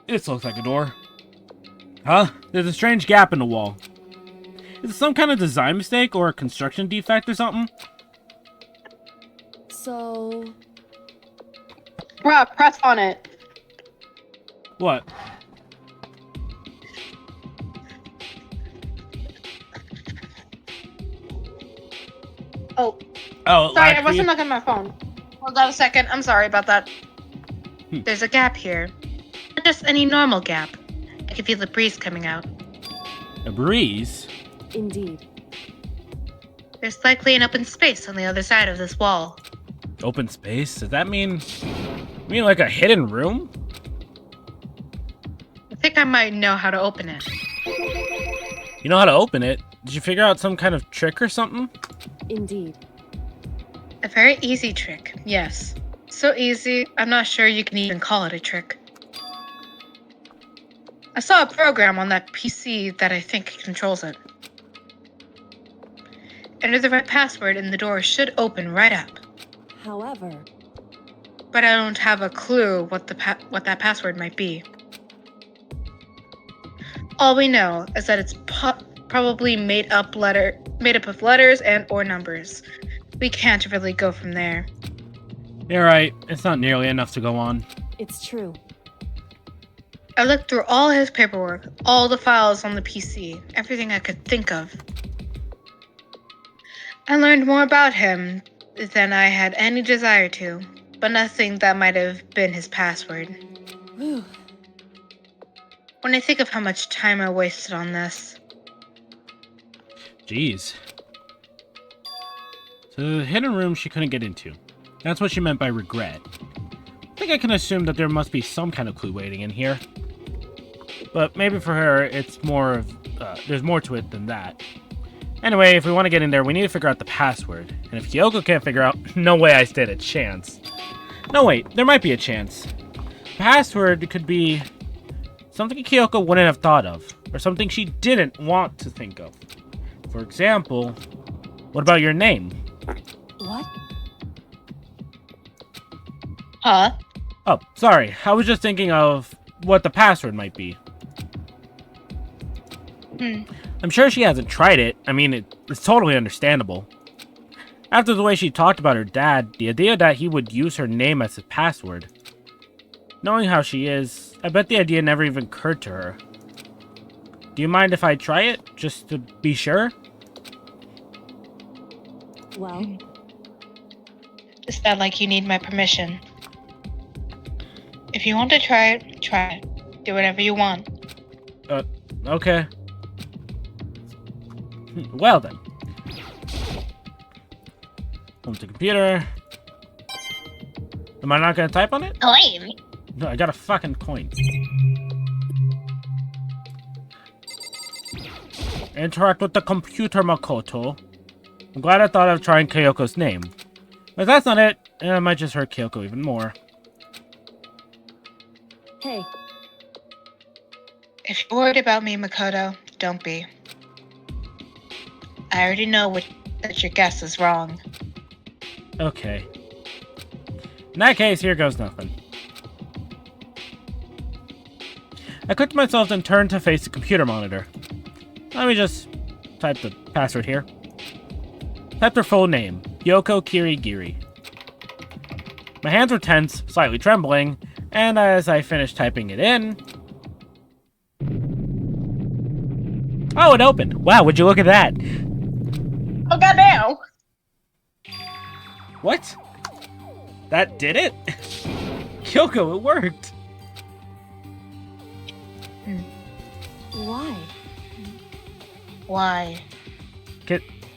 This looks like a door. Huh? There's a strange gap in the wall. Is it some kind of design mistake or a construction defect or something? So... Bruh, press on it. What? Oh, Oh, sorry, I actually, wasn't looking at my phone. Hold on a second. I'm sorry about that. There's a gap here. Not just any normal gap. I can feel the breeze coming out. a breeze? Indeed. There's likely an open space on the other side of this wall. Open space? Does that mean like a hidden room? I think I might know how to open it. You know how to open it? Did you figure out some kind of trick or something? Indeed. A very easy trick, yes. So easy, I'm not sure you can even call it a trick. I saw a program on that PC that I think controls it. Enter the right password and the door should open right up. However... But I don't have a clue what that password might be. All we know is that it's probably made up of letters and or numbers. We can't really go from there. You're right. It's not nearly enough to go on. It's true. I looked through all his paperwork, all the files on the PC, everything I could think of. I learned more about him than I had any desire to, but nothing that might have been his password. Whew. When I think of how much time I wasted on this. Jeez. So the hidden room she couldn't get into. That's what she meant by regret. I think I can assume that there must be some kind of clue waiting in here. But maybe for her, it's more of... there's more to it than that. Anyway, if we want to get in there, we need to figure out the password. And if Kyoko can't figure out, no way I stand a chance. No, wait, there might be a chance. Password could be something Kyoko wouldn't have thought of, or something she didn't want to think of. For example, what about your name? What? Huh? Oh, sorry, I was just thinking of what the password might be. I'm sure she hasn't tried it. I mean, it's totally understandable. After the way she talked about her dad, the idea that he would use her name as his password. Knowing how she is, I bet the idea never even occurred to her. Do you mind if I try it, just to be sure? Well... Is that like you need my permission? If you want to try it, try it. Do whatever you want. Okay. Well then. Home to computer. Am I not gonna type on it? Coin? No, I got a fucking coin. Interact with the computer, Makoto. I'm glad I thought of trying Kyoko's name. But if that's not it, I might just hurt Kyoko even more. Hey. If you're worried about me, Makoto, don't be. I already know that your guess is wrong. Okay. In that case, here goes nothing. I clicked myself and turned to face the computer monitor. Let me just type the password here. Typed her full name, Yoko Kirigiri. My hands were tense, slightly trembling, and as I finished typing it in... Oh, it opened! Wow, would you look at that? Oh, goddamn! What? That did it? Kyoko, it worked! Why? Why?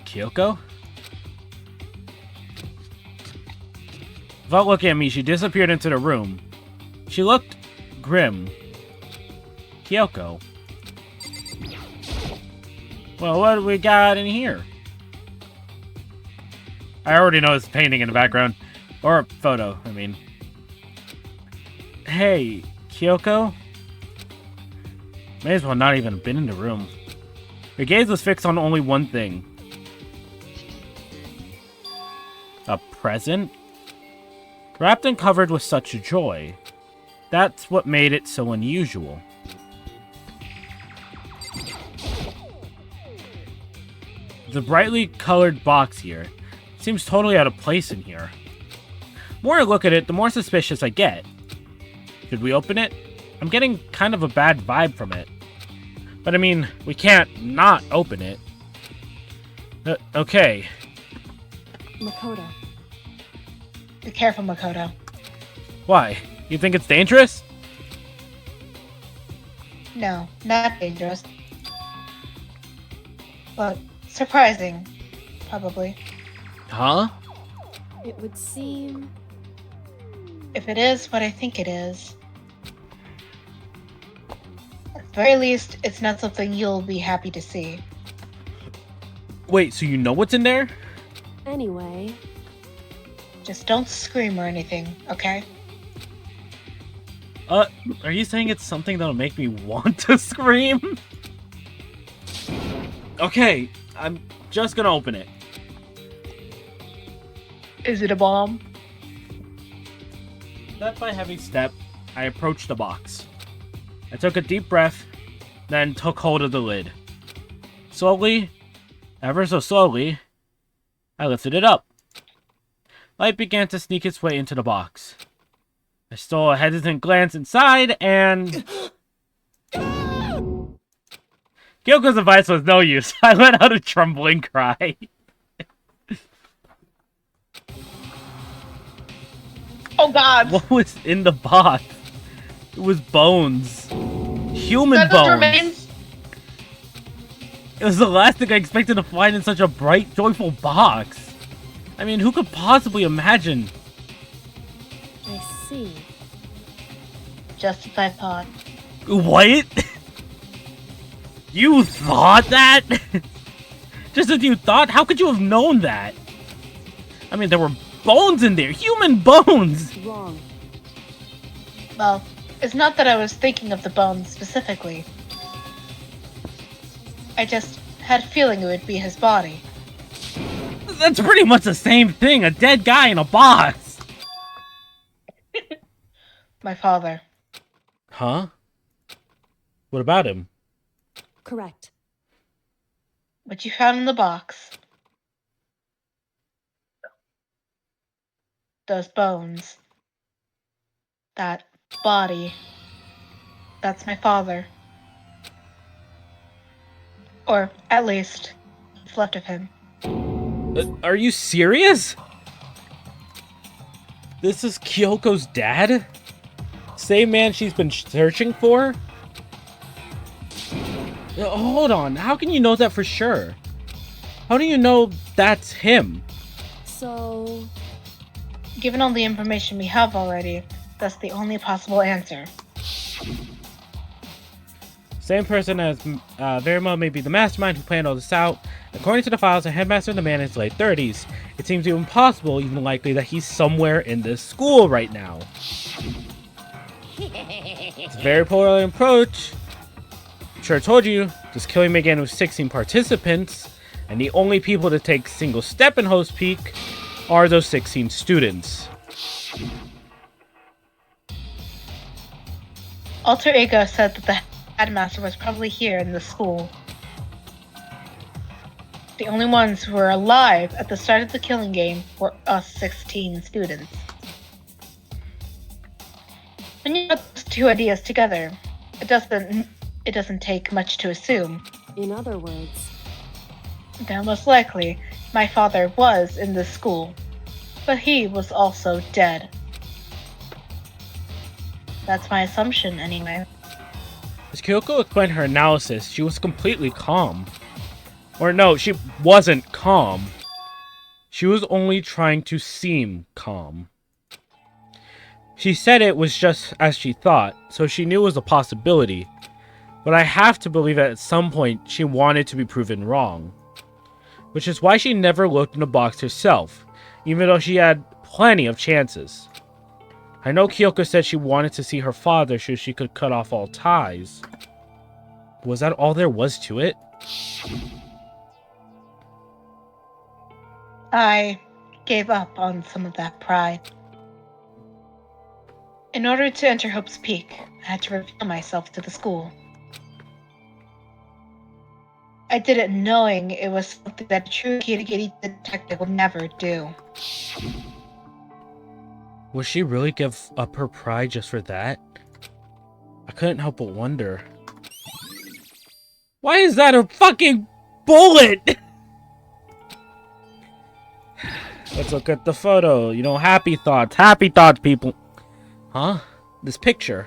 Kyoko? Without looking at me, she disappeared into the room. She looked grim. Kyoko. Well, what do we got in here? I already know this painting in the background. Or a photo, I mean. Hey, Kyoko? May as well not even have been in the room. Her gaze was fixed on only one thing. A present? Wrapped and covered with such joy. That's what made it so unusual. The brightly colored box here seems totally out of place in here. The more I look at it, the more suspicious I get. Should we open it? I'm getting kind of a bad vibe from it. But I mean, we can't not open it. Okay. Makoto. Be careful, Makoto. Why? You think it's dangerous? No, not dangerous. But surprising, probably. Huh? It would seem... If it is what I think it is. At the very least, it's not something you'll be happy to see. Wait, so you know what's in there? Anyway, Just don't scream or anything, okay? Are you saying it's something that'll make me want to scream? Okay, I'm just gonna open it. Is it a bomb? Step by heavy step, I approached the box. I took a deep breath, then took hold of the lid. Slowly, ever so slowly, I lifted it up. Light began to sneak its way into the box. I stole a hesitant glance inside, and... Kyoko's advice was no use. I let out a trembling cry. Oh God. What was in the box? It was bones. Human That those bones. remains. It was the last thing I expected to find in such a bright, joyful box. I mean, who could possibly imagine? I see. Just as I thought. What? You thought that? Just as you thought? How could you have known that? I mean, there were bones in there. Human bones! Wrong. Well, it's not that I was thinking of the bones specifically. I just had a feeling it would be his body. That's pretty much the same thing. A dead guy in a box. My father. Huh? What about him? Correct. What you found in the box. Those bones. That body. That's my father. Or, at least, what's left of him. Are you serious? This is Kyoko's dad? Same man she's been searching for? Hold on, how can you know that for sure? How do you know that's him? So... Given all the information we have already, that's the only possible answer. Same person as very well may be the mastermind who planned all this out. According to the files, the headmaster and the man in his late 30s. It seems even possible, even likely, that he's somewhere in this school right now. It's a very polar approach. I'm sure I told you, this killing began with 16 participants, and the only people to take single step in Host Peak are those 16 students. Alter Ego said that the headmaster was probably here in the school. The only ones who were alive at the start of the killing game were us 16 students. When you put those two ideas together, it doesn't take much to assume in other words, that most likely my father was in this school, but he was also dead. That's my assumption, anyway. As Kyoko explained her analysis, she was completely calm. Or no, she wasn't calm. She was only trying to seem calm. She said it was just as she thought, so she knew it was a possibility. But I have to believe that at some point she wanted to be proven wrong. Which is why she never looked in the box herself, even though she had plenty of chances. I know Kyoko said she wanted to see her father so she could cut off all ties. Was that all there was to it? I gave up on some of that pride. In order to enter Hope's Peak, I had to reveal myself to the school. I did it knowing it was something that a true kitty detective would never do. Would she really give up her pride just for that? I couldn't help but wonder. Why is that a fucking bullet? Let's look at the photo. You know, happy thoughts, people. Huh? This picture.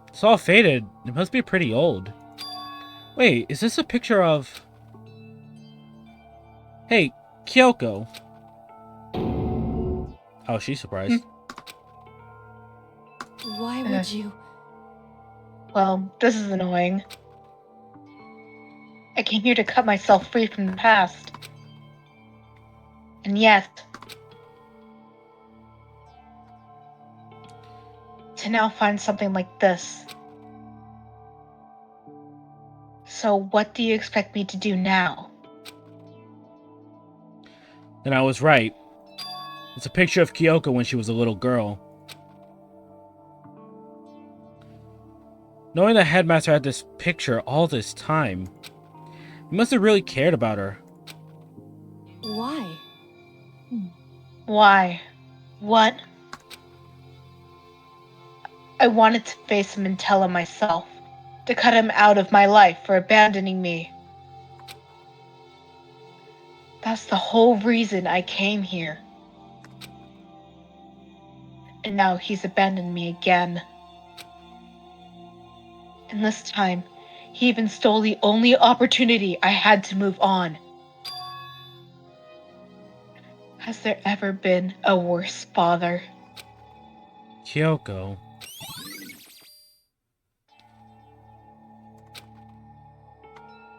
It's all faded. It must be pretty old. Wait, is this a picture of... Hey, Kyoko. Oh, she's surprised. Why would you? Well, this is annoying. I came here to cut myself free from the past. And yet... to now find something like this. So what do you expect me to do now? Then I was right. It's a picture of Kyoko when she was a little girl. Knowing the headmaster had this picture all this time, he must have really cared about her. Why? Why? What? I wanted to face him and tell him myself, to cut him out of my life for abandoning me. That's the whole reason I came here. And now he's abandoned me again. And this time, he even stole the only opportunity I had to move on. Has there ever been a worse father? Kyoko.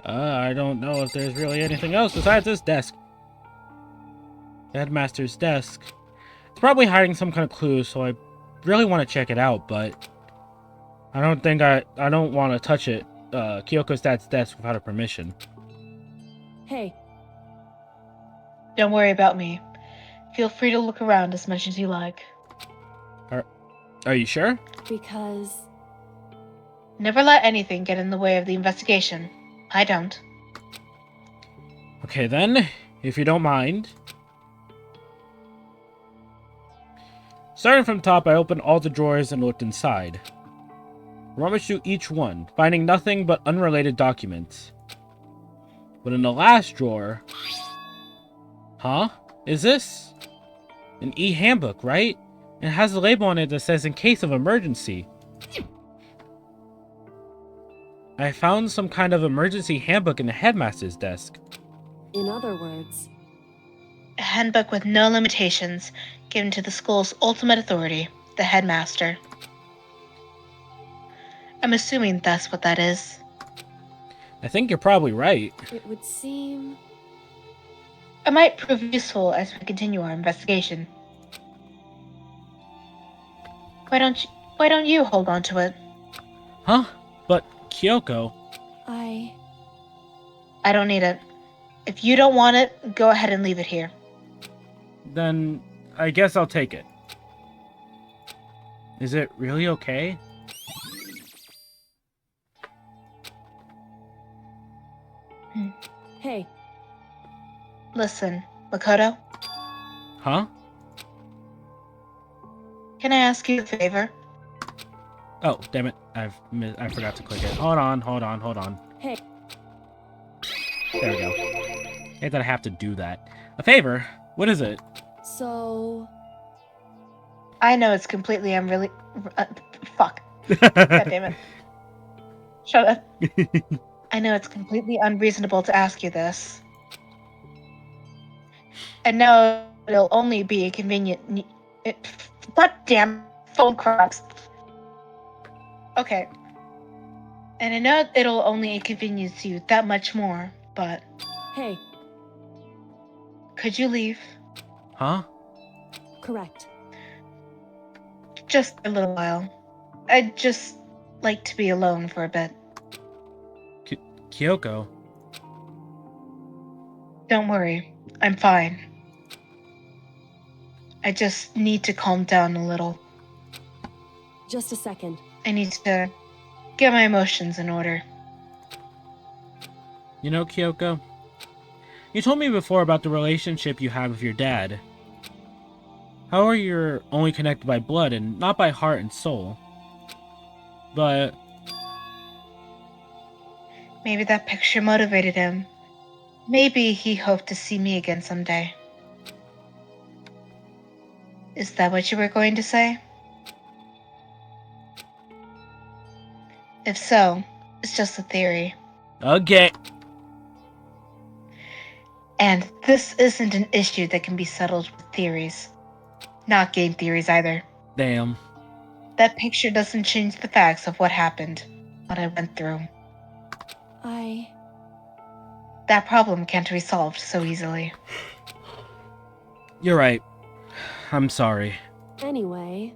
I don't know if there's really anything else besides this desk. The headmaster's desk. It's probably hiding some kind of clue, so I really want to check it out, but I don't think I don't want to touch it. Kyoko's dad's desk without her permission. Hey, Don't worry about me. Feel free to look around as much as you like. Are you sure? because Never let anything get in the way of the investigation. I don't. Okay then, if you don't mind. Starting from the top, I opened all the drawers and looked inside. Rummaged through each one, finding nothing but unrelated documents. But in the last drawer... Huh? Is this? An e-handbook, right? It has a label on it that says in case of emergency. I found some kind of emergency handbook in the headmaster's desk. in other words, A handbook with no limitations, given to the school's ultimate authority, the headmaster. I'm assuming that's what that is. I think you're probably right. it would seem It might prove useful as we continue our investigation. Why don't you hold on to it? Huh? But Kyoko... I I don't need it. If you don't want it, go ahead and leave it here. Then I guess I'll take it. Is it really okay? hey, Listen, Makoto, Huh? can I ask you a favor? Oh, damn it. I forgot to click it. Hold on. hey, There we go. Hate that I have to do that. A favor? What is it? so I know it's completely fuck. God damn it. Shut up. I know it's completely unreasonable to ask you this. And now it'll only be a convenient... goddamn phone cracks. Okay. And I know it'll only inconvenience you that much more, but hey, could you leave? Huh? correct. Just a little while. I'd just like to be alone for a bit. Kyoko? Don't worry. I'm fine. I just need to calm down a little. Just a second. I need to get my emotions in order. You know, Kyoko, you told me before about the relationship you have with your dad. How you're only connected by blood and not by heart and soul. But Maybe that picture motivated him. Maybe he hoped to see me again someday. Is that what you were going to say? If so, it's just a theory. okay. And this isn't an issue that can be settled with theories. Not game theories either. Damn. That picture doesn't change the facts of what happened, what I went through. That problem can't be solved so easily. You're right. I'm sorry. Anyway,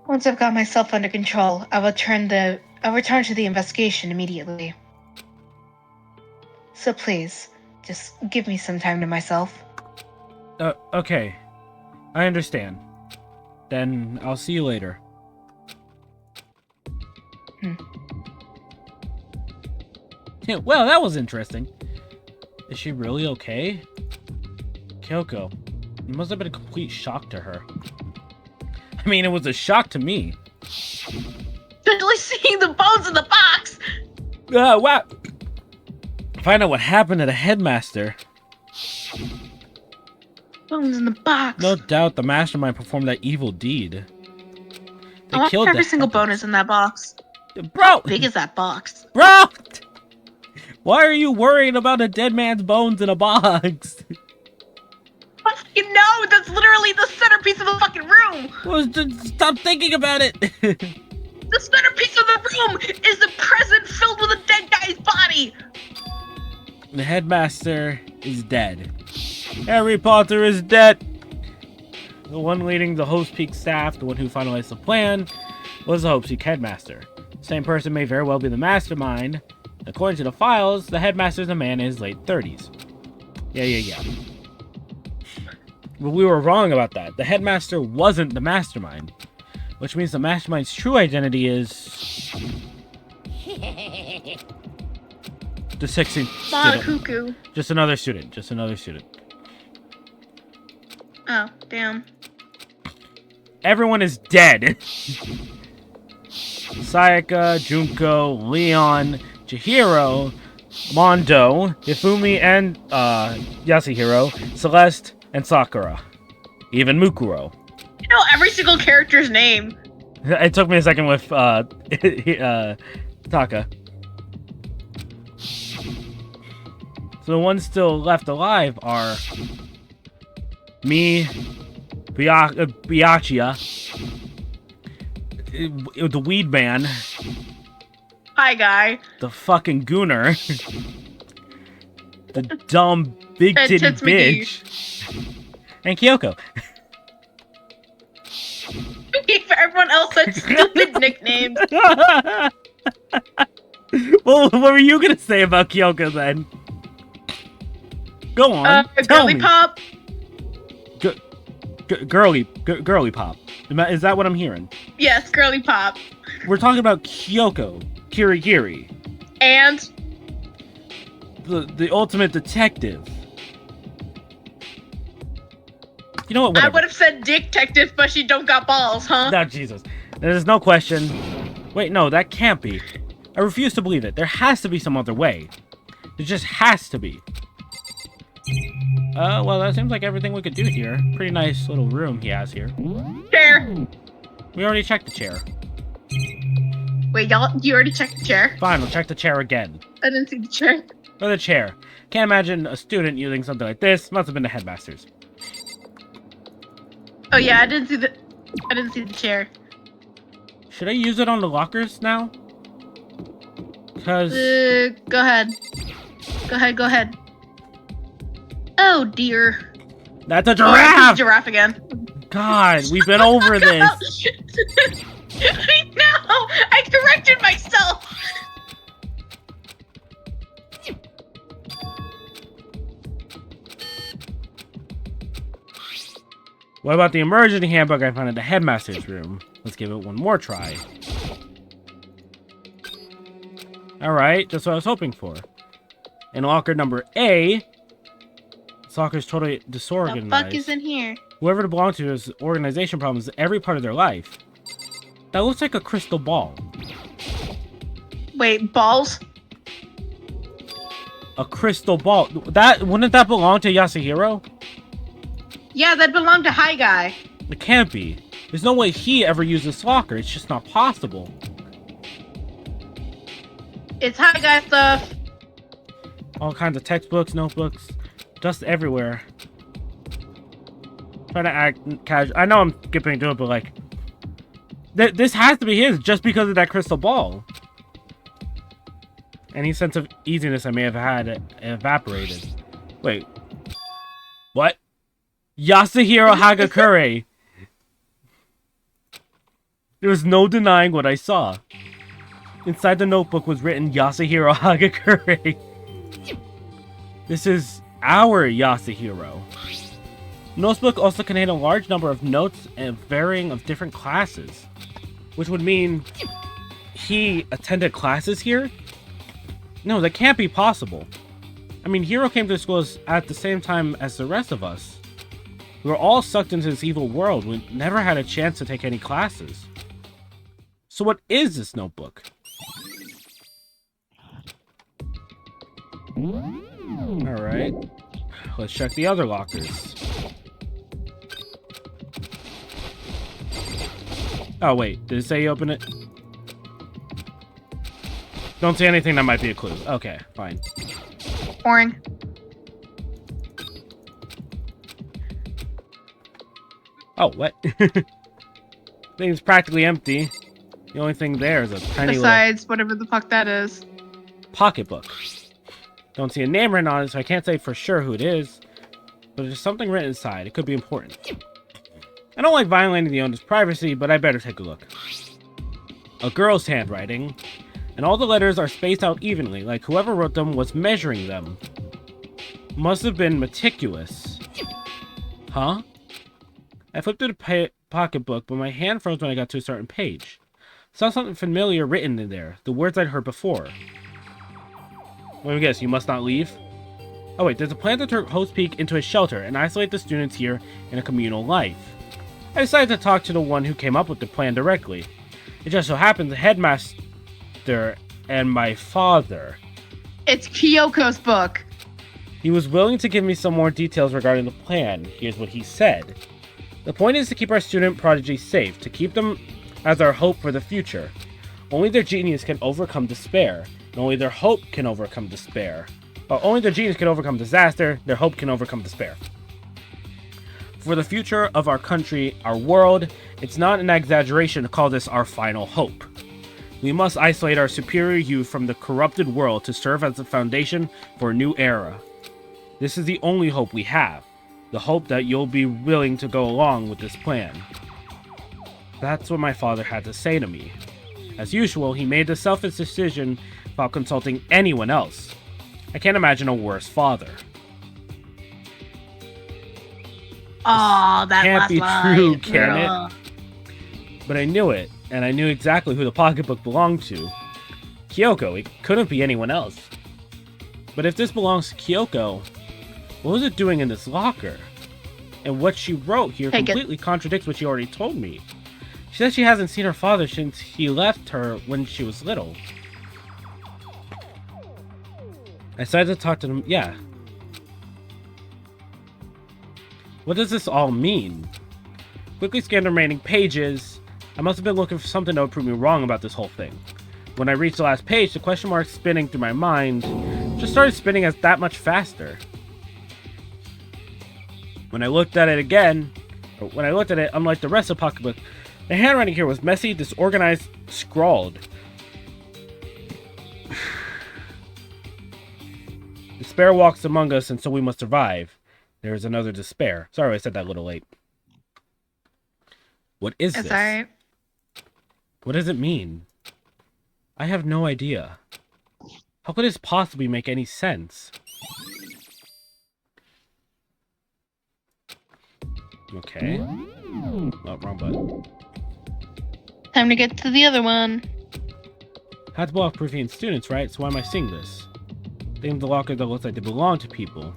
Once I've got myself under control, I'll return to the investigation immediately. So please, just give me some time to myself. Okay. I understand. Then I'll see you later. Yeah, well, that was interesting. Is she really okay? Kyoko, it must have been a complete shock to her. I mean, it was a shock to me. Especially seeing the bones in the box. Wow. Find out what happened to the headmaster. Bones in the box. No doubt the mastermind performed that evil deed. They I wonder killed if every the single head- bone is in that box. Bro! How big is that box? Bro! Why are you worrying about a dead man's bones in a box? You know, that's literally the centerpiece of the fucking room. Well, just stop thinking about it. The centerpiece of the room is the present filled with a dead guy's body. The headmaster is dead. Harry Potter is dead. The one leading the Hope's Peak staff, the one who finalized the plan, was the Hope's Peak headmaster. The same person may very well be the mastermind. According to the files, the headmaster is a man in his late 30s. Yeah. But we were wrong about that. The headmaster wasn't the mastermind. Which means the mastermind's true identity is... the 16th Not a student. cuckoo. Just another student. Oh, damn. Everyone is dead. Sayaka, Junko, Leon, Chihiro, Mondo, Hifumi, and Yasuhiro, Celeste, and Sakura. Even Mukuro. You know every single character's name. It took me a second with Taka. So the ones still left alive are me, Biachia, the weed man, Hi, guy. the fucking gooner, the dumb big And titty Tits McGee. bitch, and Kyoko. You gave everyone else such stupid nicknames. Well, what were you gonna say about Kyoko then? Go on, tell Girly me. Pop. Girly pop. Is that what I'm hearing? Yes, Girly Pop. We're talking about Kyoko, Kirigiri, And the ultimate detective. You know what? I Whatever. would have said Dick-tective, but she don't got balls, huh? No, Jesus. There's no question. Wait, no, that can't be. I refuse to believe it. There has to be some other way. There just has to be. Well, that seems like everything we could do here. Pretty nice little room he has here. Chair. We already checked the chair. Wait, you already checked the chair? Fine, we'll check the chair again. I didn't see the chair. Or the chair. Can't imagine a student using something like this. Must have been the headmaster's. Oh yeah, I didn't see the chair. Should I use it on the lockers now? Because... Go ahead. Go ahead. Oh dear. That's a Oh, it's giraffe! a giraffe again. God, we've been over this. I know! I corrected myself! What about the emergency handbook I found in the headmaster's room? Let's give it one more try. Alright, just what I was hoping for. In locker number A, this locker's totally disorganized. The fuck is in here? Whoever it belongs to has organization problems every part of their life. That looks like a crystal ball. Wait, balls? A crystal ball. Wouldn't that belong to Yasuhiro? Yeah, that belonged to High Guy. It can't be. There's no way he ever used this locker. It's just not possible. It's High Guy stuff. All kinds of textbooks, notebooks, just everywhere. Trying to act casual. I know I'm skipping to it, but like, this has to be his just because of that crystal ball. Any sense of easiness I may have had evaporated. Wait. What? Yasuhiro Hagakure. There was no denying what I saw. Inside the notebook was written Yasuhiro Hagakure. This is our Yasuhiro. The notebook also contained a large number of notes and varying of different classes. Which would mean he attended classes here? No, that can't be possible. I mean, Hiro came to school at the same time as the rest of us. We were all sucked into this evil world. We never had a chance to take any classes. So what is this notebook? Alright. Let's check the other lockers. Oh wait, did it say you open it? Don't see anything that might be a clue. Okay, fine. Boring. Oh, what? Thing's practically empty. The only thing there is a tiny Besides, whatever the fuck that is. little pocketbook. Don't see a name written on it, so I can't say for sure who it is. But there's something written inside. It could be important. I don't like violating the owner's privacy, but I better take a look. A girl's handwriting. And all the letters are spaced out evenly, like whoever wrote them was measuring them. Must have been meticulous. Huh? I flipped through the pocketbook, but my hand froze when I got to a certain page. Saw something familiar written in there, the words I'd heard before. Let me guess, you must not leave? Oh wait, there's a plan to turn Host Peak into a shelter and isolate the students here in a communal life. I decided to talk to the one who came up with the plan directly. It just so happens the headmaster and my father. It's Kyoko's book. He was willing to give me some more details regarding the plan. Here's what he said. The point is to keep our student prodigy safe, to keep them as our hope for the future. Only their genius can overcome despair, and only their hope can overcome despair. Only their genius can overcome disaster, their hope can overcome despair. For the future of our country, our world, it's not an exaggeration to call this our final hope. We must isolate our superior youth from the corrupted world to serve as the foundation for a new era. This is the only hope we have. The hope that you'll be willing to go along with this plan. That's what my father had to say to me. As usual, he made the selfish decision without consulting anyone else. I can't imagine a worse father. Oh, that Can't last be line. true, can Ugh. it? But I knew it, and I knew exactly who the pocketbook belonged to. Kyoko, it couldn't be anyone else. But if this belongs to Kyoko, what was it doing in this locker? And what she wrote here completely contradicts what she already told me. She said she hasn't seen her father since he left her when she was little. I decided to talk to them. Yeah. What does this all mean? Quickly scanned the remaining pages. I must have been looking for something that would prove me wrong about this whole thing. When I reached the last page, the question mark spinning through my mind just started spinning as that much faster. When I looked at it again, unlike the rest of the pocketbook, the handwriting here was messy, disorganized, scrawled. Despair walks among us, and so we must survive. There is another despair. Sorry I said that a little late. What is this? It's alright. What does it mean? I have no idea. How could this possibly make any sense? Okay. Oh, wrong button. Time to get to the other one. Had to block Prothean students, right? So why am I seeing this? Think of the locker that looks like they belong to people.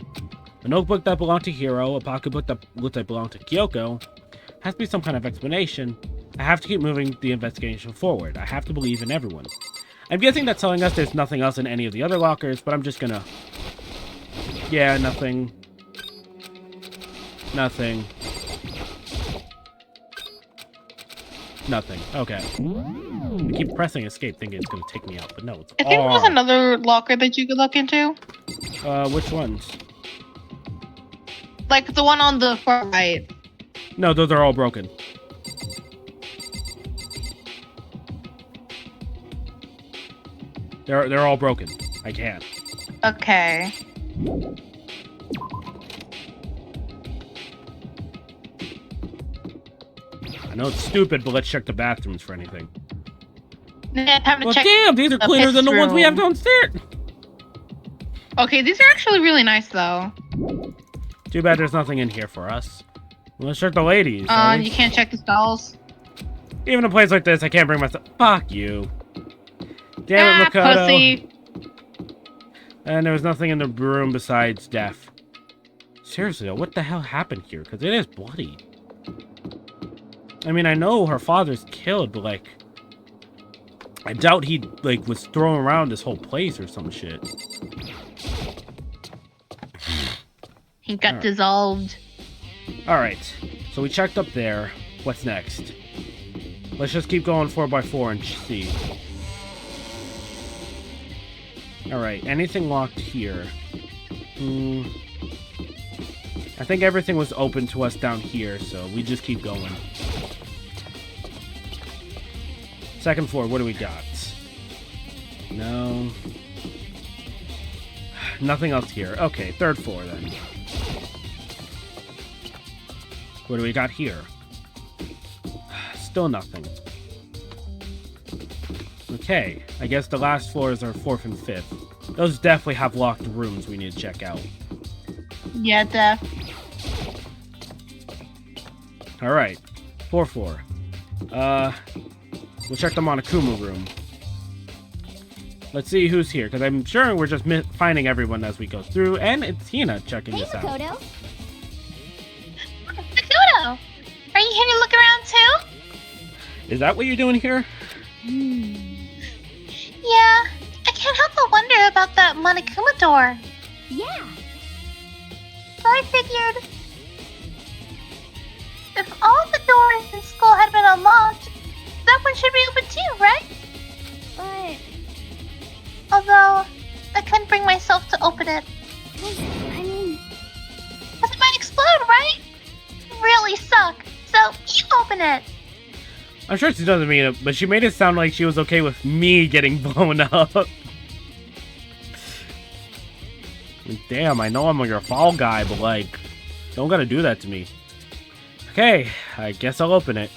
A notebook that belonged to Hiro, a pocketbook that looks like belonged to Kyoko. Has to be some kind of explanation. I have to keep moving the investigation forward. I have to believe in everyone. I'm guessing that's telling us there's nothing else in any of the other lockers, but I'm just gonna... Yeah, nothing. Nothing. Nothing. Okay. I keep pressing escape thinking it's gonna take me out, but no, it's I think there's another locker that you could look into. Which ones? Like the one on the far right. No, those are all broken. They're all broken. I can't. Okay. I know it's stupid, but let's check the bathrooms for anything. Yeah, time to Well, check. damn, these are the cleaner than the piss ones we have room. downstairs. Okay, these are actually really nice though. Too bad there's nothing in here for us. Let's check the ladies. shall we? You can't check the stalls. Even a place like this, I can't bring myself. Fuck you. Damn it, Makoto. Pussy. And there was nothing in the room besides death. Seriously, though, what the hell happened here? Because it is bloody. I mean, I know her father's killed, but, like... I doubt he, like, was throwing around this whole place or some shit. He got Alright. dissolved. Alright, so we checked up there. What's next? Let's just keep going 4x4 and see. Alright, anything locked here? I think everything was open to us down here, so we just keep going. Second floor, what do we got? No. Nothing else here. Okay, third floor then. What do we got here? Still nothing. Okay, I guess the last floors are 4th and 5th. Those definitely have locked rooms we need to check out. Yeah, Def. Alright, 4th floor. We'll check the Monokuma room. Let's see who's here, because I'm sure we're just finding everyone as we go through, and it's Hina checking this out. Makoto. Makoto! Are you here to look around too? Is that what you're doing here? Yeah. I can't help but wonder about that Monokuma door. Yeah. So I figured... if all the doors in school had been unlocked, that one should be open too, right? But, Although, I couldn't bring myself to open it. I mean, Because it might explode, right? Really suck. So, you open it. I'm sure she doesn't mean it, but she made it sound like she was okay with me getting blown up. Damn, I know I'm your fall guy, but like, don't gotta do that to me. Okay, I guess I'll open it.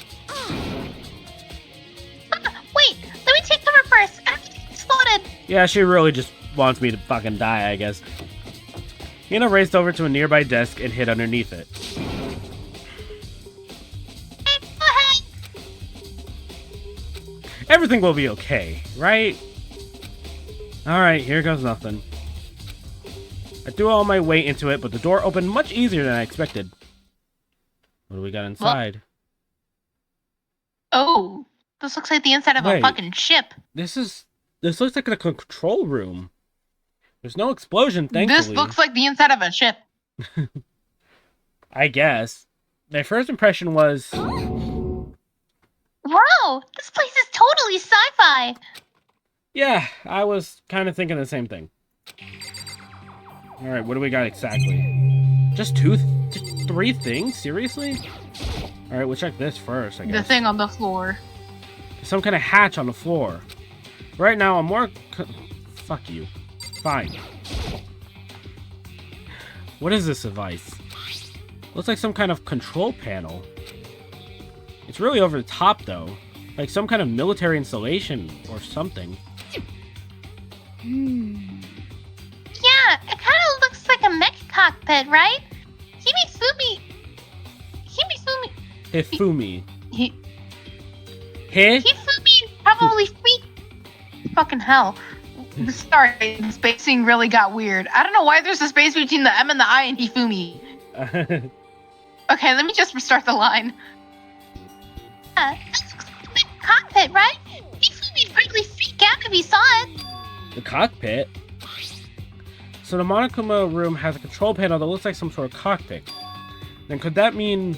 Wait, let me take cover first. Everything exploded. Yeah, she really just wants me to fucking die, I guess. Hina raced over to a nearby desk and hid underneath it. Hey, go ahead. Everything will be okay, right? Alright, here goes nothing. I threw all my weight into it, but the door opened much easier than I expected. What do we got inside? Oh, this looks like the inside of Wait. a fucking ship. This looks like a control room. There's no explosion, thankfully. This looks like the inside of a ship. I guess. My first impression was... Wow, this place is totally sci-fi. Yeah, I was kind of thinking the same thing. Alright, what do we got exactly? Just three things? Seriously? Alright, we'll check this first, I guess. The thing on the floor. Some kind of hatch on the floor. Right now, I'm more... Fuck you. Fine. What is this device? Looks like some kind of control panel. It's really over the top, though. Like some kind of military installation or something. Yeah, it kind of looks like a mech cockpit, right? Hibisumi Hifumi. He He? Hifumi probably freak. Fucking hell. Sorry, the spacing really got weird. I don't know why there's a space between the M and the I in Hifumi. Okay, let me just restart the line. That's the cockpit, right? Hifumi'd probably freak out if he saw it. The cockpit? So the Monokuma room has a control panel that looks like some sort of cockpit. Then could that mean...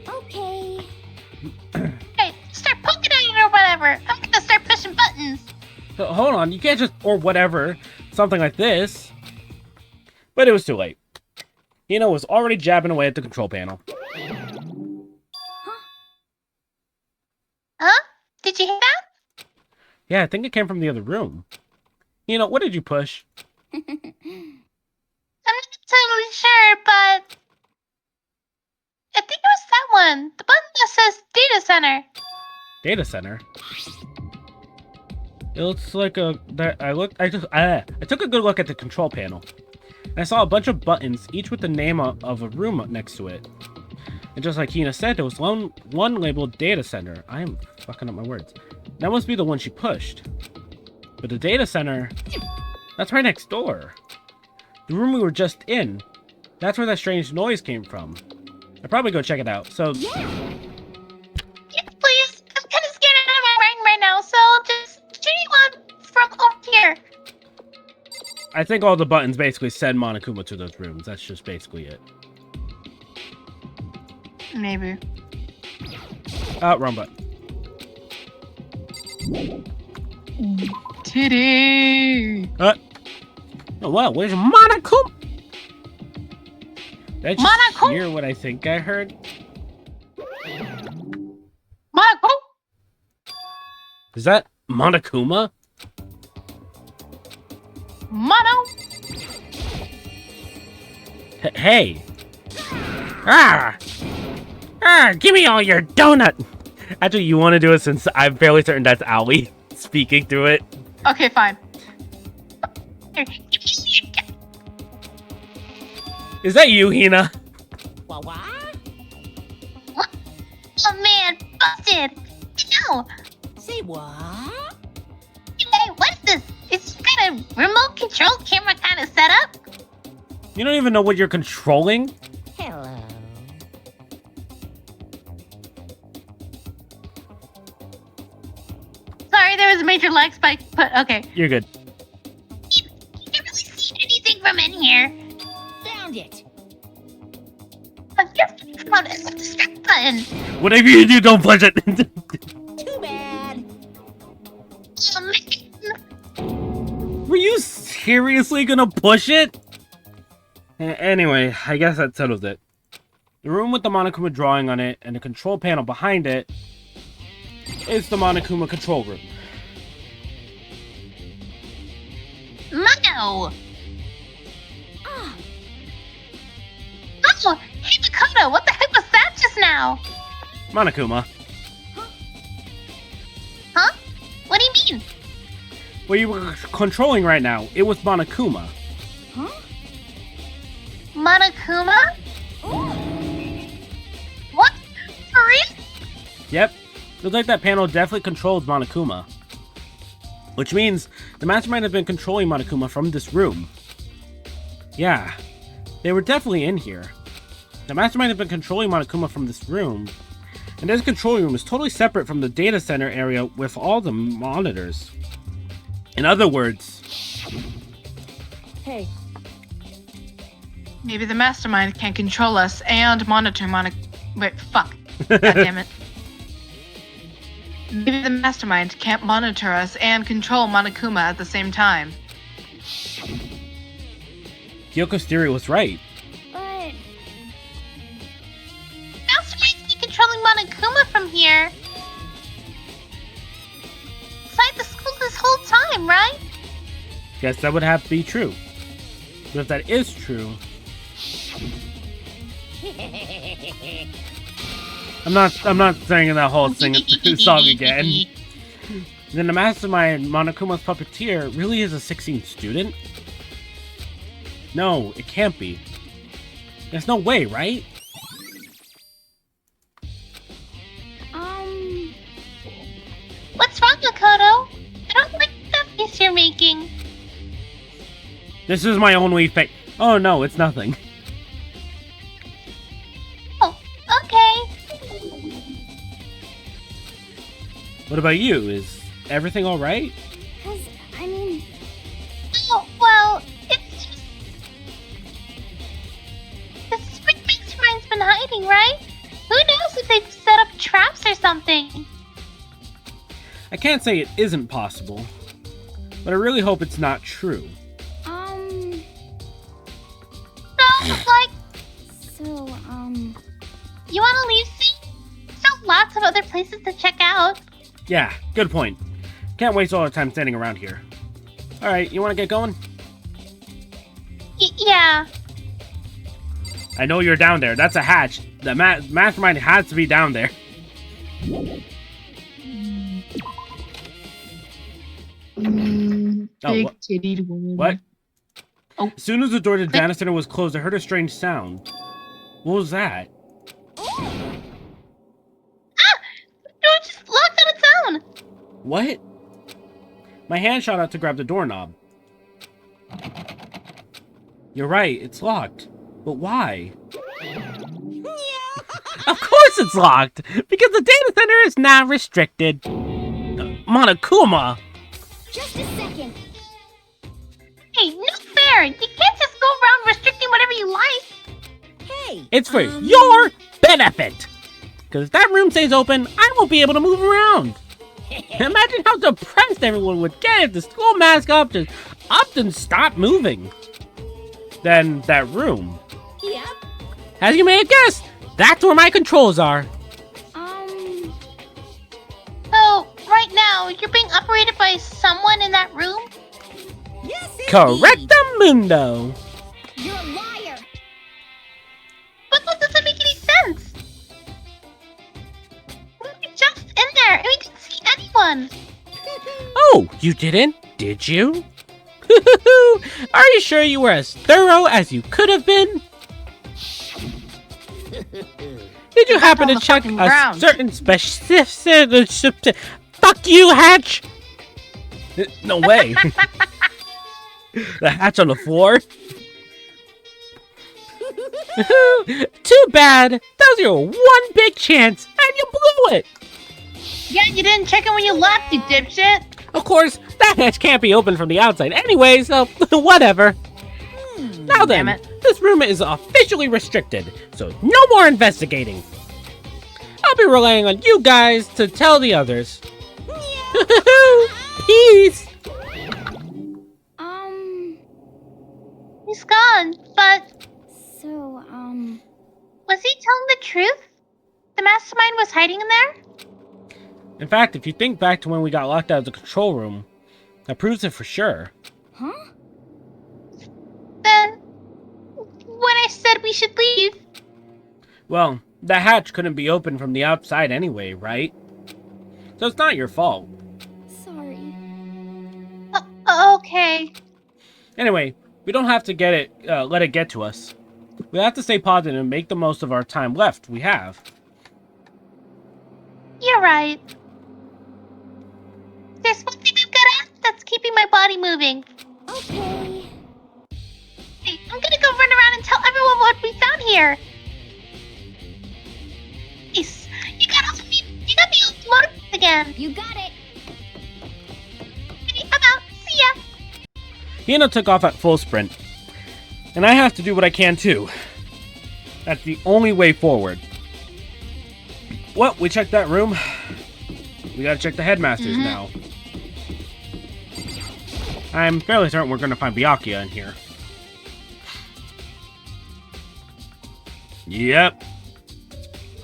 Okay. Hey, start poking at it or whatever. I'm gonna start pushing buttons. Hold on, you can't just... or whatever. Something like this. But it was too late. Hina was already jabbing away at the control panel. Huh? Did you hear that? Yeah, I think it came from the other room. Hina, what did you push? I'm not totally sure, but I think it was that one. The button that says data center. Data center? It looks like a... I took a good look at the control panel. And I saw a bunch of buttons, each with the name of a room next to it. And just like Hina said, there was one labeled data center. I am fucking up my words. That must be the one she pushed. But the data center... that's right next door. The room we were just in. That's where that strange noise came from. I'll probably go check it out. So... Yes, please. I'm kind of scared out of my brain right now, so just shoot me one from over here. I think all the buttons basically send Monokuma to those rooms. That's just basically it. Maybe. Wrong button. Titty. Oh, wow, where's Monokuma? Did I just Monokuma? hear what I think I heard? Monaco. Is that Monokuma? Mono. Hey! Ah! Ah! Give me all your donut! Actually, you want to do it since I'm fairly certain that's Aoi speaking through it. Okay, fine. Is that you, Hina? What? Oh man, busted! No! Say what? Hey, what is this? It's kind of remote control camera kind of setup. You don't even know what you're controlling? Hello. Sorry, there was a major lag spike, but okay. You're good. You can't really see anything from in here. Found it. I'm just found a distract button. Whatever you do, don't push it! Too bad. Oh man. Were you seriously gonna push it? Anyway, I guess that settles it. The room with the Monokuma drawing on it and the control panel behind it is the Monokuma control room. Mono. Oh, hey Dakota, what the heck was that just now? Monokuma. Huh? What do you mean? What you were controlling right now, it was Monokuma. Huh? Monokuma? What? For real? Yep. Looks like that panel definitely controls Monokuma. Which means the mastermind has been controlling Monokuma from this room. Yeah. They were definitely in here. The mastermind has been controlling Monokuma from this room. And this control room is totally separate from the data center area with all the monitors. In other words... Hey. Maybe the mastermind can control us and monitor Wait, fuck. God damn it. Maybe the mastermind can't monitor us and control Monokuma at the same time. Kyoko's theory was right. But Mastermind's been controlling Monokuma from here. Inside the school this whole time, right? Guess that would have to be true. But if that is true... I'm not singing that whole song again. Then the mastermind, Monokuma's puppeteer, really is a 16th student? No, it can't be. There's no way, right? What's wrong, Makoto? I don't like that face you're making. This is my only face. Oh no, it's nothing. Oh, okay. What about you? Is everything alright? Cause, I mean, Oh, well, it's just... The spring mastermind's been hiding, right? Who knows if they've set up traps or something? I can't say it isn't possible, but I really hope it's not true. So, like, so, you wanna leave, see? Still lots of other places to check out. Yeah, good point. Can't waste all our time standing around here. Alright, you wanna get going? Yeah. I know you're down there. That's a hatch. The mastermind has to be down there. Oh, Big what? tittied woman. What? Oh. As soon as the door to Dana Center was closed, I heard a strange sound. What was that? Ah! The door just locked on its own. What? My hand shot out to grab the doorknob. You're right, it's locked. But why? Of course it's locked! Because the data center is now restricted. Monokuma! just a second. Hey, no fair. You can't just go around restricting whatever you like. Hey. It's for your benefit! Because if that room stays open, I won't be able to move around. Imagine how depressed everyone would get if the school mascot just upped and stopped moving. Then that room. Yep. As you may have guessed, that's where my controls are. So, right now, you're being operated by someone in that room? Yes, indeed. Correctamundo. You're a liar. But that doesn't make any sense. We were just in there, and we didn't see anyone. Oh, you didn't? Did you? Are you sure you were as thorough as you could have been? Did you happen to check fucking a ground. certain specific... Fuck you, Hatch! No way. The hatch on the floor? Too bad. That was your one big chance, and you blew it. Yeah, you didn't check it when you left, you dipshit. Of course, that hatch can't be opened from the outside anyway, so whatever. Now then, damn it. this room is officially restricted, so no more investigating. I'll be relying on you guys to tell the others. Peace! He's gone, but So, was he telling the truth? The mastermind was hiding in there? In fact, if you think back to when we got locked out of the control room, that proves it for sure. huh? Then, when I said we should leave, Well, the hatch couldn't be opened from the outside anyway, right? So it's not your fault. Sorry. okay. Anyway, we don't have to let it get to us. We have to stay positive and make the most of our time left we have. You're right. There's one thing I'm good at that's keeping my body moving. Okay. Hey, I'm gonna go run around and tell everyone what we found here. Peace. You got me all loaded again. You got it. Hey, I'm out. See ya. Hino took off at full sprint. And I have to do what I can too. That's the only way forward. Well, we checked that room. We gotta check the headmasters now. I'm fairly certain we're gonna find Byakuya in here. Yep.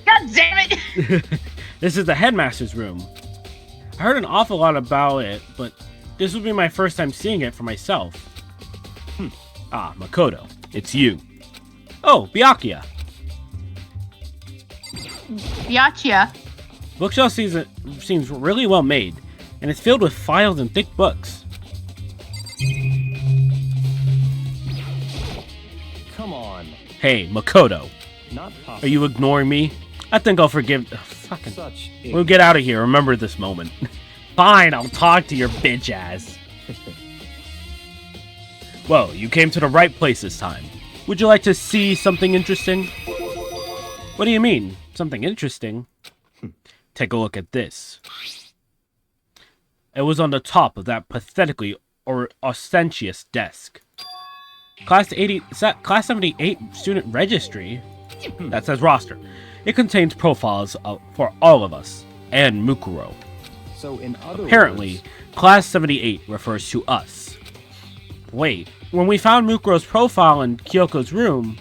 God damn it! This is the headmaster's room. I heard an awful lot about it, but this would be my first time seeing it for myself. Ah, Makoto, it's you. Oh, Byakuya. Byakuya. Bookshelf seems really well made, and it's filled with files and thick books. Come on. Hey, Makoto, Not possible. are you ignoring me? I think I'll forgive... fucking... Such We'll get out of here. Remember this moment. Fine, I'll talk to your bitch ass. Well, you came to the right place this time. Would you like to see something interesting? What do you mean, something interesting? Take a look at this. It was on the top of that pathetically or ostentatious desk. Class 78 student registry? That says roster. It contains profiles for all of us, and Mukuro. So in other Apparently, words, Class 78 refers to us. Wait, when we found Mukuro's profile in Kyoko's room...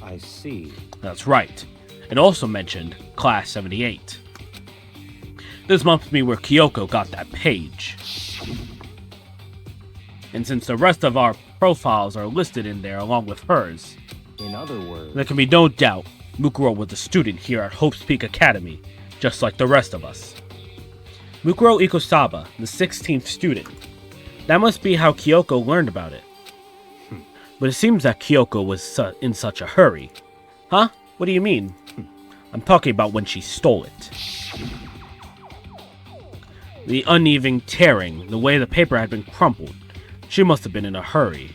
I see. That's right. It also mentioned Class 78. This must be where Kyoko got that page. And since the rest of our profiles are listed in there along with hers, In other words, there can be no doubt Mukuro was a student here at Hope's Peak Academy, just like the rest of us. Mukuro Ikosaba, the 16th student. That must be how Kyoko learned about it. But it seems that Kyoko was in such a hurry. Huh? What do you mean? I'm talking about when she stole it. The uneven tearing, the way the paper had been crumpled. She must have been in a hurry.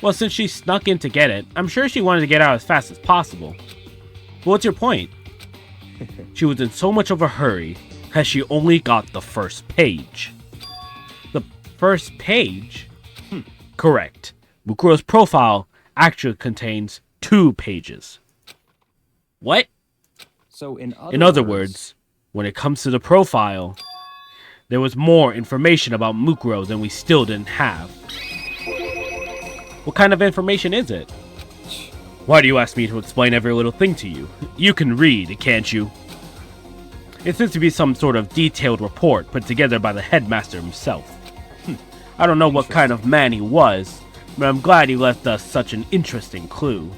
Well, since she snuck in to get it, I'm sure she wanted to get out as fast as possible. But what's your point? She was in so much of a hurry, as she only got the first page. The first page? Correct. Mukuro's profile actually contains 2 pages. What? so in In other words, when it comes to the profile, there was more information about Mukuro than we still didn't have. What kind of information is it? Why do you ask me to explain every little thing to you? You can read, can't you? It seems to be some sort of detailed report put together by the headmaster himself. I don't know what kind of man he was, but I'm glad he left us such an interesting clue.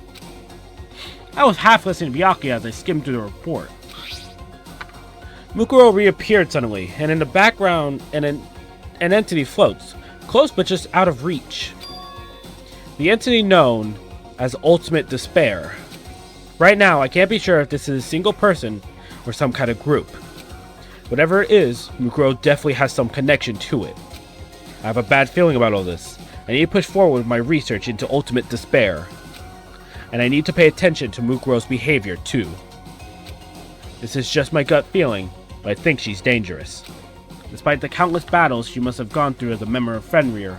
I was half listening to Byakuya as I skimmed through the report. Mukuro reappeared suddenly, and in the background, an entity floats, close but just out of reach. The entity known as Ultimate Despair. Right now, I can't be sure if this is a single person or some kind of group. Whatever it is, Mukuro definitely has some connection to it. I have a bad feeling about all this. I need to push forward with my research into Ultimate Despair. And I need to pay attention to Mukuro's behavior too. This is just my gut feeling, but I think she's dangerous. Despite the countless battles she must have gone through as a member of Fenrir,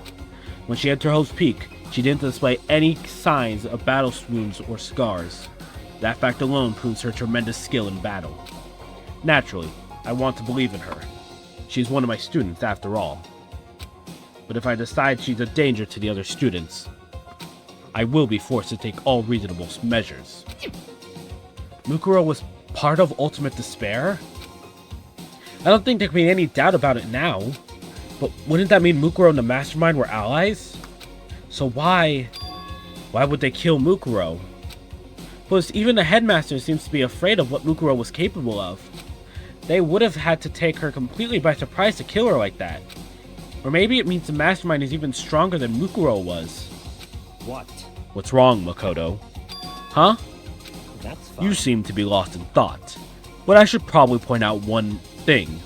when she entered Hope's Peak, she didn't display any signs of battle wounds or scars. That fact alone proves her tremendous skill in battle. Naturally, I want to believe in her. She's one of my students after all. But if I decide she's a danger to the other students, I will be forced to take all reasonable measures. Mukuro was part of Ultimate Despair? I don't think there can be any doubt about it now. But wouldn't that mean Mukuro and the mastermind were allies? So why would they kill Mukuro? Plus, even the headmaster seems to be afraid of what Mukuro was capable of. They would have had to take her completely by surprise to kill her like that. Or maybe it means the mastermind is even stronger than Mukuro was. what? What's wrong, Makoto? Huh? That's fine. You seem to be lost in thought. But I should probably point out one thing.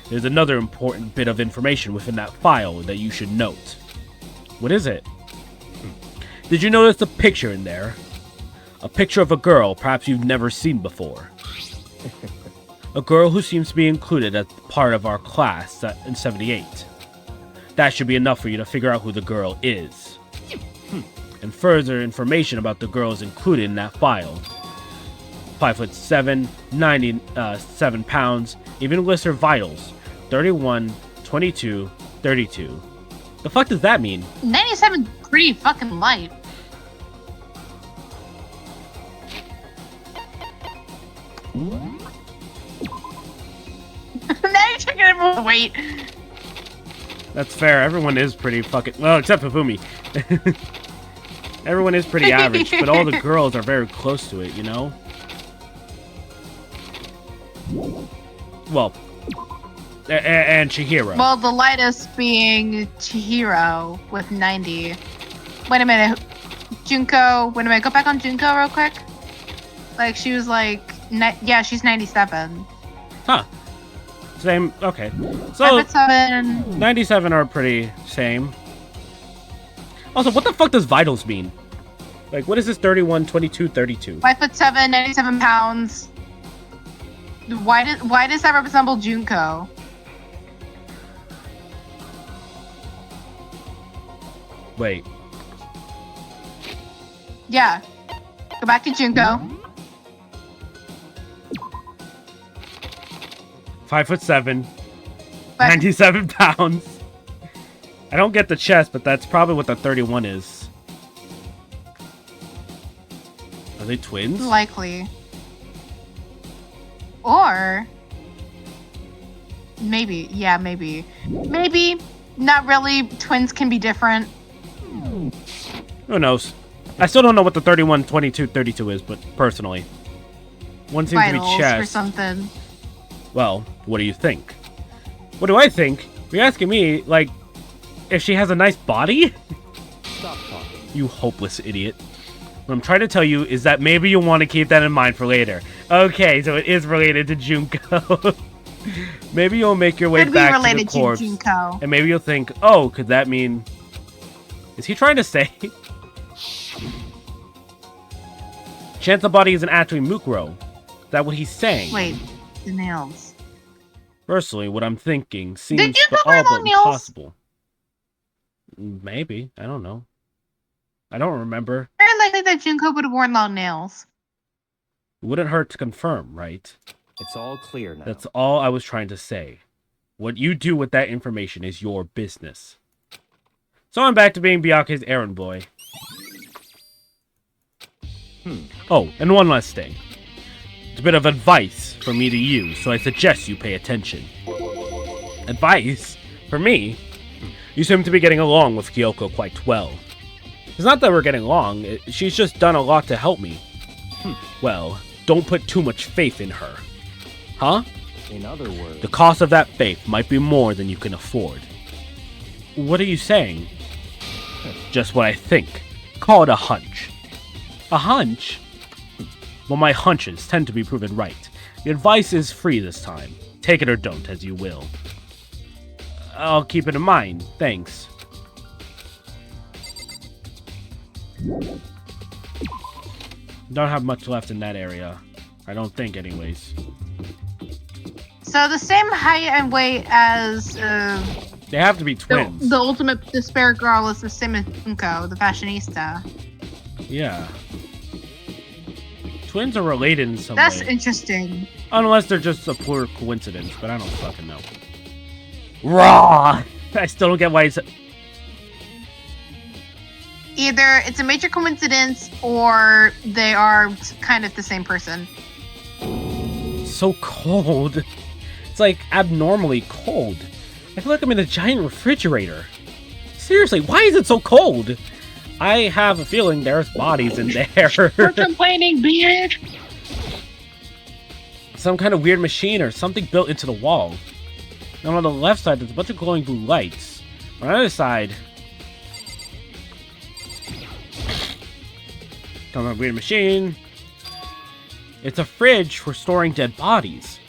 There's another important bit of information within that file that you should note. What is it? Did you notice the picture in there? A picture of a girl perhaps you've never seen before. A girl who seems to be included as part of our class in 78. That should be enough for you to figure out who the girl is. And further information about the girl is included in that file. 5'7", 97 pounds, even lists her vitals. 31, 22, 32. The fuck does that mean? 97 pretty fucking light. Now you're taking everyone's weight. That's fair. Everyone is pretty fucking... Well, except Fufumi. Everyone is pretty average, but all the girls are very close to it, you know? Well... And Chihiro. Well, the lightest being Chihiro with 90. Wait a minute. Junko. Wait a minute. Go back on Junko real quick. Like, she was like Yeah, she's 97. Huh. Same. Okay. 5 So foot 7. 97 are pretty same. Also, what the fuck does vitals mean? Like, what is this 31, 22, 32? 5 foot 7, 97 pounds. Why does that resemble Junko? Wait. Yeah. Go back to Junko. 5'7", But 97 pounds. I don't get the chest, but that's probably what the 31 is. Are they twins? likely. Or maybe, yeah, maybe. Maybe not really. Twins can be different. Who knows? I still don't know what the 31, 22, 32 is, but personally. One seems to be Vitals or chest. something. Well, what do you think? What do I think? You're asking me, like, if she has a nice body? Stop talking. You hopeless idiot. What I'm trying to tell you is that maybe you'll want to keep that in mind for later. Okay, so it is related to Junko. Maybe you'll make your way Could be back to the related to corpse. Junko. And maybe you'll think, oh, could that mean... Is he trying to say... Chance the body isn't actually Mukuro. Is that what he's saying? Wait, the nails. Personally, what I'm thinking Did seems you all wear but long nails? impossible. Maybe. I don't know. I don't remember. Very likely that Junko would have worn long nails. It wouldn't hurt to confirm, right? It's all clear now. That's all I was trying to say. What you do with that information is your business. So I'm back to being Byaku's errand boy. Oh, and one last thing. It's a bit of advice for me to use, so I suggest you pay attention. Advice? For me? You seem to be getting along with Kyoko quite well. It's not that we're getting along, she's just done a lot to help me. Well, don't put too much faith in her. Huh? In other words, The cost of that faith might be more than you can afford. What are you saying? Just what I think. Call it a hunch. A hunch? Well, my hunches tend to be proven right. The advice is free this time. Take it or don't, as you will. I'll keep it in mind. Thanks. Don't have much left in that area. I don't think, anyways. So the same height and weight as They have to be the, twins. the ultimate despair girl is the same as Junko, the fashionista. Yeah. Twins are related in some That's way. interesting. Unless they're just a pure coincidence, but I don't fucking know. Raw! I still don't get why it's... Either it's a major coincidence or they are kind of the same person. so cold. It's like abnormally cold. I feel like I'm in a giant refrigerator. Seriously, why is it so cold? I have a feeling there's bodies in there. We're complaining, bitch. Some kind of weird machine or something built into the wall. And on the left side, there's a bunch of glowing blue lights. On the other side, come on, weird machine. It's a fridge for storing dead bodies.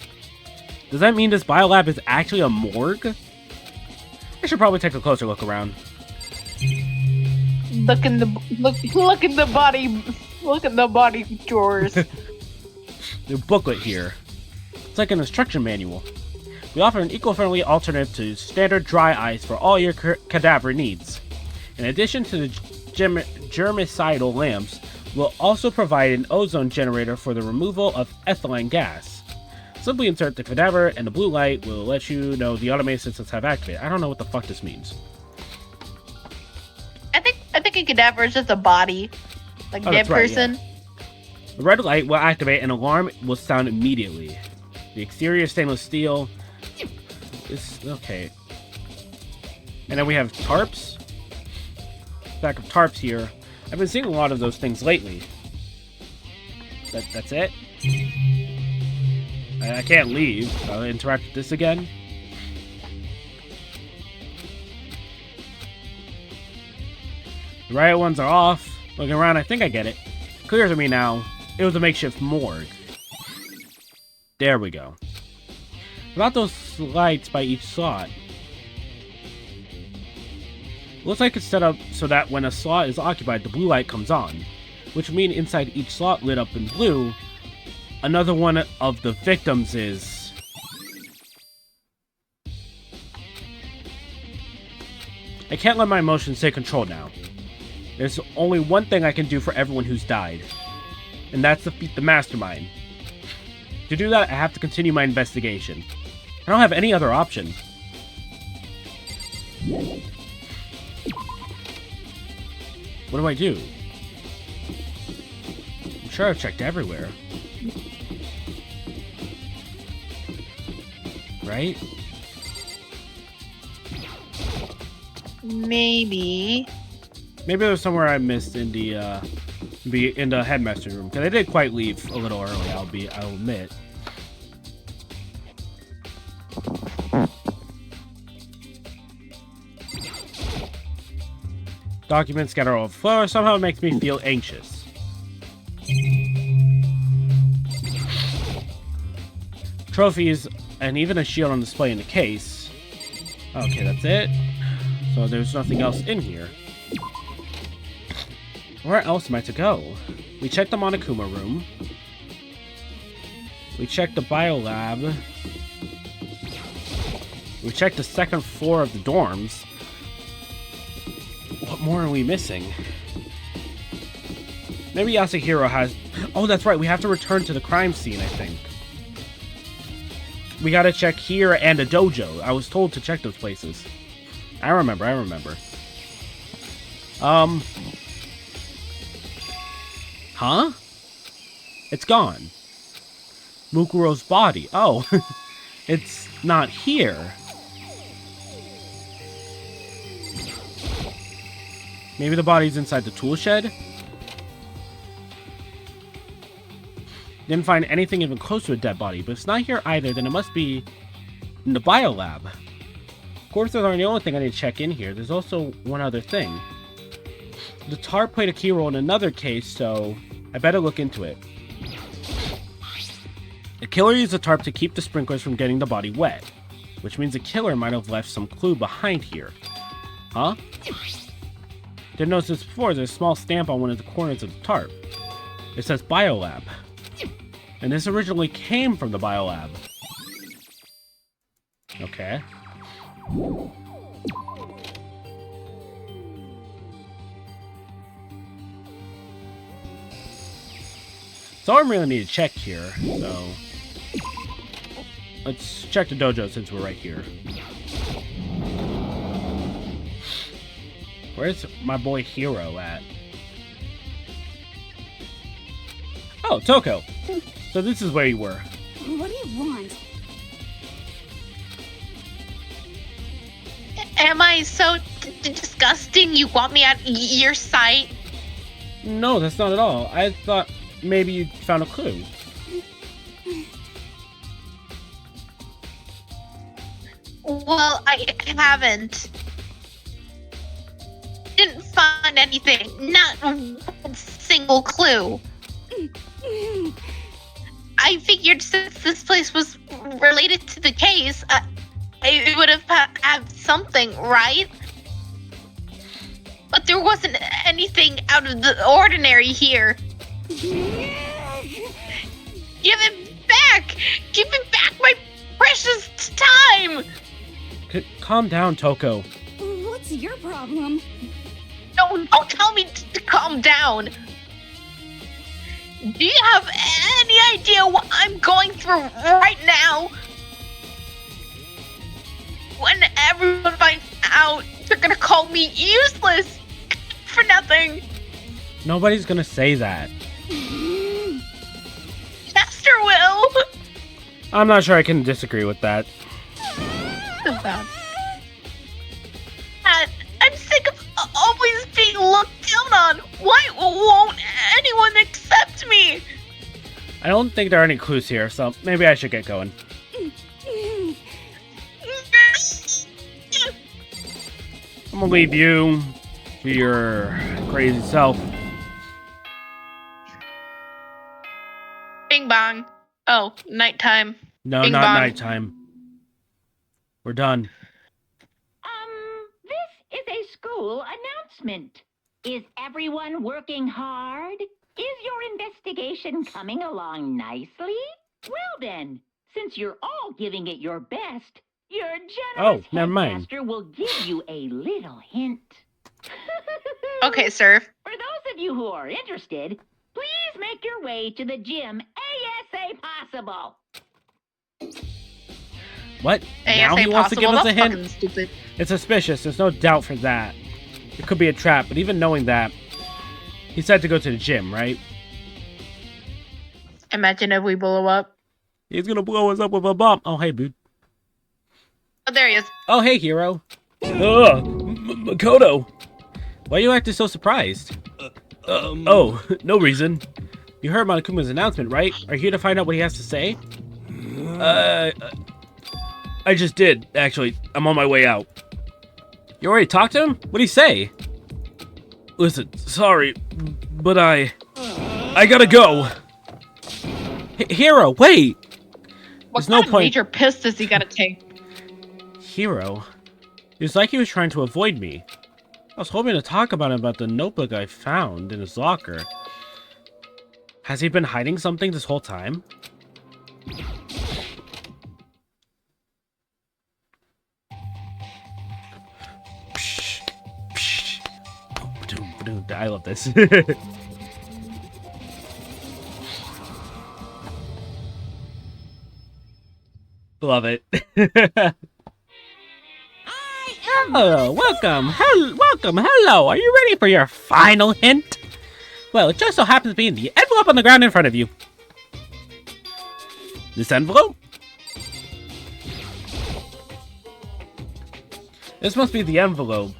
Does that mean this biolab is actually a morgue? I should probably take a closer look around. Look at the body drawers. The booklet here. It's like an instruction manual. We offer an eco-friendly alternative to standard dry ice for all your cadaver needs. In addition to the germicidal lamps, we'll also provide an ozone generator for the removal of ethylene gas. Simply insert the cadaver and the blue light will let you know the automated systems have activated. I don't know what the fuck this means. I think a cadaver is just a body. Like Oh, dead that's right, person. yeah. The red light will activate and an alarm will sound immediately. The exterior is stainless steel. It's okay. And then we have tarps. Stack of tarps here. I've been seeing a lot of those things lately. That's it? I can't leave. I'll interact with this again. The riot ones are off. Looking around, I think I get it. Clear to me now. It was a makeshift morgue. There we go. About those lights by each slot. Looks like it's set up so that when a slot is occupied, the blue light comes on, which would mean inside each slot lit up in blue, another one of the victims is... I can't let my emotions take control now. There's only one thing I can do for everyone who's died, and that's defeat the mastermind. To do that, I have to continue my investigation. I don't have any other option. What do I do? I'm sure I've checked everywhere. Right? Maybe. Maybe there's somewhere I missed in the headmaster's room. Because I did quite leave a little early, I'll admit. Documents scatter all over the floor. Somehow it makes me feel anxious. Trophies and even a shield on display in the case. Okay, that's it. So there's nothing else in here. Where else am I to go? We checked the Monokuma room. We checked the biolab. We checked the second floor of the dorms. What more are we missing? Maybe Yasuhiro has... Oh, that's right. We have to return to the crime scene, I think. We gotta check here and a dojo. I was told to check those places. I remember. Huh? It's gone. Mukuro's body. Oh, it's not here. Maybe the body's inside the tool shed? Didn't find anything even close to a dead body, but if it's not here either, then it must be in the biolab. Of course, those aren't the only thing I need to check in here. There's also one other thing. The tarp played a key role in another case, so I better look into it. The killer used the tarp to keep the sprinklers from getting the body wet, which means the killer might have left some clue behind here. Huh? Didn't notice this before. There's a small stamp on one of the corners of the tarp. It says biolab. And this originally came from the biolab. Okay. That's all I really need to check here, so... Let's check the dojo since we're right here. Where's my boy Hiro at? Oh, Toko! So this is where you were. What do you want? Am I so disgusting you want me at your site? No, that's not at all. I thought maybe you found a clue. Well, I haven't. Didn't find anything. Not one single clue. I figured since this place was related to the case, it would have something, right? But there wasn't anything out of the ordinary here. Give it back! Give it back my precious time! Calm down, Toko. What's your problem? No, don't tell me to calm down. Do you have any idea what I'm going through right now? When everyone finds out, they're gonna call me useless for nothing. Nobody's gonna say that. Chester will. I'm not sure I can disagree with that. So bad. I'm sick of always being looked down on. Why won't anyone accept me? I don't think there are any clues here, so maybe I should get going. I'm gonna leave you to your crazy self. Bing bong. Oh, nighttime. No, Bing not bong. nighttime. We're done. This is a school announcement. Is everyone working hard? Is your investigation coming along nicely? Well then, since you're all giving it your best, your generous never mind. headmaster will give you a little hint. Okay, sir. For those of you who are interested, please make your way to the gym ASA possible. What? Now he ASA wants to give possible? us a That's hint? fucking stupid. It's suspicious. There's no doubt for that. It could be a trap, but even knowing that, he said to go to the gym, right? Imagine if we blow up. He's gonna blow us up with a bomb. Oh, hey, dude. Oh, there he is. Oh, hey, hero. Ugh, Makoto. Why are you acting so surprised? Oh, no reason. You heard Monokuma's announcement, right? Are you here to find out what he has to say? I just did, actually. I'm on my way out. You already talked to him? What'd he say? Listen, sorry, but I gotta go. Hero, wait! What There's no kind of point. major piss does he gotta take? Hero? It was like he was trying to avoid me. I was hoping to talk about the notebook I found in his locker. Has he been hiding something this whole time? I love this. Love it. Oh, welcome. Hello. Are you ready for your final hint? Well, it just so happens to be in the envelope on the ground in front of you. This envelope? This must be the envelope.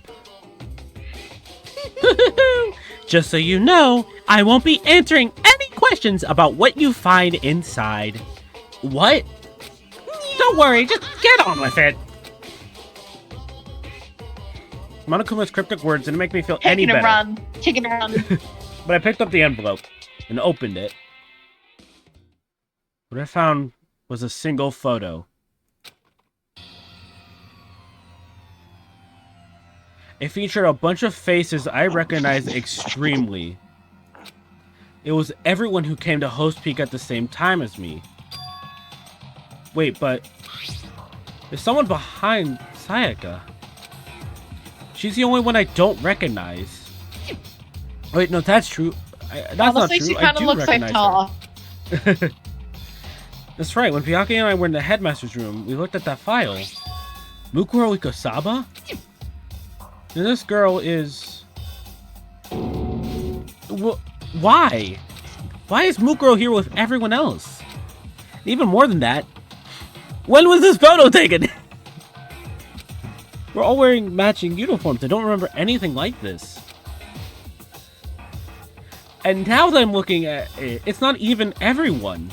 Just so you know, I won't be answering any questions about what you find inside. What? Don't worry, just get on with it. Monokuma's cryptic words didn't make me feel any better. Taking a run. But I picked up the envelope and opened it. What I found was a single photo. It featured a bunch of faces I recognized extremely. It was everyone who came to Host Peak at the same time as me. Wait, but there's someone behind Sayaka. She's the only one I don't recognize. Wait, no, that's true. That's not Looks like true. she I kind of do looks like recognize Tall. her. That's right. When Byakuya and I were in the headmaster's room, we looked at that file. Mukuro Ikosaba? And this girl is... Why? Why is Mukuro here with everyone else? Even more than that, when was this photo taken? We're all wearing matching uniforms. I don't remember anything like this. And now that I'm looking at it, it's not even everyone.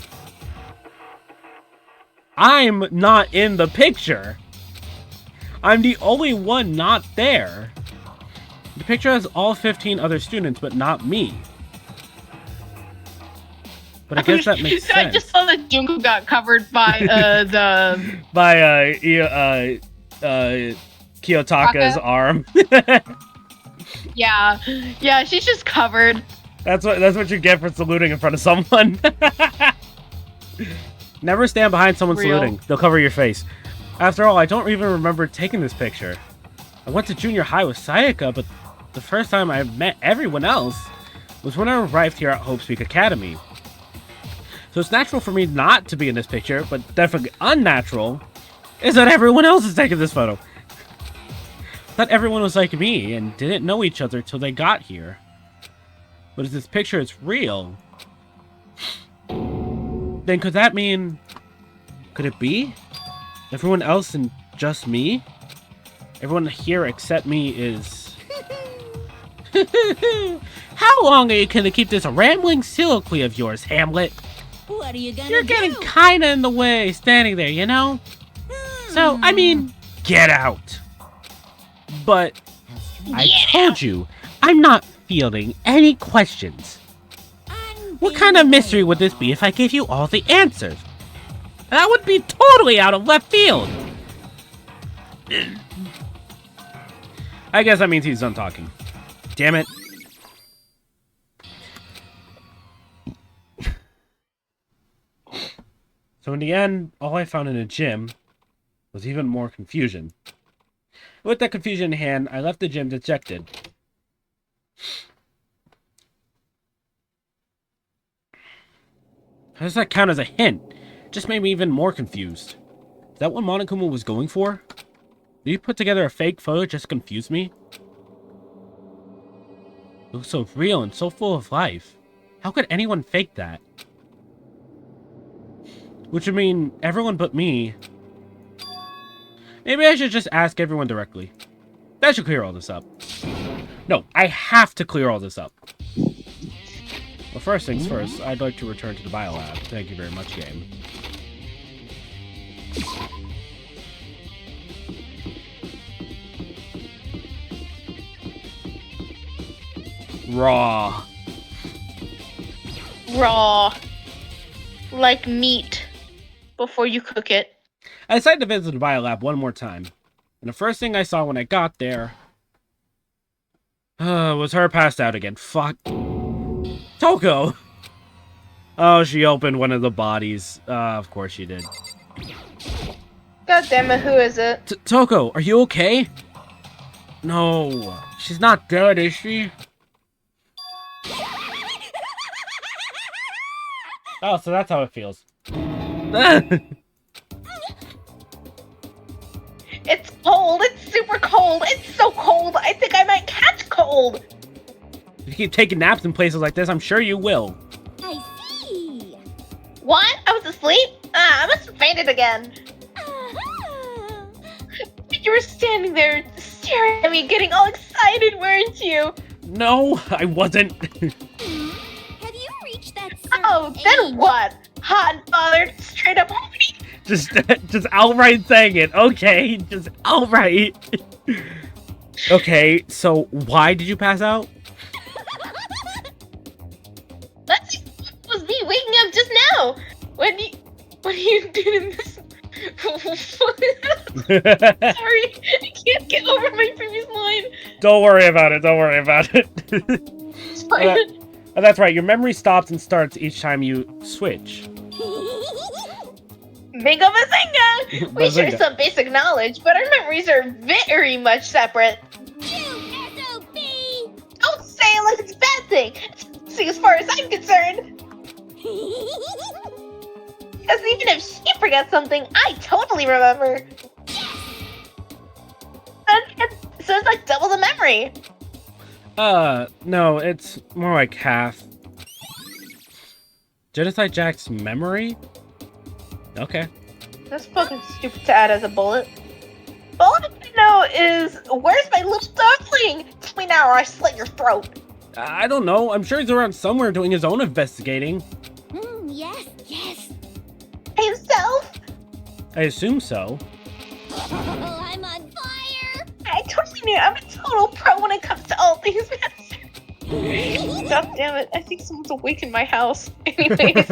I'm not in the picture. I'm the only one not there. The picture has all 15 other students, but not me. But I guess that makes sense. I just saw that Junko got covered by the By Kiyotaka's arm. Yeah, she's just covered. That's what you get for saluting in front of someone. Never stand behind someone saluting. They'll cover your face. After all, I don't even remember taking this picture. I went to junior high with Sayaka, but the first time I met everyone else was when I arrived here at Hope Peak Academy. So it's natural for me not to be in this picture, but definitely unnatural is that everyone else is taking this photo. Thought everyone was like me and didn't know each other till they got here. But if this picture is real, then could that mean... Could it be? Everyone else and just me? Everyone here except me is... How long are you gonna keep this rambling soliloquy of yours, Hamlet? What are you gonna You're do? getting kinda in the way, standing there, you know? So, I mean, get out. But I told you, I'm not fielding any questions. What kind of mystery would this be if I gave you all the answers? That would be totally out of left field. I guess that means he's done talking. Damn it. So in the end, all I found in the gym was even more confusion. With that confusion in hand, I left the gym dejected. How does that count as a hint? It just made me even more confused. Is that what Monokuma was going for? Did you put together a fake photo just to confuse me? It looks so real and so full of life. How could anyone fake that? Which would mean everyone but me. Maybe I should just ask everyone directly. That should clear all this up. No, I have to clear all this up. Well, first things first, I'd like to return to the biolab. Thank you very much, game. Raw. Raw. Like meat. Before you cook it. I decided to visit the biolab one more time. And the first thing I saw when I got there... was her passed out again. Fuck. Toko! Oh, she opened one of the bodies. Of course she did. God damn it, who is it? Toko, are you okay? No. She's not dead, is she? Oh, so that's how it feels. It's cold. It's super cold. It's so cold. I think I might catch cold. If you keep taking naps in places like this, I'm sure you will. I see. What? I was asleep? I must have fainted again. Uh-huh. You were standing there staring at me, getting all excited, weren't you? No, I wasn't. Have you reached that certain Oh, then age? what? Hot and bothered, straight up horny. just outright saying it. Okay, just outright. Okay, so why did you pass out? That was me waking up just now. What are you doing this? Sorry, I can't get over my previous line. Don't worry about it. Don't worry about it. It's fine. That's right. Your memory stops and starts each time you switch. Bingo bazinga! We share Bazinga. some basic knowledge, but our memories are very much separate. SOB! Don't say it like it's a bad thing. See, as far as I'm concerned, because even if she forgets something, I totally remember. So it's like double the memory. No, it's more like half. Genocide Jack's memory? Okay. That's fucking stupid to add as a bullet. All I want to know is, where's my little duckling? Tell me now or I slit your throat. I don't know. I'm sure he's around somewhere doing his own investigating. Yes, yes. By himself? I assume so. Oh, I'm on fire! I totally knew. I'm a total pro when it comes to all things master. God damn it. I think someone's awake in my house. Anyways.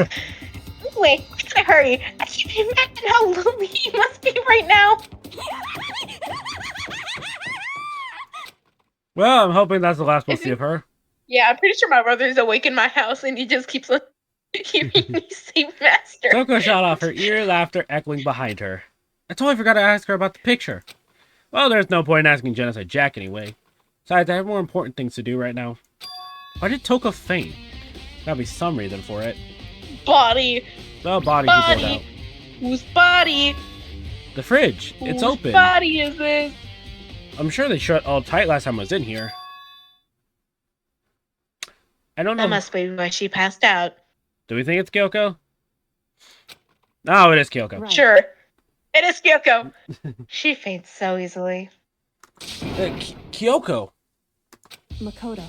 Anyway, I gotta hurry. I can't imagine how lonely he must be right now. Well, I'm hoping that's the last we'll see of her. Yeah, I'm pretty sure my brother's awake in my house and he just keeps on hearing me say master. Toko shot off, her eerie laughter echoing behind her. I totally forgot to ask her about the picture. Well, there's no point in asking Genocide Jack anyway. Besides, I have more important things to do right now. Why did Toko faint? Gotta be some reason for it. Body. The body he pulled out. Whose body? The fridge. It's Whose open. body is this? I'm sure they shut all tight last time I was in here. I don't know. That must be why she passed out. Do we think it's Kyoko? No, it is Kyoko. Right. Sure. It is Kyoko. She faints so easily. Kyoko. Makoto.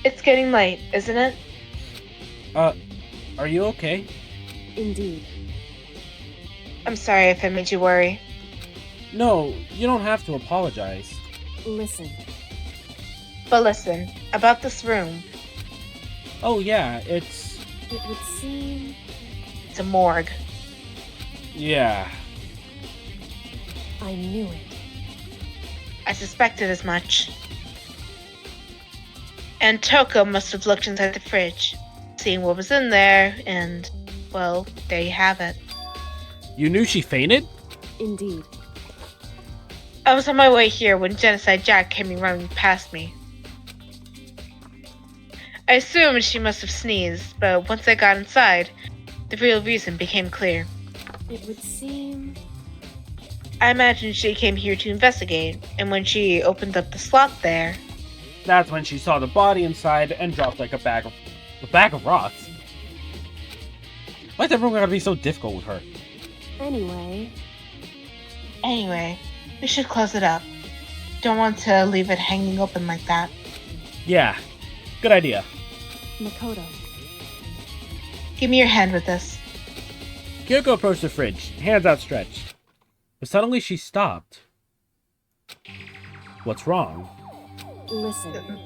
It's getting late, isn't it? Are you okay? Indeed. I'm sorry if I made you worry. No, you don't have to apologize. Listen. But listen, about this room. Oh yeah, it's... It would seem... It's a morgue. Yeah. I knew it. I suspected as much. And Toko must have looked inside the fridge, seeing what was in there, and, well, there you have it. You knew she fainted? Indeed. I was on my way here when Genocide Jack came running past me. I assumed she must have sneezed, but once I got inside, the real reason became clear. It would seem... I imagined she came here to investigate, and when she opened up the slot there... That's when she saw the body inside and dropped like a bag of rocks. Why's everyone gotta be so difficult with her? Anyway... Anyway, we should close it up. Don't want to leave it hanging open like that. Yeah, good idea. Makoto. Give me your hand with this. Kyoko approached the fridge, hands outstretched. But suddenly she stopped. What's wrong? Listen.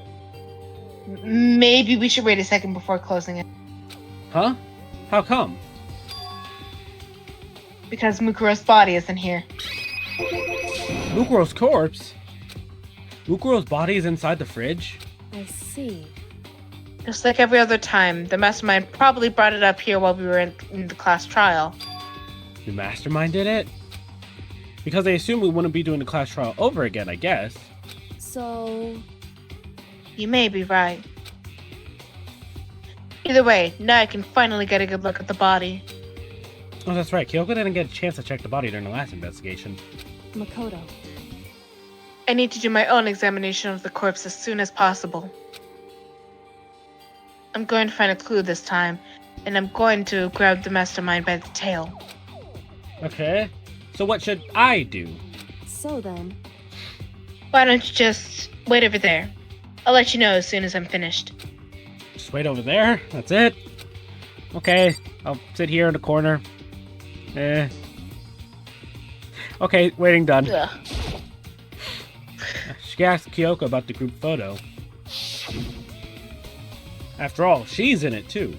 Maybe we should wait a second before closing it. Huh? How come? Because Mukuro's body isn't here. Mukuro's corpse? Mukuro's body is inside the fridge? I see. Just like every other time, the mastermind probably brought it up here while we were in the class trial. The mastermind did it? Because they assumed we wouldn't be doing the class trial over again, I guess. So... You may be right. Either way, now I can finally get a good look at the body. Oh, that's right. Kyoko didn't get a chance to check the body during the last investigation. Makoto. I need to do my own examination of the corpse as soon as possible. I'm going to find a clue this time, and I'm going to grab the mastermind by the tail. Okay. So what should I do? So then... Why don't you just wait over there? I'll let you know as soon as I'm finished. Just wait over there? That's it? Okay. I'll sit here in the corner. Okay, waiting done. Ugh. She asked Kyoko about the group photo. After all, she's in it too.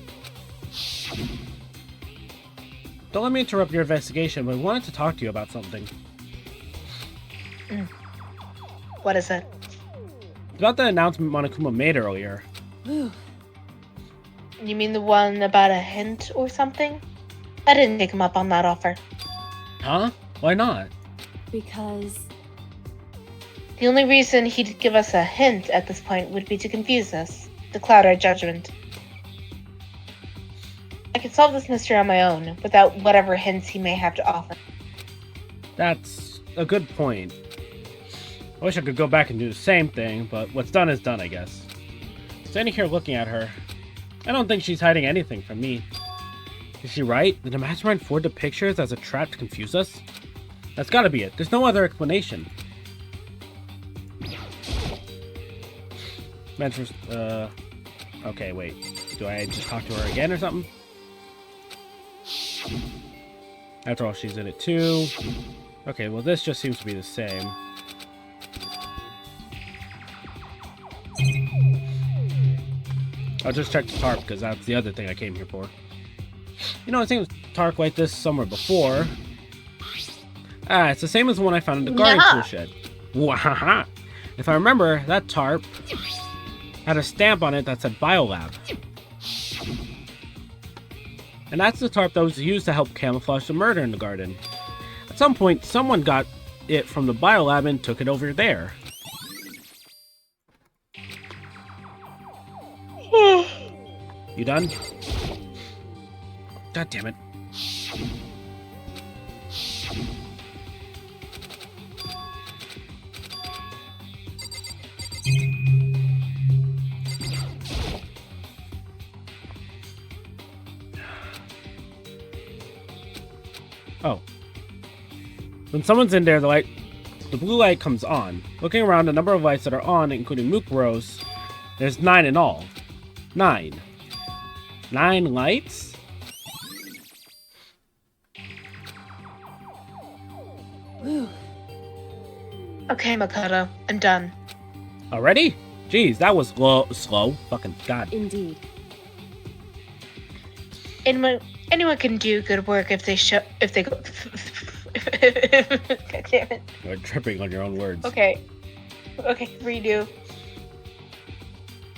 Don't let me interrupt your investigation, but I wanted to talk to you about something. What is it? About the announcement Monokuma made earlier. Whew. You mean the one about a hint or something? I didn't take him up on that offer. Huh? Why not? Because... The only reason he'd give us a hint at this point would be to confuse us, to cloud our judgment. I could solve this mystery on my own, without whatever hints he may have to offer. That's a good point. I wish I could go back and do the same thing, but what's done is done, I guess. Standing here looking at her, I don't think she's hiding anything from me. Is she right? Did the mastermind forward the pictures as a trap to confuse us? That's gotta be it. There's no other explanation. Okay, wait. Do I just talk to her again or something? After all, she's in it too. Okay, well this just seems to be the same. I'll just check the tarp, because that's the other thing I came here for. You know, I've seen a tarp like this somewhere before. Ah, it's the same as the one I found in the guarding tool shed. Wahaha! If I remember, that tarp had a stamp on it that said Biolab. And that's the tarp that was used to help camouflage the murder in the garden. At some point, someone got it from the Biolab and took it over there. You done? God damn it. Oh. When someone's in there, the blue light comes on. Looking around, the number of lights that are on, including Mukuro's, there's 9 in all. 9. 9 lights? Whew. Okay, Makoto, I'm done. Already? Jeez, that was slow. Fucking god. Indeed. Anyone can do good work if they go. God damn it. You're tripping on your own words. Okay, redo.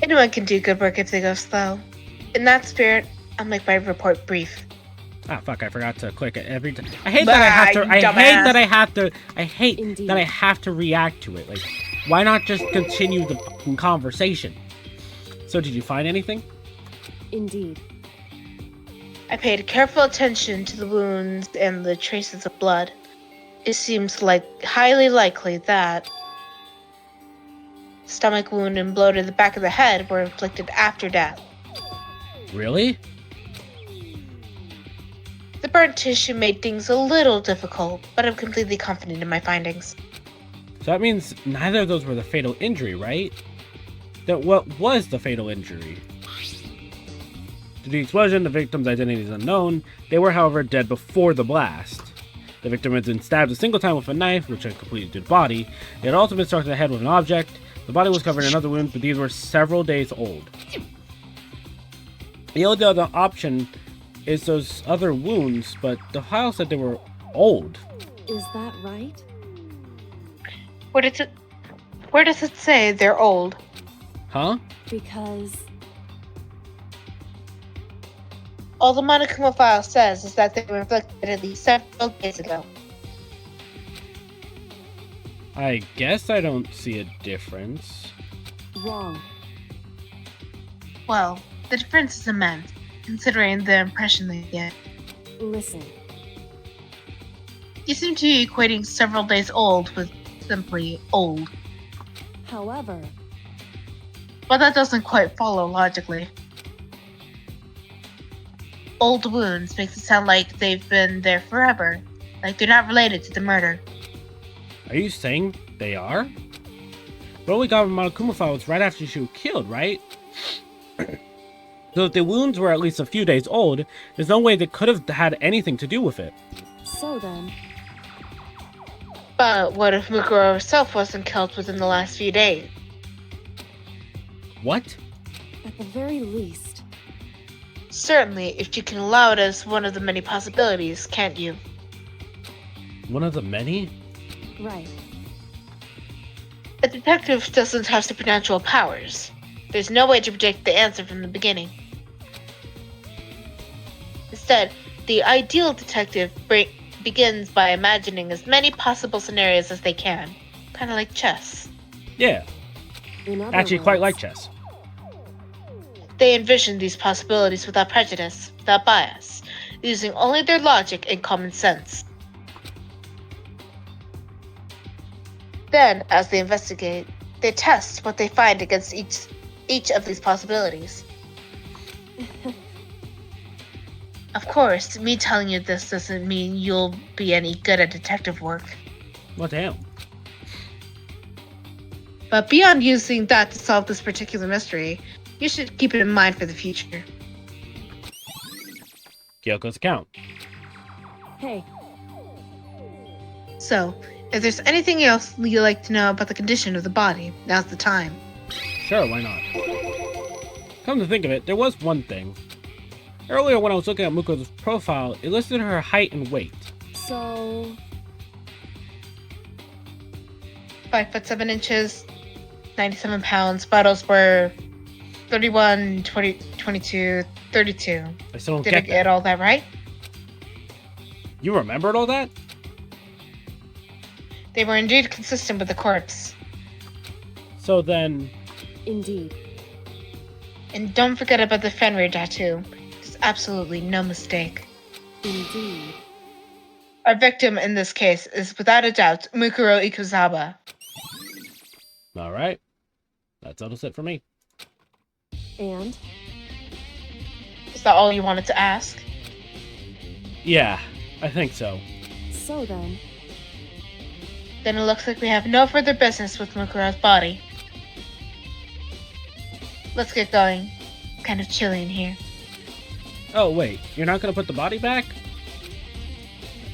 Anyone can do good work if they go slow. In that spirit, I'll make my report brief. Ah, fuck! I forgot to click it every time. I hate that I have to. I hate that I have to. I hate Indeed. that I have to react to it. Like, why not just continue the fucking conversation? So, did you find anything? Indeed. I paid careful attention to the wounds and the traces of blood. It seems highly likely that stomach wound and blow to the back of the head were inflicted after death. Really? The burnt tissue made things a little difficult, but I'm completely confident in my findings. So that means neither of those were the fatal injury, right? Then what was the fatal injury? To the explosion, the victim's identity is unknown. They were, however, dead before the blast. The victim had been stabbed a single time with a knife, which had completed the body. They had also been struck in the head with an object. The body was covered in other wounds, but these were several days old. The only other option is those other wounds, but the file said they were old. Is that right? Where does it say they're old? Huh? Because All the Monokuma file says is that they were inflicted at least several days ago. I guess I don't see a difference. wrong. Well, the difference is immense, considering the impression they get. Listen. You seem to be equating several days old with simply old. However, But that doesn't quite follow logically. Old wounds makes it sound like they've been there forever, like they're not related to the murder. Are you saying they are? But all we got from Monokuma file was right after she was killed, right? So if the wounds were at least a few days old, there's no way they could have had anything to do with it. so then, But what if Mukuro herself wasn't killed within the last few days? What? at the very least, Certainly, if you can allow it as one of the many possibilities, can't you? One of the many? right. A detective doesn't have supernatural powers. There's no way to predict the answer from the beginning. Instead, the ideal detective begins by imagining as many possible scenarios as they can. Kind of like chess. Yeah, In other actually quite words, like chess. They envision these possibilities without prejudice, without bias, using only their logic and common sense. Then, as they investigate, they test what they find against each of these possibilities. Of course, me telling you this doesn't mean you'll be any good at detective work. What the hell? But beyond using that to solve this particular mystery, you should keep it in mind for the future. Kyoko's account. Hey, So, if there's anything else you'd like to know about the condition of the body, now's the time. Sure, why not? Come to think of it, there was one thing. Earlier when I was looking at Muko's profile, it listed her height and weight. so 5'7", 97 pounds. Vitals were 31, 20, 22, 32. I still don't Did I get get that. all that right? You remembered all that? They were indeed consistent with the corpse. So then, indeed. And don't forget about the Fenrir tattoo. There's absolutely no mistake. Indeed. Our victim in this case is without a doubt Mukuro Ikuzawa. alright. That settles it for me. And Is that all you wanted to ask? Yeah, I think so. so then, Then it looks like we have no further business with Mukuro's body. Let's get going. It's kind of chilly in here. Oh wait, you're not gonna put the body back?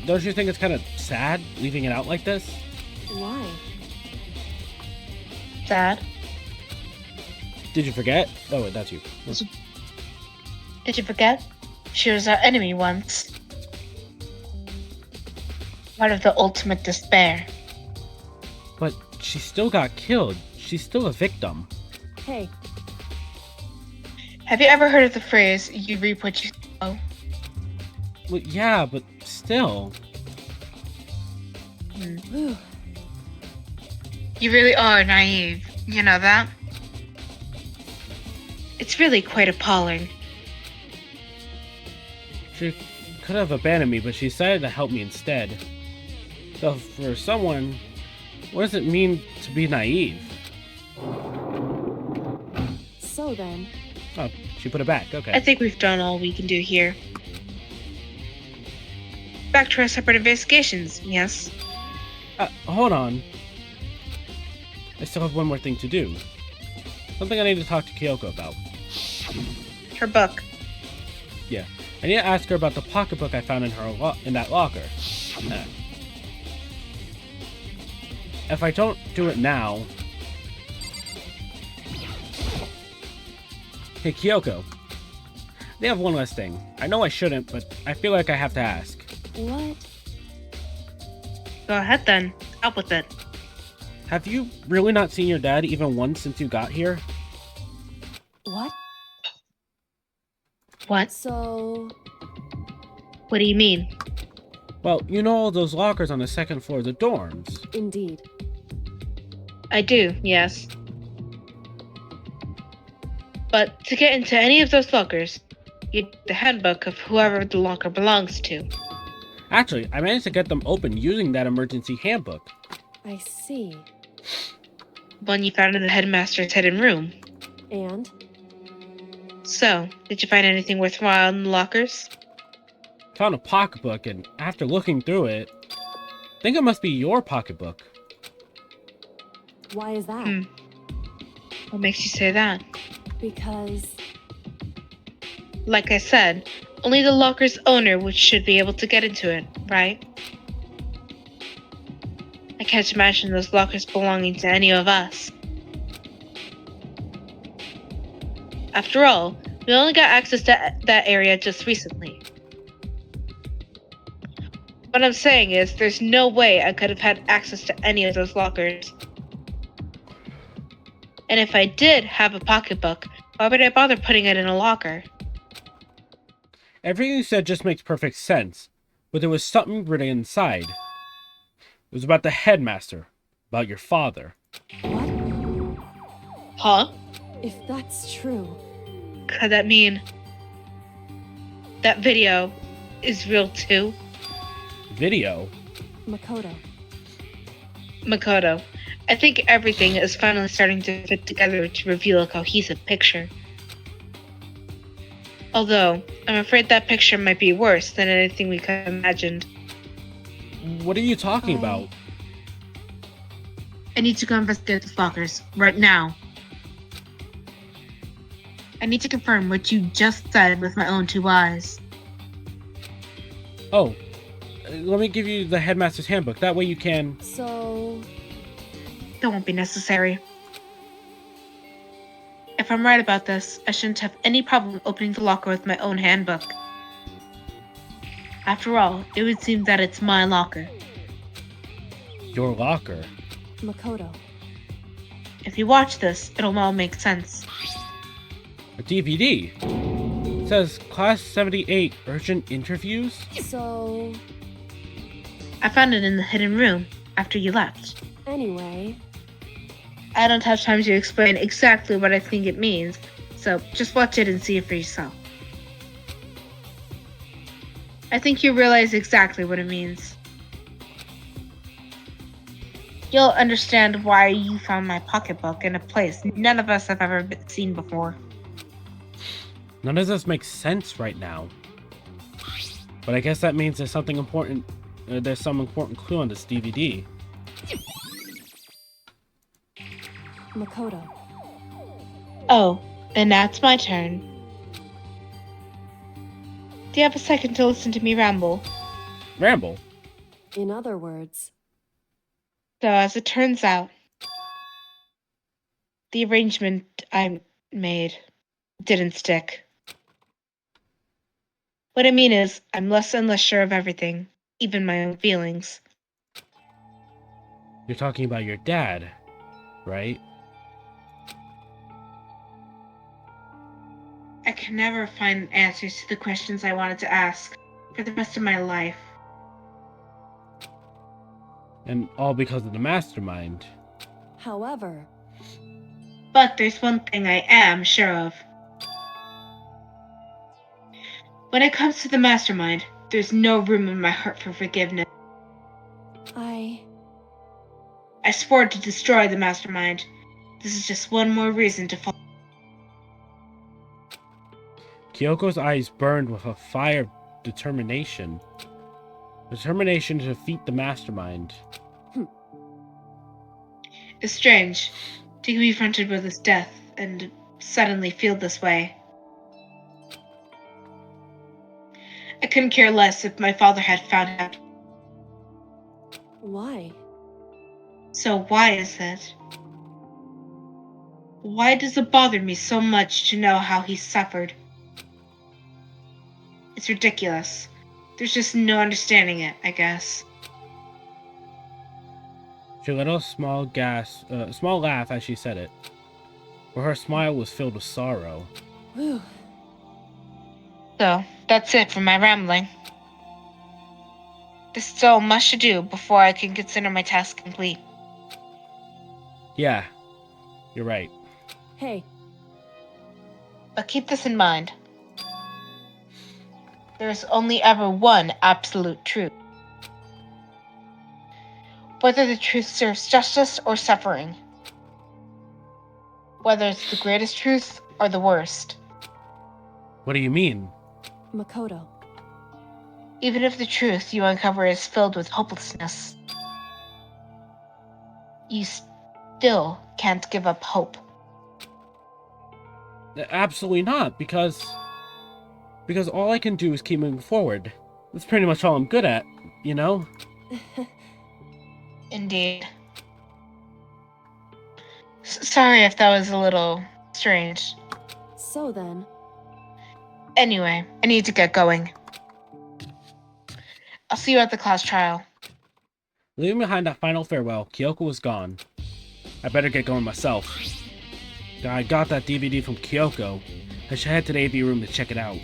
Don't you think it's kind of sad leaving it out like this? why? Sad. Did you forget? Oh wait, that's you. Did you forget? She was our enemy once. Part of the ultimate despair. But she still got killed. She's still a victim. Hey, Have you ever heard of the phrase, you reap what you sow? Well, yeah, but still. whew, You really are naive. You know that? It's really quite appalling. She could have abandoned me, but she decided to help me instead. So for someone, what does it mean to be naive? so then, Oh, she put it back. I Okay. think we've done all we can do here. Back to our separate investigations, yes? Hold on. I still have one more thing to do. Something I need to talk to Kyoko about. Her book. Yeah, I need to ask her about the pocketbook I found in her in that locker. If I don't do it now... Hey, Kyoko. They have one last thing. I know I shouldn't, but I feel like I have to ask. what? Go ahead then. Up with it. Have you really not seen your dad even once since you got here? What? What? So, What do you mean? Well, you know all those lockers on the second floor of the dorms. indeed. I do, yes. But to get into any of those lockers, you need the handbook of whoever the locker belongs to. Actually, I managed to get them open using that emergency handbook. I see. One you found in the headmaster's hidden room. And? So, did you find anything worthwhile in the lockers? Found a pocketbook, and after looking through it, I think it must be your pocketbook. Why is that? What makes you say that? Because, Like I said, only the locker's owner should be able to get into it, right? I can't imagine those lockers belonging to any of us. After all, we only got access to that area just recently. What I'm saying is, there's no way I could have had access to any of those lockers. And if I did have a pocketbook, why would I bother putting it in a locker? Everything you said just makes perfect sense, but there was something written inside. It was about the headmaster, about your father. what? Huh? If that's true, Could that mean that video is real too? Video? Makoto, Makoto, I think everything is finally starting to fit together to reveal a cohesive picture. Although, I'm afraid that picture might be worse than anything we could have imagined. What are you talking about? I need to go investigate the lockers, right now. I need to confirm what you just said with my own two eyes. Oh, let me give you the headmaster's handbook. That way you can... so, That won't be necessary. If I'm right about this, I shouldn't have any problem opening the locker with my own handbook. After all, it would seem that it's my locker. Your locker. Makoto, If you watch this, it'll all make sense. A DVD. It says Class 78 Urgent Interviews? so, I found it in the hidden room after you left. anyway, I don't have time to explain exactly what I think it means, so just watch it and see it for yourself. I think you realize exactly what it means. You'll understand why you found my pocketbook in a place none of us have ever seen before. None of this makes sense right now. But I guess that means there's something important. There's some important clue on this DVD. Makoto, Oh, and that's my turn. Do you have a second to listen to me ramble? Ramble. in other words, So, as it turns out, the arrangement I made didn't stick. What I mean is, I'm less and less sure of everything, even my own feelings. You're talking about your dad, right? I can never find answers to the questions I wanted to ask for the rest of my life. And all because of the mastermind. However, But there's one thing I am sure of. When it comes to the mastermind, there's no room in my heart for forgiveness. I swore to destroy the mastermind. This is just one more reason to fall. Kyoko's eyes burned with a fire of determination. Determination to defeat the mastermind. It's strange to be confronted with his death and suddenly feel this way. I couldn't care less if my father had found out. why? So why is that? Why does it bother me so much to know how he suffered? It's ridiculous. There's just no understanding it, I guess. She let out a small laugh as she said it, but her smile was filled with sorrow. Whew. So, that's it for my rambling. There's still much to do before I can consider my task complete. Yeah, you're right. Hey, But keep this in mind. There's only ever one absolute truth. Whether the truth serves justice or suffering. Whether it's the greatest truth or the worst. What do you mean? Makoto. Even if the truth you uncover is filled with hopelessness, you still can't give up hope. Absolutely not, because all I can do is keep moving forward. That's pretty much all I'm good at, you know? Indeed. Sorry if that was a little strange. So then, Anyway, I need to get going. I'll see you at the class trial. Leaving behind that final farewell, Kyoko was gone. I better get going myself. I got that DVD from Kyoko. I should head to the AV room to check it out.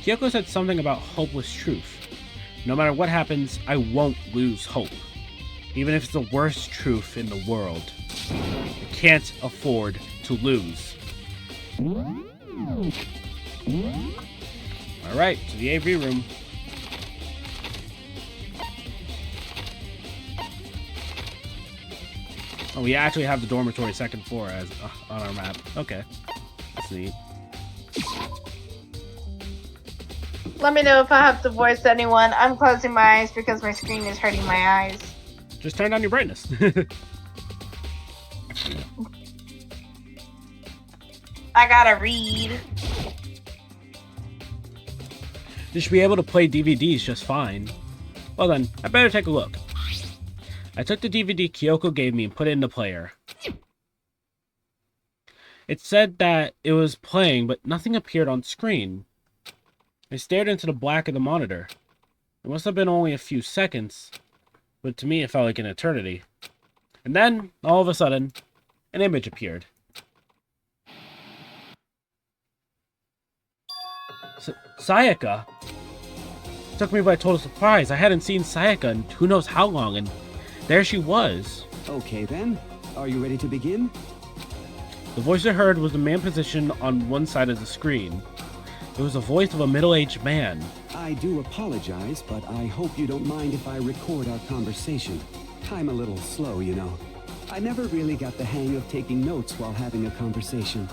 Kyoko said something about hopeless truth. No matter what happens, I won't lose hope. Even if it's the worst truth in the world. I can't afford to lose. Alright, to the AV room. Oh, we actually have the dormitory second floor as on our map. Okay, that's neat. Let me know if I have to voice anyone. I'm closing my eyes because my screen is hurting my eyes. Just turn down your brightness. I gotta read. You should be able to play DVDs just fine. Well then, I better take a look. I took the DVD Kyoko gave me and put it in the player. It said that it was playing, but nothing appeared on screen. I stared into the black of the monitor. It must have been only a few seconds, but to me it felt like an eternity. And then, all of a sudden, an image appeared. Sayaka? It took me by total surprise. I hadn't seen Sayaka in who knows how long, and there she was. Okay then, are you ready to begin? The voice I heard was the man positioned on one side of the screen. It was the voice of a middle-aged man. I do apologize, but I hope you don't mind if I record our conversation. I'm a little slow, you know. I never really got the hang of taking notes while having a conversation.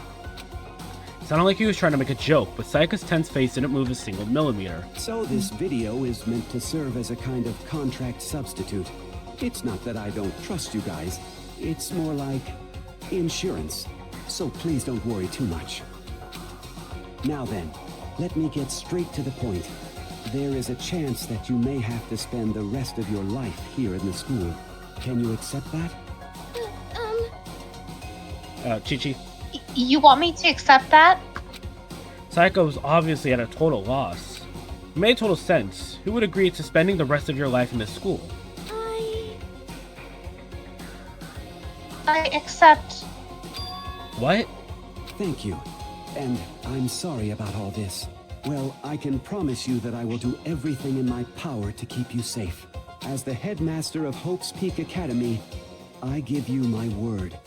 It sounded like he was trying to make a joke, but Sayaka's tense face didn't move a single millimeter. So this video is meant to serve as a kind of contract substitute. It's not that I don't trust you guys. It's more like insurance. So please don't worry too much. Now then, let me get straight to the point. There is a chance that you may have to spend the rest of your life here in the school. Can you accept that? Chi-Chi. You want me to accept that? Sayaka was obviously at a total loss. It made total sense. Who would agree to spending the rest of your life in this school? I accept. What? Thank you. And I'm sorry about all this. Well, I can promise you that I will do everything in my power to keep you safe. As the headmaster of Hope's Peak Academy, I give you my word.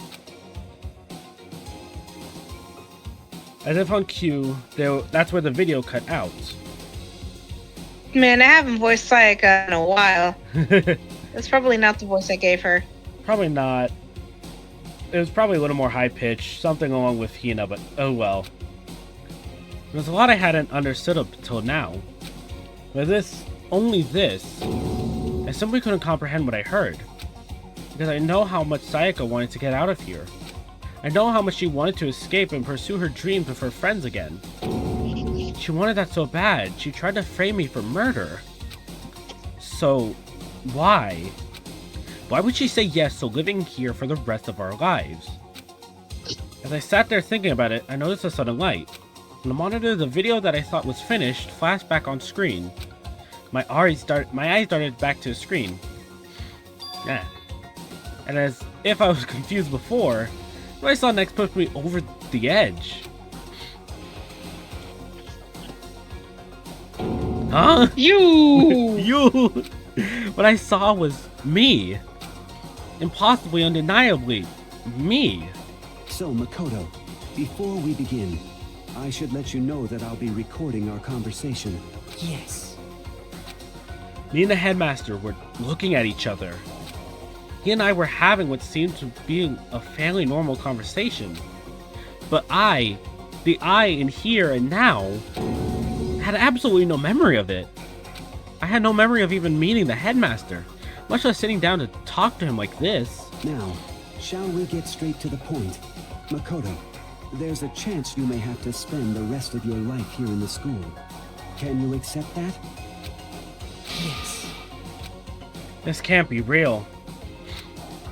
As if on cue, that's where the video cut out. Man, I haven't voiced Sayaka in a while. That's probably not the voice I gave her. Probably not. It was probably a little more high-pitched, something along with Hina, but oh well. There's a lot I hadn't understood up until now. But only this, I simply couldn't comprehend what I heard. Because I know how much Sayaka wanted to get out of here. I know how much she wanted to escape and pursue her dreams with her friends again. She wanted that so bad, she tried to frame me for murder. So, why? Why would she say yes to living here for the rest of our lives? As I sat there thinking about it, I noticed a sudden light. On the monitor, the video that I thought was finished flashed back on screen. My eyes started back to the screen. Yeah. And as if I was confused before, what I saw next pushed me over the edge. Huh? You! You! What I saw was me. Impossibly, undeniably, me. So, Makoto, before we begin, I should let you know that I'll be recording our conversation. Yes. Me and the headmaster were looking at each other. He and I were having what seemed to be a fairly normal conversation. But the I in here and now, had absolutely no memory of it. I had no memory of even meeting the headmaster, much less sitting down to talk to him like this. Now, shall we get straight to the point? Makoto, there's a chance you may have to spend the rest of your life here in the school. Can you accept that? Yes. This can't be real.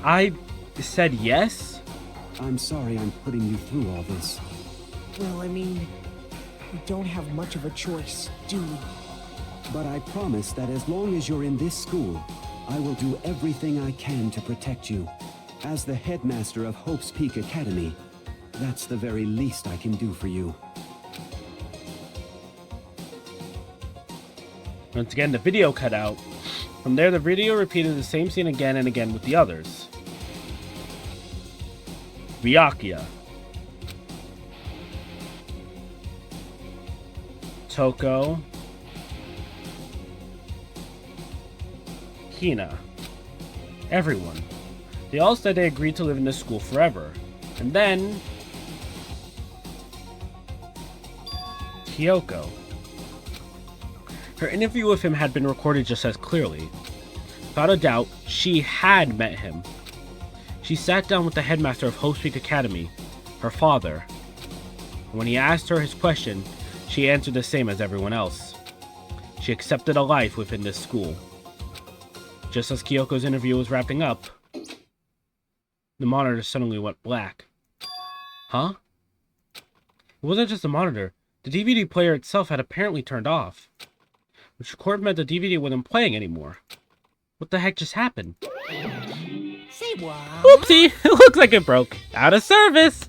I said yes? I'm sorry I'm putting you through all this. Well, I mean, we don't have much of a choice, do we? But I promise that as long as you're in this school, I will do everything I can to protect you. As the headmaster of Hope's Peak Academy, that's the very least I can do for you. Once again, the video cut out. From there, the video repeated the same scene again and again with the others. Byakuya, Toko, Hina, everyone. They all said they agreed to live in this school forever. And then Kyoko. Her interview with him had been recorded just as clearly. Without a doubt, she had met him. She sat down with the headmaster of Hope's Peak Academy, her father. And when he asked her his question, she answered the same as everyone else. She accepted a life within this school. Just as Kyoko's interview was wrapping up, the monitor suddenly went black. Huh? It wasn't just the monitor. The DVD player itself had apparently turned off. Which of course meant the DVD wasn't playing anymore. What the heck just happened? Say what? Oopsie! It looks like it broke. Out of service!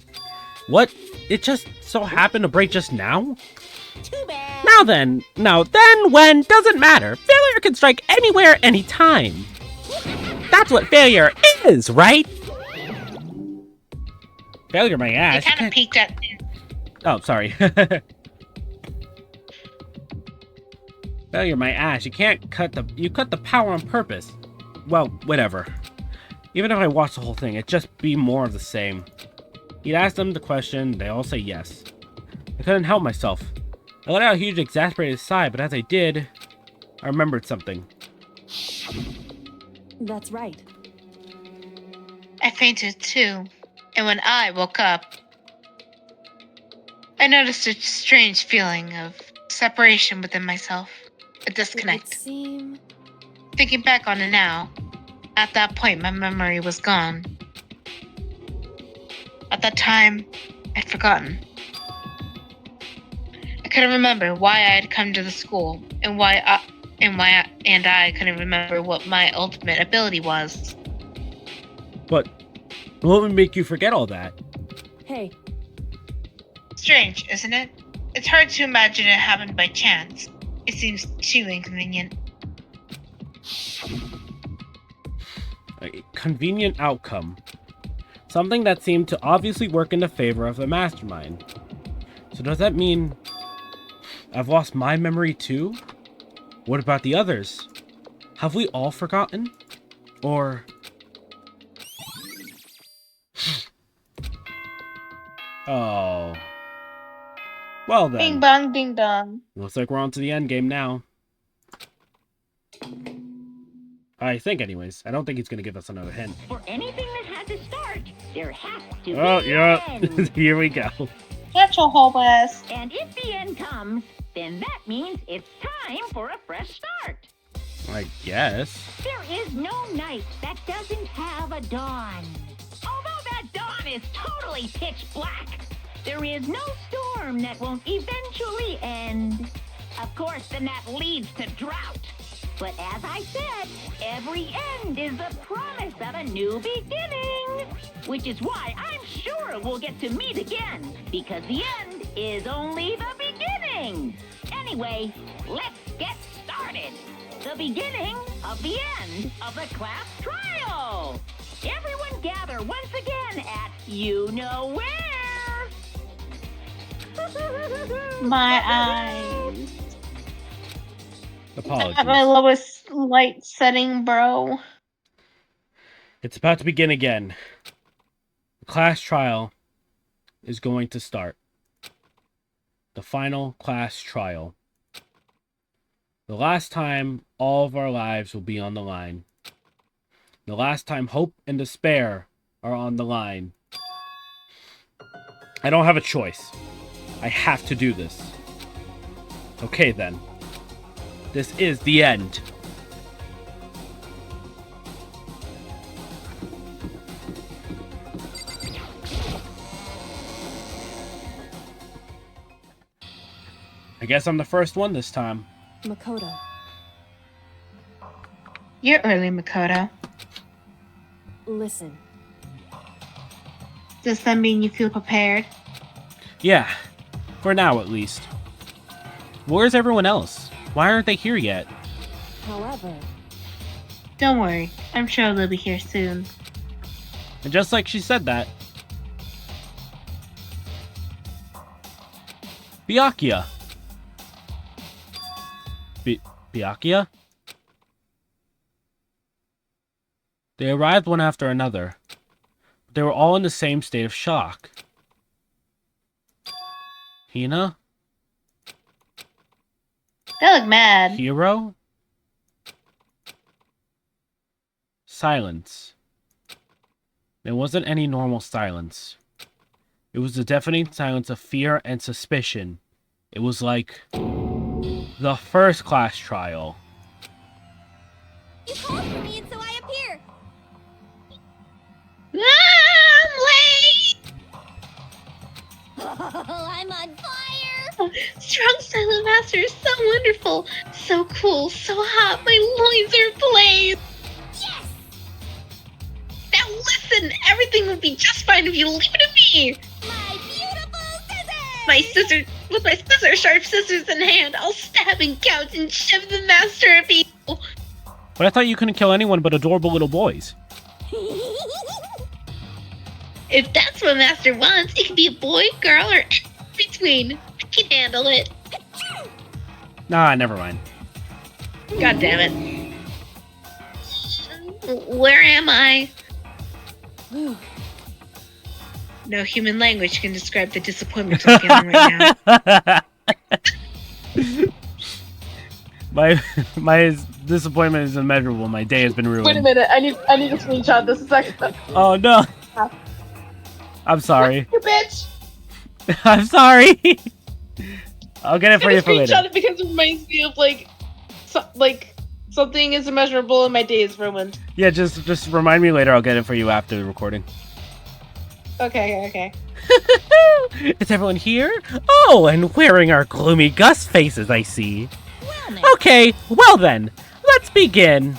What? It just so happened to break just now? Too bad. Now then, when, doesn't matter. Failure can strike anywhere, anytime. That's what failure is, right? Failure, my ass. It kind of peaked at. Oh, sorry. Failure, my ass. You can't cut the power on purpose. Well, whatever. Even if I watched the whole thing, it'd just be more of the same. You'd ask them the question, they all say yes. I couldn't help myself. I let out a huge exasperated sigh, but as I did, I remembered something. That's right. I fainted too, and when I woke up, I noticed a strange feeling of separation within myself, a It would disconnect. seem... Thinking back on it now, at that point my memory was gone. At that time, I'd forgotten. I couldn't remember why I had come to the school, and why I couldn't remember what my ultimate ability was. But what would make you forget all that? Hey, Strange, isn't it? It's hard to imagine it happened by chance. It seems too inconvenient. A convenient outcome. Something that seemed to obviously work in the favor of the mastermind. So does that mean I've lost my memory too? What about the others? Have we all forgotten? Or... Oh. Well then. Bing bong, ding dong. Looks like we're on to the end game now. I think, anyways. I don't think he's going to give us another hint. For anything that has a start, there has to Oh, be yeah. an end. Here we go. Get your whole ass. And if the end comes, then that means it's time for a fresh start. I guess. There is no night that doesn't have a dawn. Although that dawn is totally pitch black, there is no storm that won't eventually end. Of course, then that leads to drought. But as I said, every end is the promise of a new beginning. Which is why I'm sure we'll get to meet again, because the end is only the beginning. Anyway, let's get started. The beginning of the end of the class trial. Everyone gather once again at you-know-where. My eyes. Apologies. At my lowest light setting, bro. It's about to begin again. The class trial is going to start. The final class trial. The last time all of our lives will be on the line. The last time hope and despair are on the line. I don't have a choice. I have to do this. Okay then. This is the end. I guess I'm the first one this time. Makoto. You're early, Makoto. Listen. Does that mean you feel prepared? Yeah, for now at least. Where's everyone else? Why aren't they here yet? However, Don't worry. I'm sure they'll be here soon. And just like she said that, Byakuya. Byakuya? They arrived one after another. But they were all in the same state of shock. Hina? They look mad. Hero? Silence. There wasn't any normal silence. It was the deafening silence of fear and suspicion. It was like the first class trial. You called for me and so I appear. I'm late! Oh, I'm on fire. Strong Silent Master is so wonderful. So cool, so hot. My loins are blazed. Yes! Now listen, everything would be just fine if you leave it to me. My beautiful scissors! With my sharp scissors in hand, I'll stab and gouge and shiv the master of evil. But I thought you couldn't kill anyone but adorable little boys. If that's what master wants, it can be a boy, girl, or anything in between. I can handle it. Nah, never mind. God damn it. Where am I? No human language can describe the disappointment I'm feeling right now. my disappointment is immeasurable. My day has been ruined. Wait a minute, I need to screenshot this a second. Oh no. I'm sorry. You bitch! I'm sorry. I'll get it for you for Screenshot later. it because it reminds me of like something is immeasurable and my day is ruined. Yeah, just remind me later. I'll get it for you after the recording. Okay. Is everyone here? Oh, and wearing our gloomy Gus faces, I see. Well Okay, well then, let's begin.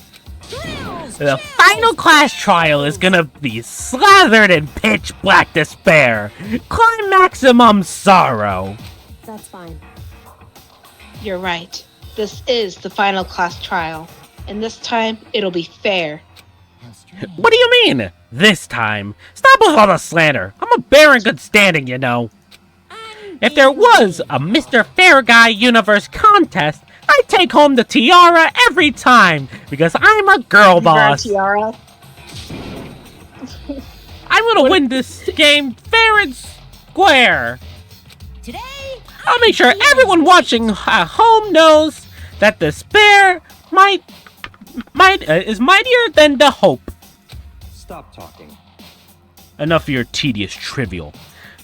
The final class trial is gonna be slathered in pitch black despair. Climaximum sorrow. That's fine. You're right. This is the final class trial. And this time, it'll be fair. What do you mean? This time? Stop with all the slander. I'm a bear in good standing, you know. If there was a Mr. Fair Guy Universe contest, I'd take home the tiara every time, because I'm a girl boss. Tiara. I'm gonna win this game fair and square. Today, I'll make sure everyone watching at home knows that despair is mightier than the hope. Stop talking. Enough of your tedious trivial.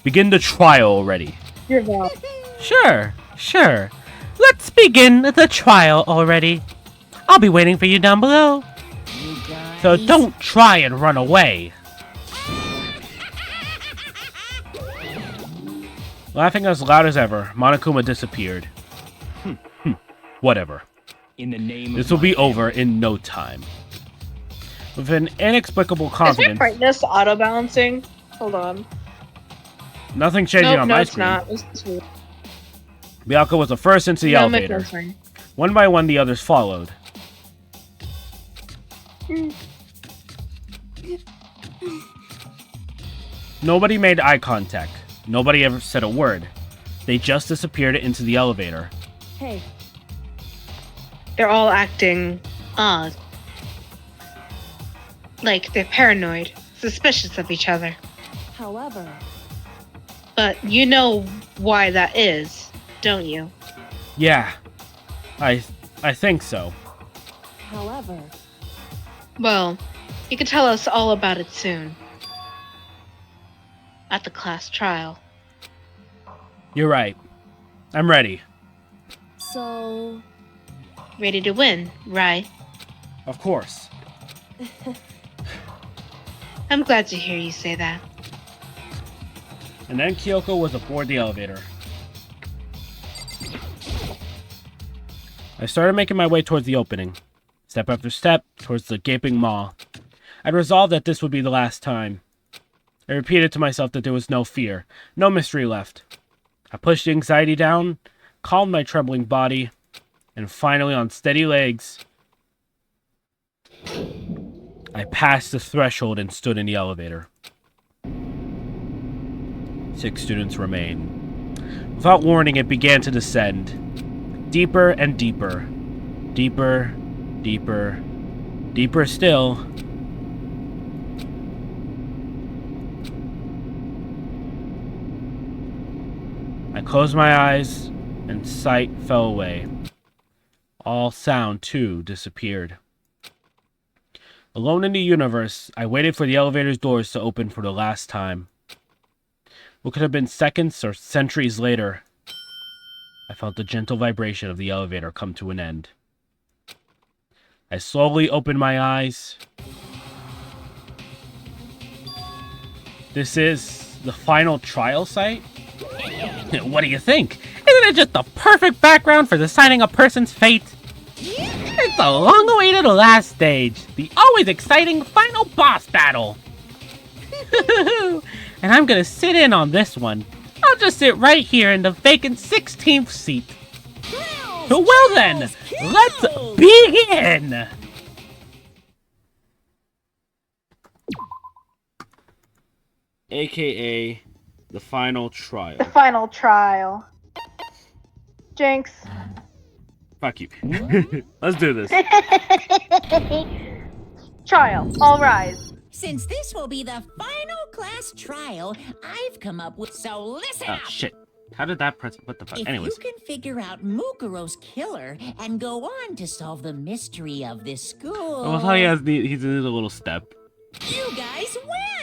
Begin the trial already. You're wrong. Sure. Let's begin the trial already. I'll be waiting for you down below. So don't try and run away. Laughing as loud as ever, Monokuma disappeared. Whatever. In the name This of will be my over in no time. With an inexplicable Is my confidence, brightness auto balancing? Hold on. nothing changing Nope, on no, my it's screen. not. It's weird. Bianca was the first into the No, my elevator. phone's fine. One by one, the others followed. Nobody made eye contact. Nobody ever said a word. They just disappeared into the elevator. Hey, They're all acting odd. Like they're paranoid, suspicious of each other. however, But you know why that is, don't you? Yeah, I think so. however, Well, you can tell us all about it soon. At the class trial. You're right. I'm ready. so, Ready to win, right? Of course. I'm glad to hear you say that. And then Kyoko was aboard the elevator. I started making my way towards the opening. Step after step, towards the gaping maw. I'd resolved that this would be the last time. I repeated to myself that there was no fear, no mystery left. I pushed the anxiety down, calmed my trembling body, and finally, on steady legs, I passed the threshold and stood in the elevator. 6 students remain. Without warning, it began to descend. Deeper and deeper. Deeper, deeper, deeper still. I closed my eyes, and sight fell away. All sound, too, disappeared. Alone in the universe, I waited for the elevator's doors to open for the last time. What could have been seconds or centuries later, I felt the gentle vibration of the elevator come to an end. I slowly opened my eyes. This is the final trial site? What do you think? Isn't it just the perfect background for deciding a person's fate? It's the long-awaited last stage, the always exciting final boss battle. And I'm gonna sit in on this one. I'll just sit right here in the vacant 16th seat. Well then, let's begin! AKA the final trial. The final trial. Jinx. Fuck you. Let's do this. Trial. All rise. since this will be the final class trial, I've come up with. So listen Oh up. shit. How did that press? What the fuck? If Anyways. you can figure out Mukuro's killer and go on to solve the mystery of this school, I love how he's in a little step. you guys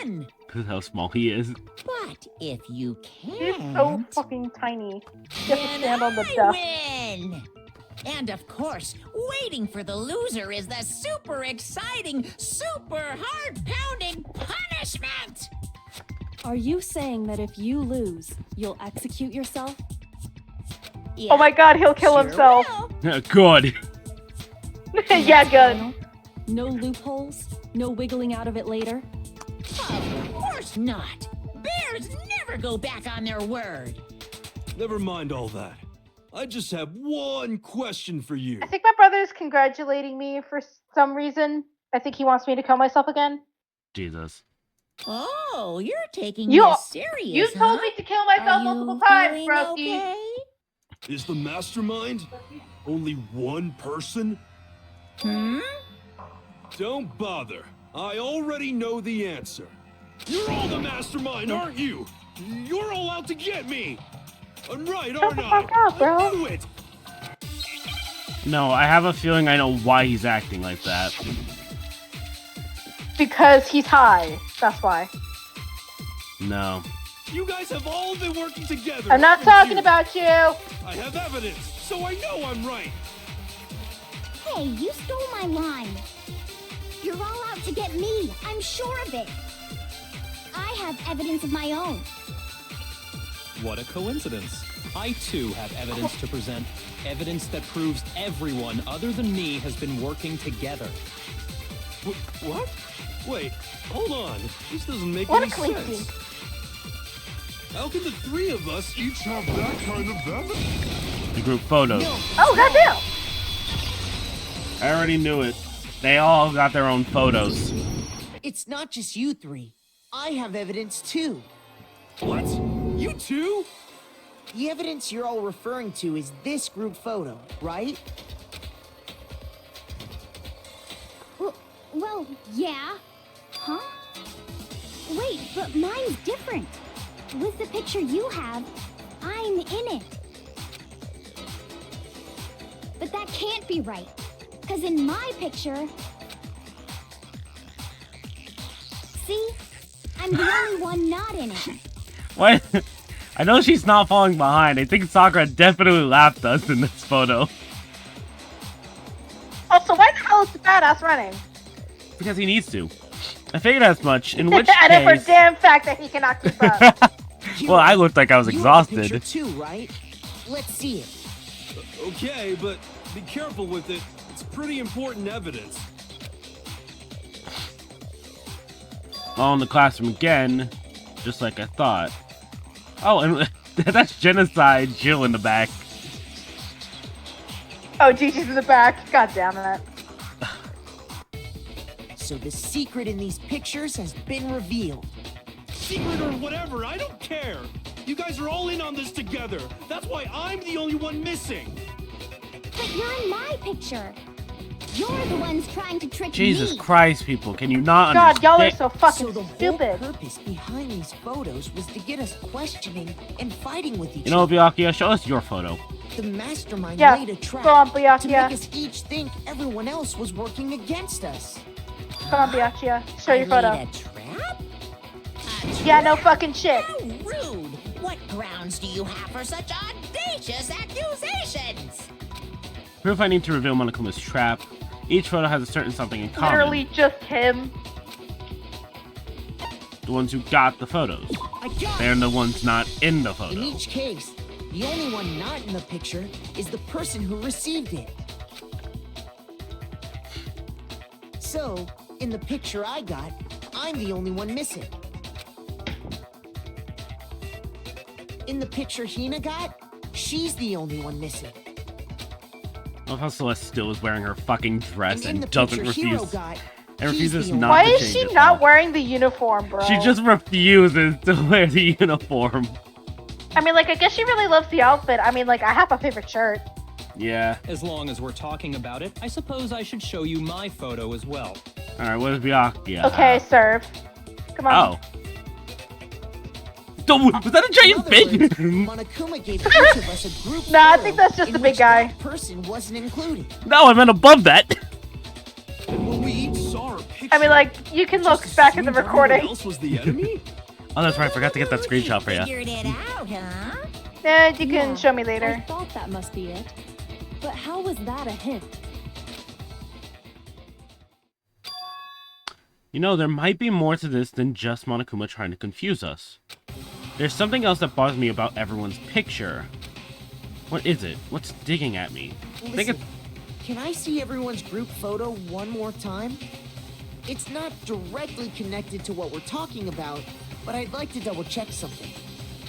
win. How small he is. But if you He's can't, so fucking tiny. You have to then stand on the I desk. win. And of course, waiting for the loser is the super exciting, super heart-pounding punishment. Are you saying that if you lose, you'll execute yourself? Yeah, Oh my god, he'll kill sure himself. will. Good. Yeah, good. No loopholes? No wiggling out of it later? Of course not. Bears never go back on their word. Never mind all that. I just have one question for you. I think my brother's congratulating me for some reason. I think he wants me to kill myself again. Jesus. Oh, you're taking You- this serious, You told me to kill myself multiple times, broski. Okay? Is the mastermind only one person? Hmm? Don't bother. I already know the answer. You're all the mastermind, aren't you? You're all out to get me. I'm right, Shut aren't the I? fuck up, bro. I knew it. No, I have a feeling I know why he's acting like that. Because he's high. That's why. No. You guys have all been working together. I'm not haven't talking you? about you. I have evidence, so I know I'm right. Hey, you stole my line. You're all out to get me. I'm sure of it. I have evidence of my own. What a coincidence. I too have evidence to present. Evidence that proves everyone other than me has been working together. What? Wait, hold on. This doesn't make What any a coincidence. sense. How can the three of us each have that kind of evidence? The group photos. Oh, goddamn. I already knew it. They all got their own photos. It's not just you three. I have evidence too. What? You too? The evidence you're all referring to is this group photo, right? Well, yeah. Huh? Wait, but mine's different. With the picture you have, I'm in it. But that can't be right. Because in my picture... See? I'm the only one not in it. What? I know she's not falling behind. I think Sakura definitely laughed us in this photo. Oh, so why the hell is the badass running? Because he needs to. I figured as much, in which And then for case... damn fact that he cannot keep up. Well, I looked like I was You have the exhausted. picture too, right? Let's see it. Okay, but be careful with it. It's pretty important evidence. All in the classroom again, just like I thought. Oh, and that's Genocide Jill in the back. Oh, Gigi's in the back. God damn it. So the secret in these pictures has been revealed. Secret or whatever, I don't care. You guys are all in on this together. That's why I'm the only one missing. But you're in my picture. You're the ones trying to trick Jesus me. Christ, people, can you not God, y'all are understand? so fucking So the whole stupid. purpose behind these photos was to get us questioning and fighting with each You know, other. Byakuya, show us your photo. The mastermind Yeah, laid a trap go on, to Byakuya. make us each think everyone else was working against us. Come on, Byakuya. Show your I photo. laid a trap? Yeah, no fucking shit. How rude! What grounds do you have for such audacious accusations? Proof I need to reveal Monokuma's trap. Each photo has a certain something in common. Literally just him. The ones who got the photos. I got They're it. the ones not in the In photo. each case, the only one not in the picture is the person who received it. So, in the picture I got, I'm the only one missing. In the picture Hina got, she's the only one missing. I love how Celeste still is wearing her fucking dress And in and the doesn't picture Hero refuse. got, And she's refuses the only not Why to is change she it. not wearing the uniform, bro? She just refuses to wear the uniform. I mean, like, I guess she really loves the outfit. I mean, like, I have a favorite shirt. Yeah. As long as we're talking about it, I suppose I should show you my photo as well. Alright, what is Byakuya? Okay, serve. Come on. Oh. Was that a In giant other fish? words, Monokuma gave each of us a group Nah, I photo think that's just in the big which guy. that person wasn't included. No, I meant above that. And when we each saw our picture, I mean, like, you can look just back at the assumed everyone recording. else was the enemy? Oh, that's right. I forgot to get that screenshot for you. Figured it out, huh? Yeah, you can Yeah, show me I later. thought that must be it. But how was that a hint? You know, there might be more to this than just Monokuma trying to confuse us. There's something else that bothers me about everyone's picture. What is it? What's digging at me? I think Listen, can I see everyone's group photo one more time? It's not directly connected to what we're talking about, but I'd like to double check something.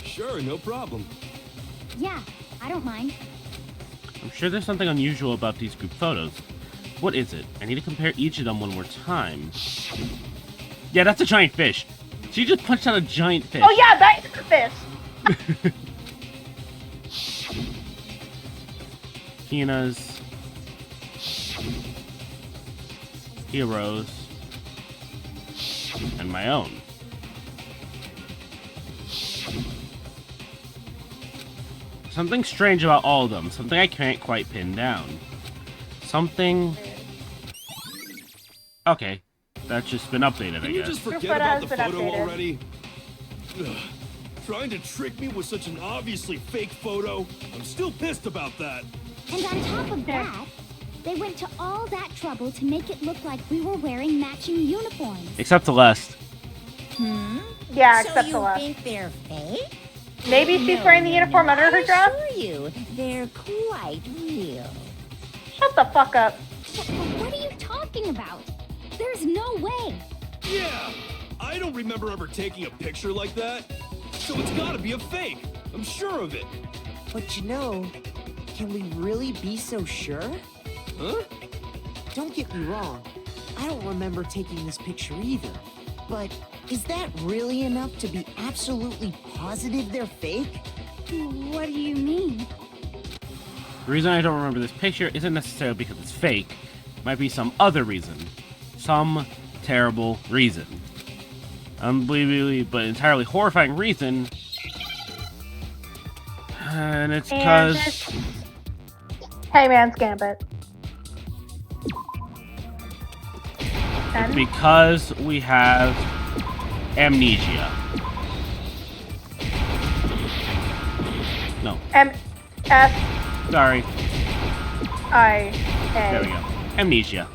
Sure, no problem. Yeah, I don't mind. I'm sure there's something unusual about these group photos. What is it? I need to compare each of them one more time. Yeah, that's a giant fish. She just punched out a giant fish. Oh yeah, that is a fish. Hina's. Heroes. And my own. Something strange about all of them. Something I can't quite pin down. Something... Okay. That's just been updated, Can I you guess. just forget photo about has the been photo updated. already? Ugh. Trying to trick me with such an obviously fake photo? I'm still pissed about that. And on top of that, they went to all that trouble to make it look like we were wearing matching uniforms. Except Celeste. Yeah, So except you Celeste. think they're fake? Maybe she's wearing the uniform under her dress? I assure you, they're quite real. Shut the fuck up. What are you talking about? There's no way. Yeah, I don't remember ever taking a picture like that. So it's gotta be a fake. I'm sure of it. But you know, can we really be so sure? Huh? Don't get me wrong, I don't remember taking this picture either. But is that really enough to be absolutely positive they're fake? What do you mean? The reason I don't remember this picture isn't necessarily because it's fake. It might be some other reason. Some terrible reason. Unbelievably, but entirely horrifying reason. And it's because... Hey man, Gambit. It's because we have amnesia. No. M-S-I-A. Sorry. There we go. Amnesia.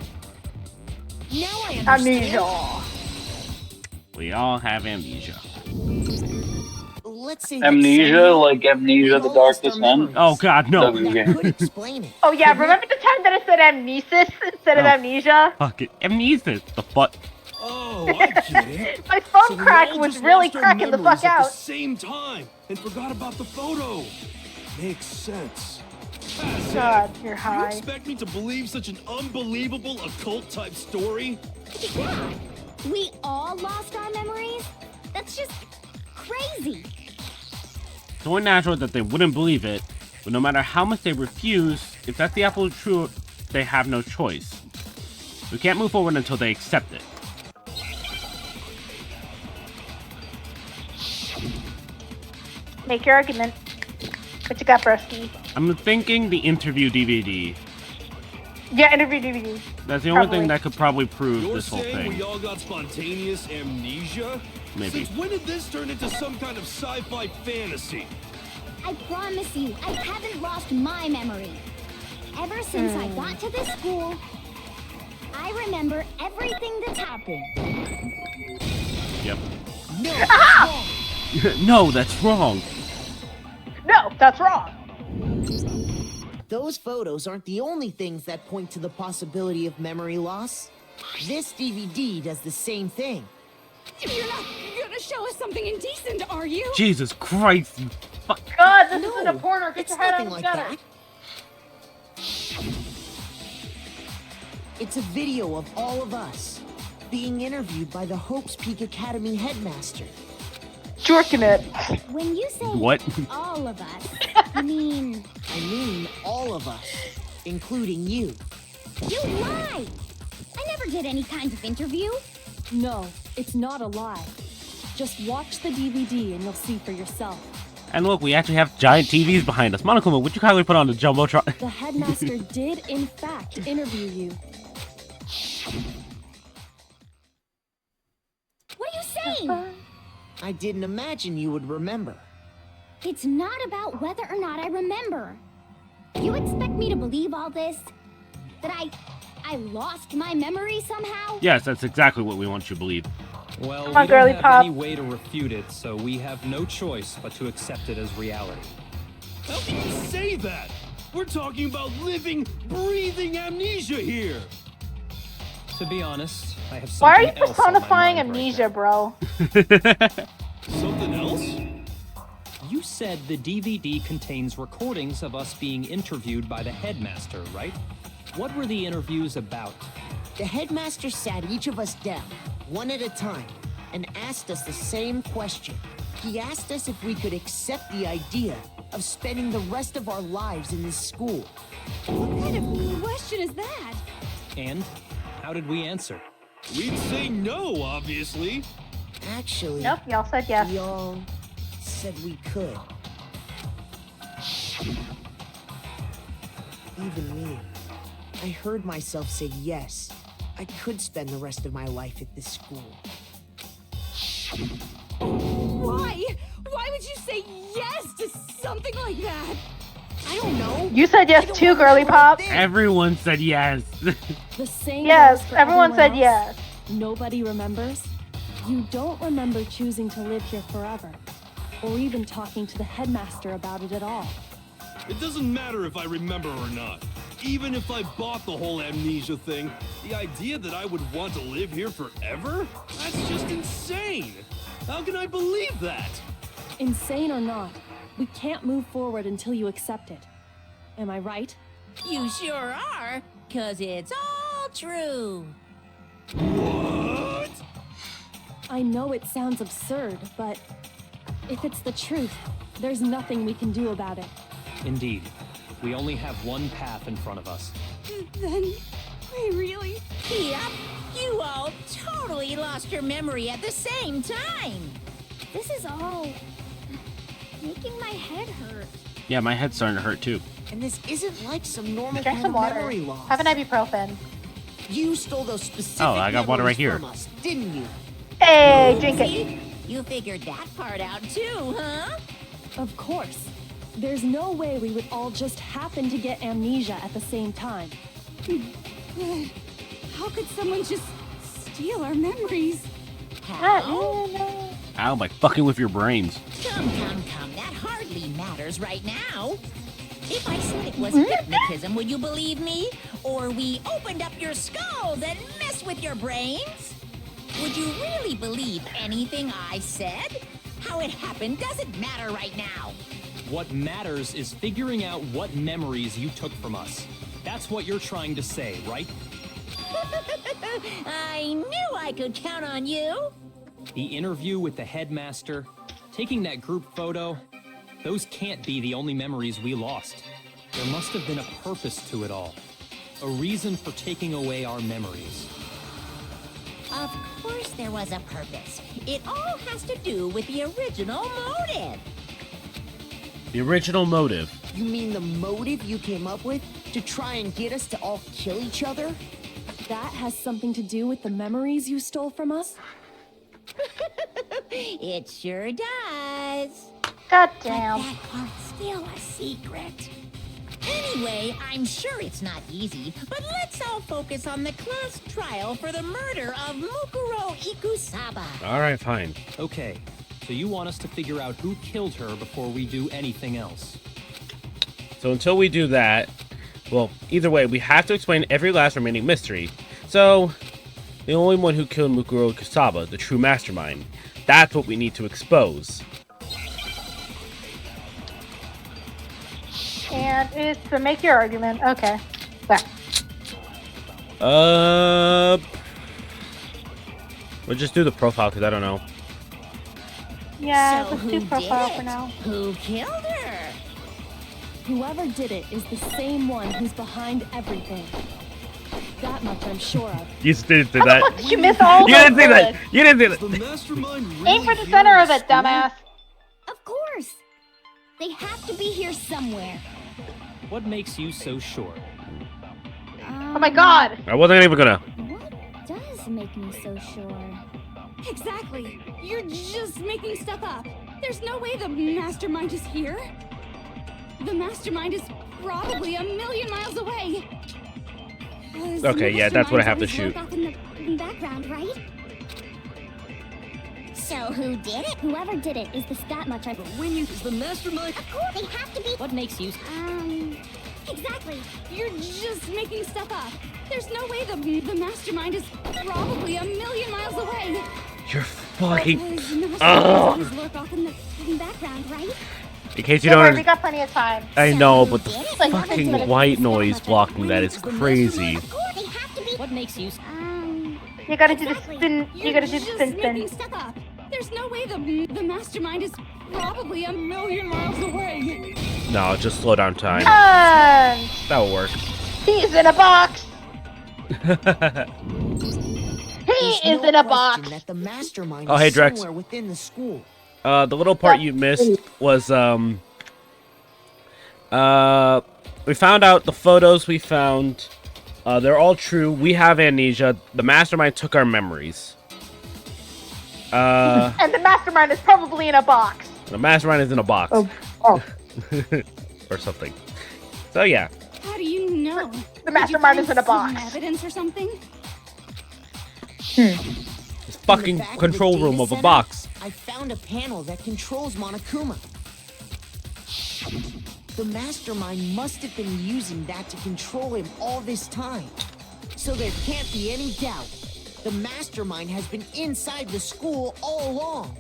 Now I understand. Amnesia. We all have amnesia. Let's say that Amnesia, somehow like Amnesia we the all Dark lost our Descent? memories. Oh god, no. That could explain it. Oh yeah, remember the time that it said amnesis instead of Oh. amnesia? Fuck it. Amnesia. The fuck? Oh, I get it. My phone So we crack all was just really lost our cracking the memories fuck at out. the same time and forgot about the photo. Makes sense. God, you're You high. expect me to believe such an unbelievable occult type story? Yeah, we all lost our memories? That's just crazy. It's only natural that they wouldn't believe it, but no matter how much they refuse, if that's the absolute truth, they have no choice. We can't move forward until they accept it. Make your argument. What you got, broski? I'm thinking the interview DVD. Yeah, interview DVD. That's the only Probably. thing that could probably prove You're this whole saying we thing. all got spontaneous amnesia? Maybe. Since when did this turn into some kind of sci-fi fantasy? I promise you, I haven't lost my memory. Ever since I got to this school, I remember everything that's happened. Yep. No, that's wrong. No, that's wrong. No, that's wrong. Those photos aren't the only things that point to the possibility of memory loss. This DVD does the same thing. You're not gonna show us something indecent, are you? Jesus Christ, you fuck. God, this No, isn't a porno. Get it's your head out nothing of the like gutter. that. It's a video of all of us being interviewed by the Hopes Peak Academy headmaster. Jerking it. When you say What? all of us, you mean I mean all of us, including you. you lied? I never did any kind of interview. No, it's not a lie. Just watch the DVD and you'll see for yourself. And look, we actually have giant TVs behind us. Monokuma, would you kindly put on the Jumbotron? The headmaster did, in fact, interview you. What are you saying? I didn't imagine you would remember. It's not about whether or not I remember. You expect me to believe all this? That I lost my memory somehow? Yes, that's exactly what we want you to believe. Well, Come on, we girly don't have pop. any way to refute it, so we have no choice but to accept it as reality. How can you say that? We're talking about living, breathing amnesia here. To be honest, I have Why are something you else on my personifying mind right amnesia, now. bro? Something else? You said the DVD contains recordings of us being interviewed by the headmaster, right? What were the interviews about? The headmaster sat each of us down, one at a time, and asked us the same question. He asked us if we could accept the idea of spending the rest of our lives in this school. What kind of question is that? And how did we answer? We'd say no, obviously. Actually, Nope, y'all said yes. we all said we could. Even me. I heard myself say yes. I could spend the rest of my life at this school. Why? Why would you say yes to something like that? I don't know. You said yes too, girly pop. Everyone said yes. The same Yes, goes for everyone said else. yes. Nobody remembers. You don't remember choosing to live here forever, or even talking to the headmaster about it at all. It doesn't matter if I remember or not. Even if I bought the whole amnesia thing, the idea that I would want to live here forever? That's just insane! How can I believe that? Insane or not, we can't move forward until you accept it. Am I right? You sure are, 'cause it's all true. What? I know it sounds absurd, but if it's the truth, there's nothing we can do about it. Indeed, we only have one path in front of us. Then, we really... Yep, you all totally lost your memory at the same time. This is all making my head hurt. Yeah, my head's starting to hurt too. And this isn't like some normal Drink kind some of water. memory loss. Have an ibuprofen. You stole those specific Oh, I got water right memories here. from us, didn't you? Hey, drink it. See? You figured that part out too, huh? Of course. There's no way we would all just happen to get amnesia at the same time. How could someone just steal our memories? How? Ow, by fucking with your brains. Come, that hardly matters right now. If I said it was hypnotism, would you believe me? Or we opened up your skulls and messed with your brains? Would you really believe anything I said? How it happened doesn't matter right now. What matters is figuring out what memories you took from us. That's what you're trying to say, right? I knew I could count on you. The interview with the headmaster, taking that group photo, those can't be the only memories we lost. There must have been a purpose to it all. A reason for taking away our memories. Of course there was a purpose. It all has to do with the original motive. The original motive. You mean the motive you came up with to try and get us to all kill each other? That has something to do with the memories you stole from us? It sure does. God But damn. that part's still a secret. Anyway, I'm sure it's not easy, but let's all focus on the class trial for the murder of Mukuro Ikusaba. Alright, fine. Okay, so you want us to figure out who killed her before we do anything else. So until we do that, well, either way, we have to explain every last remaining mystery. So, the only one who killed Mukuro Ikusaba, the true mastermind, that's what we need to expose. And it's to make your argument. Okay. There. We'll just do the profile, because I don't know. Yeah, So let's who do did profile it? for now. Who killed her? Whoever did it is the same one who's behind everything. That much I'm sure of. You didn't say How the that. fuck did you miss all You those didn't say that. bullets? You didn't say Is the that. mastermind really Aim for the here center in of it, school? dumbass. Of course. They have to be here somewhere. What makes you so sure? Oh my god. I wasn't even gonna. What does make me so sure? Exactly. You're just making stuff up. There's no way the mastermind is here. The mastermind is probably 1,000,000 miles away. Okay, yeah, that's what I have to shoot. Off in the background, right? So who did it? Whoever did it is that much I... But when you... Is the mastermind... Of course, they have to be... What makes you... Exactly. You're just making stuff up. There's no way the mastermind is probably a million miles away. You're fucking... Ugh. Lurk off in the background, right? In case you Don't worry, don't... we got plenty of time. I know, but the Like, fucking white noise blocking that is crazy. What makes you... You gotta do the spin. You gotta do the spin making spin. stuff up. There's no way the mastermind is probably a million miles away. No, just slow down time. That'll work. He's in a box. He is in a box. That the mastermind Oh, hey, is Drex. somewhere within the school. The little part you missed was, we found out the photos we found, they're all true. We have amnesia. The mastermind took our memories. And the mastermind is probably in a box. The mastermind is in a box. Oh. Or something. So, yeah. How do you know? The mastermind is in a box. Some evidence or something? This fucking control room of a box. I found a panel that controls Monokuma. The mastermind must have been using that to control him all this time. So there can't be any doubt. The mastermind has been inside the school all along.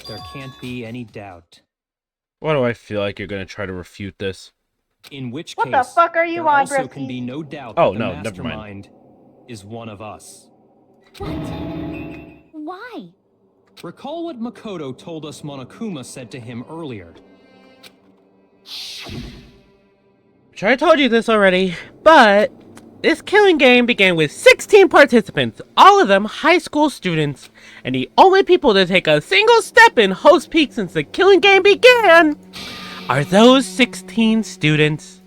There can't be any doubt. Why do I feel like you're gonna try to refute this? In which What case, the fuck are you there on, also Brisky? can be no doubt Oh, that no, the never mind. mastermind is one of us. What? Why? Recall what Makoto told us Monokuma said to him earlier. Sure, I told you this already, but this killing game began with 16 participants, all of them high school students, and the only people to take a single step in Host Peak since the killing game began are those 16 students.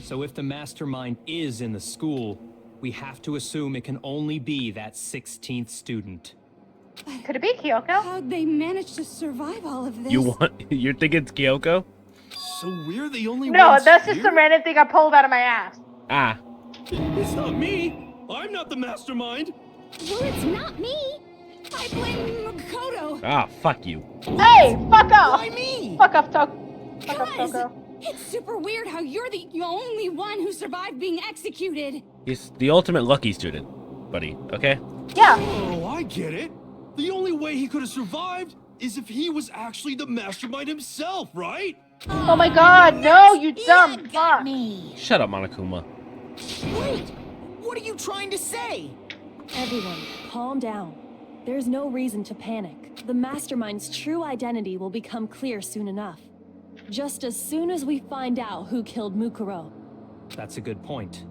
So if the mastermind is in the school, we have to assume it can only be that 16th student. Could it be Kyoko? How'd they manage to survive all of this? You think it's Kyoko? So we're the only No, ones that's just here? some random thing I pulled out of my ass. Ah. It's not me. I'm not the mastermind. Well, it's not me. I blame Makoto. Ah, fuck you. Hey, fuck off. Why me? Fuck off, Toko. Fuck off, Guys, Toko. it's super weird how you're the only one who survived being executed. He's the ultimate lucky student, buddy, okay? Yeah. Oh, I get it. The only way he could have survived is if he was actually the mastermind himself, right? Oh my god, no, you dumb fuck. Shut up, Monokuma. Wait, what are you trying to say? Everyone, calm down. There's no reason to panic. The mastermind's true identity will become clear soon enough. Just as soon as we find out who killed Mukuro. That's a good point.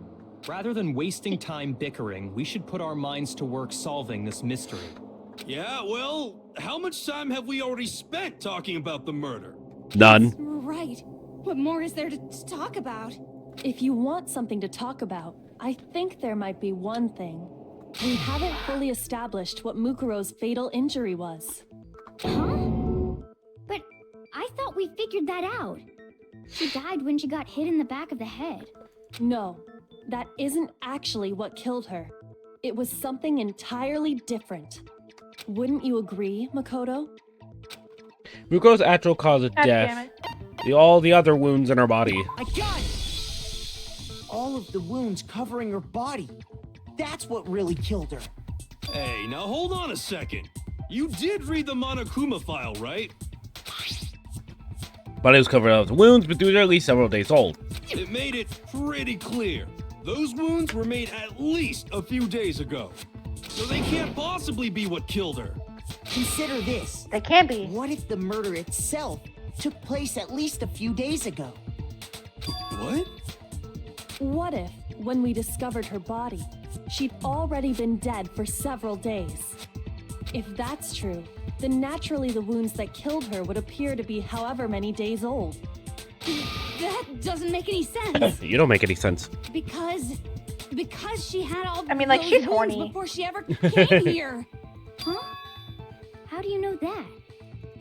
Rather than wasting time bickering, we should put our minds to work solving this mystery. Yeah, well, how much time have we already spent talking about the murder? None. Right. What more is there to talk about? If you want something to talk about, I think there might be one thing. We haven't fully established what Mukuro's fatal injury was. Huh? But I thought we figured that out. She died when she got hit in the back of the head. No, that isn't actually what killed her. It was something entirely different. Wouldn't you agree, Makoto? Mukuro's actual cause of God damn death. it. All the other wounds in her body. I got it! All of the wounds covering her body. That's what really killed her. Hey, now hold on a second. You did read the Monokuma file, right? Body was covered up with wounds, but these are at least several days old. It made it pretty clear. Those wounds were made at least a few days ago. So they can't possibly be what killed her. Consider this. They can be. What if the murder itself took place at least a few days ago? What? What if, when we discovered her body, she'd already been dead for several days? If that's true, then naturally the wounds that killed her would appear to be however many days old. That doesn't make any sense. You don't make any sense. Because she had all I mean, like, those she's wounds horny. before she ever came here. Huh? How do you know that?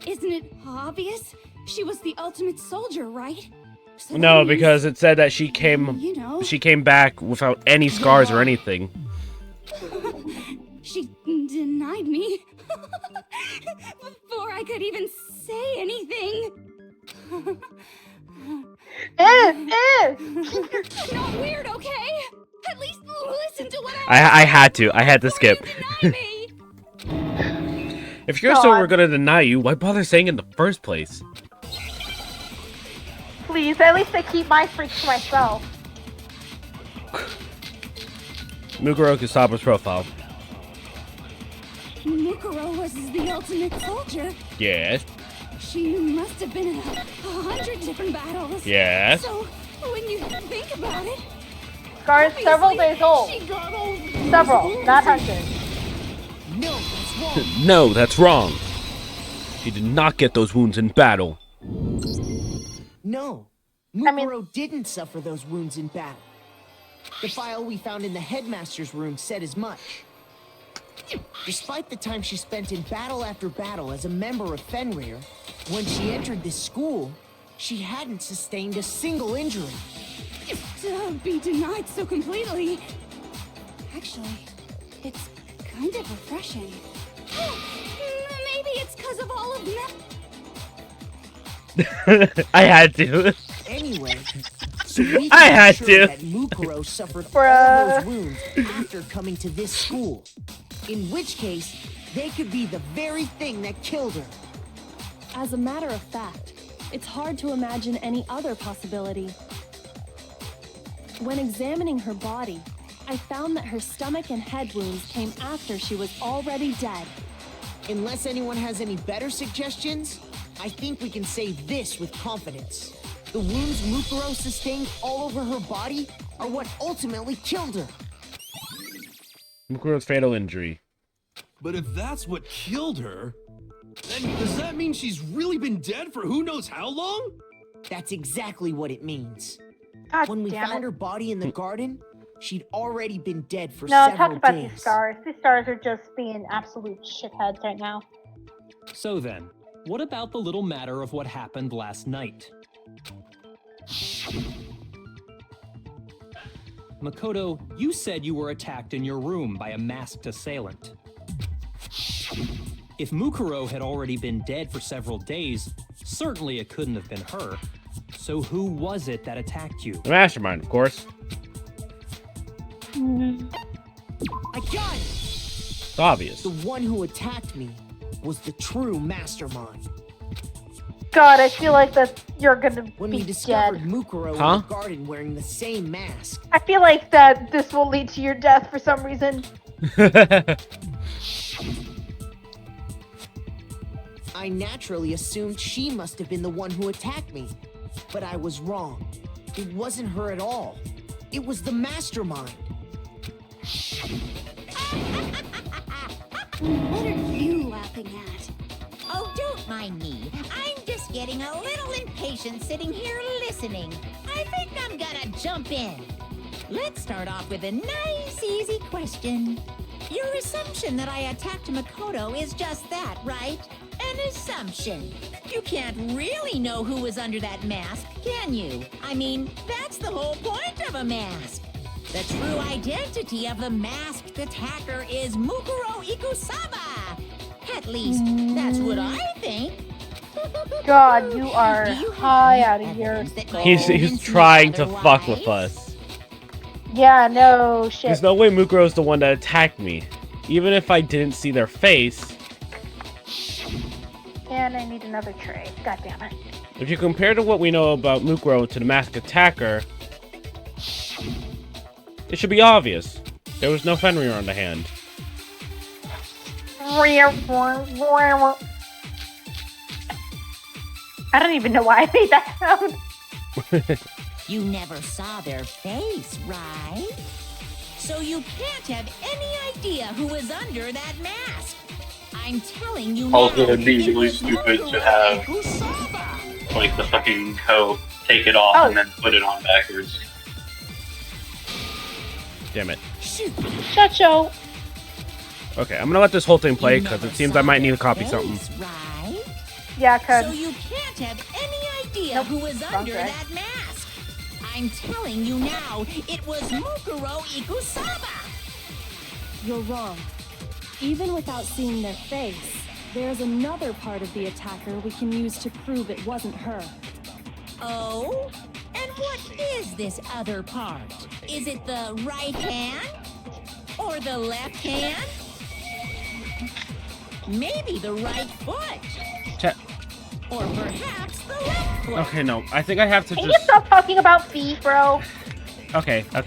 Isn't it obvious? She was the ultimate soldier, right? So that No, means, because it said that she came you know, she came back without any scars or anything. she denied me. Before I could even say anything. You're not weird, okay? At least listen to what I had to skip. If you're so we're gonna deny you, why bother saying it in the first place? Please, at least I keep my freaks to myself. Mukuro Kusaba's profile. Mukuro was the ultimate soldier. Yes. She must have been in 100 different battles. Yes. So, when you think about it... Scar is several days old. Several, not hundreds. No, that's wrong. No, that's wrong. She did not get those wounds in battle. No, Mukuro didn't suffer those wounds in battle. The file we found in the headmaster's room said as much. Despite the time she spent in battle after battle as a member of Fenrir, when she entered this school, she hadn't sustained a single injury. To be denied so completely... Actually, it's kind of refreshing. Maybe it's because of all of that. I had to. Anyway, so we I had sure to. that Mukuro suffered all those wounds after coming to this school. In which case, they could be the very thing that killed her. As a matter of fact, it's hard to imagine any other possibility. When examining her body, I found that her stomach and head wounds came after she was already dead. Unless anyone has any better suggestions, I think we can say this with confidence. The wounds Mukuro sustained all over her body are what ultimately killed her. Mukuro's fatal injury. But if that's what killed her, then does that mean she's really been dead for who knows how long? That's exactly what it means. God when we damn found it. her body in the garden, she'd already been dead for No, several talk about days. these stars. These stars are just being absolute shitheads right now. So then, what about the little matter of what happened last night? Makoto, you said you were attacked in your room by a masked assailant. If Mukuro had already been dead for several days, certainly it couldn't have been her. So who was it that attacked you? The mastermind, of course. I got it! It's obvious. The one who attacked me was the true mastermind. God, I feel like that you're gonna When be we discovered dead. Mukuro Huh? in the garden wearing the same mask, I feel like that this will lead to your death for some reason. I naturally assumed she must have been the one who attacked me. But I was wrong. It wasn't her at all. It was the mastermind. What are you laughing at? Oh, don't mind me. I'm just getting a little impatient sitting here listening. I think I'm gonna jump in. Let's start off with a nice, easy question. Your assumption that I attacked Makoto is just that, right? An assumption. You can't really know who was under that mask, can you? I mean, that's the whole point of a mask. The true identity of the masked attacker is Mukuro Ikusaba. At least, that's what I think. God, you are high out of here. He's trying to fuck with us. Yeah, no shit. There's no way Mukuro's the one that attacked me. Even if I didn't see their face. And I need another tray. God damn it. If you compare to what we know about Mukuro to the masked attacker, it should be obvious. There was no Fenrir on the hand. I don't even know why I made that sound. You never saw their face, right? So you can't have any idea who was under that mask. I'm telling you Also, now, it'd be it really was stupid Mukuro to have, Ikusaba. like, the fucking coat, take it off, and then put it on backwards. Damn it. Chacho. Okay, I'm gonna let this whole thing play because it seems I might need to copy something. Right? Yeah, cuz. So you can't have any idea who was under that mask. I'm telling you now, it was Mukuro Ikusaba. You're wrong. Even without seeing their face, there's another part of the attacker we can use to prove it wasn't her. Oh? And what is this other part? Is it the right hand? Or the left hand? Maybe the right foot? Or perhaps the left foot? Okay, no. I think I have to Can just... you stop talking about feet, bro? Okay. I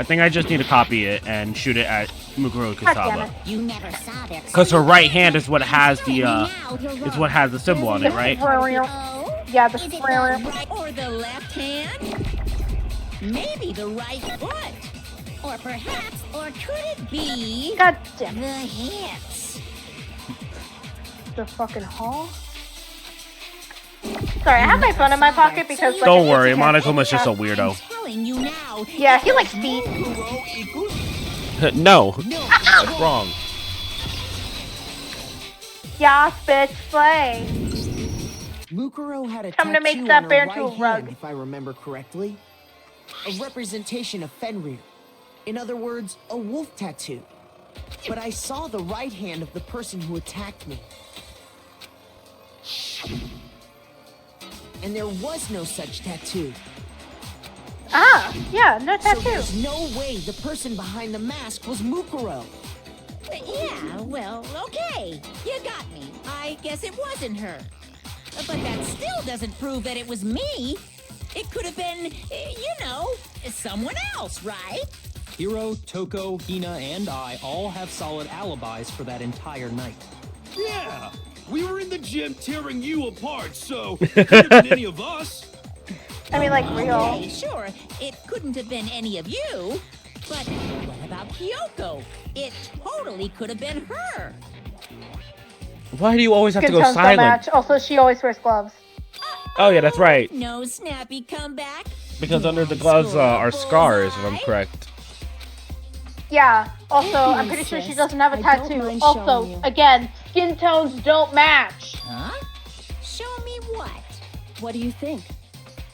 think I just need to copy it and shoot it at Mukuro Kusaba. You never saw their Because her right hand is what has the symbol on it, right? Yeah, the right or the left hand? Maybe the right foot. Or perhaps, or could it be God damn the hips? The fucking hall? Sorry, I have my phone in my pocket because. Like, Don't worry, Monokuma's just a weirdo. You now. Yeah, he likes feet. No. Wrong. Yeah, bitch, play. Mukuro had a Time to make tattoo that on bear her into a right rug. hand, if I remember correctly. A representation of Fenrir. In other words, a wolf tattoo. But I saw the right hand of the person who attacked me. And there was no such tattoo. Ah, yeah, no tattoo. So there's no way the person behind the mask was Mukuro. Yeah, well, okay. You got me. I guess it wasn't her. But that still doesn't prove that it was me. It could have been, someone else, right? Hiro, Toko, Hina, and I all have solid alibis for that entire night. Yeah! We were in the gym tearing you apart, so it could have been any of us. I mean, like, real. Okay, sure, it couldn't have been any of you. But what about Kyoko? It totally could have been her. Why do you always have to Skin go tones don't silent? match. Also, she always wears gloves. Oh yeah, that's right. No snappy comeback. Because under the gloves are scars, if I'm correct. Yeah. Also, Thank you, I'm pretty sure she sis. doesn't have a I don't tattoo. mind Also, showing you. again, skin tones don't match. Huh? Show me what? What do you think?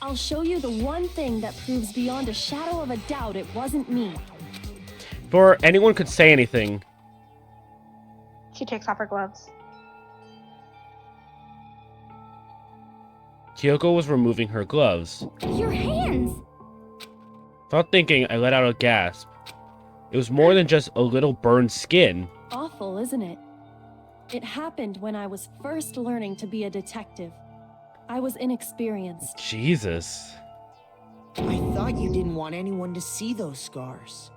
I'll show you the one thing that proves beyond a shadow of a doubt it wasn't me. Before anyone could say anything, She takes off her gloves. Kyoko was removing her gloves. Your hands! Without thinking, I let out a gasp. It was more than just a little burned skin. Awful, isn't it? It happened when I was first learning to be a detective. I was inexperienced. Jesus. I thought you didn't want anyone to see those scars.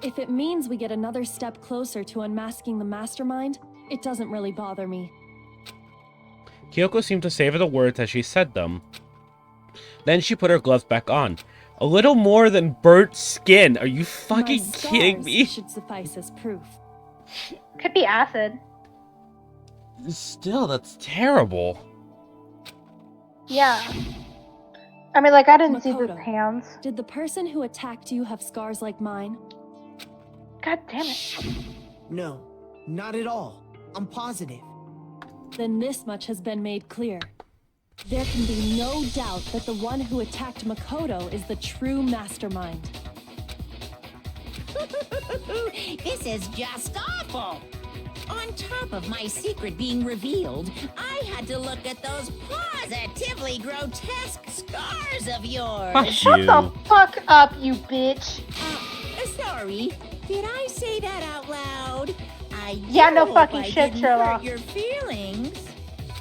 If it means we get another step closer to unmasking the mastermind, it doesn't really bother me. Kyoko seemed to savor the words as she said them. Then she put her gloves back on. A little more than burnt skin. Are you fucking My kidding scars me? should suffice as proof. Could be acid. Still, that's terrible. Yeah. I mean, like, I didn't see the Makoto, hands. Did the person who attacked you have scars like mine? God damn it. No, not at all. I'm positive. Then this much has been made clear. There can be no doubt that the one who attacked Makoto is the true mastermind. This is just awful. On top of my secret being revealed, I had to look at those positively grotesque scars of yours. Fuck Shut you. the fuck up, you bitch. Sorry, did I say that out loud? Yeah, no hope fucking I shit, didn't Sherlock. hurt your feelings.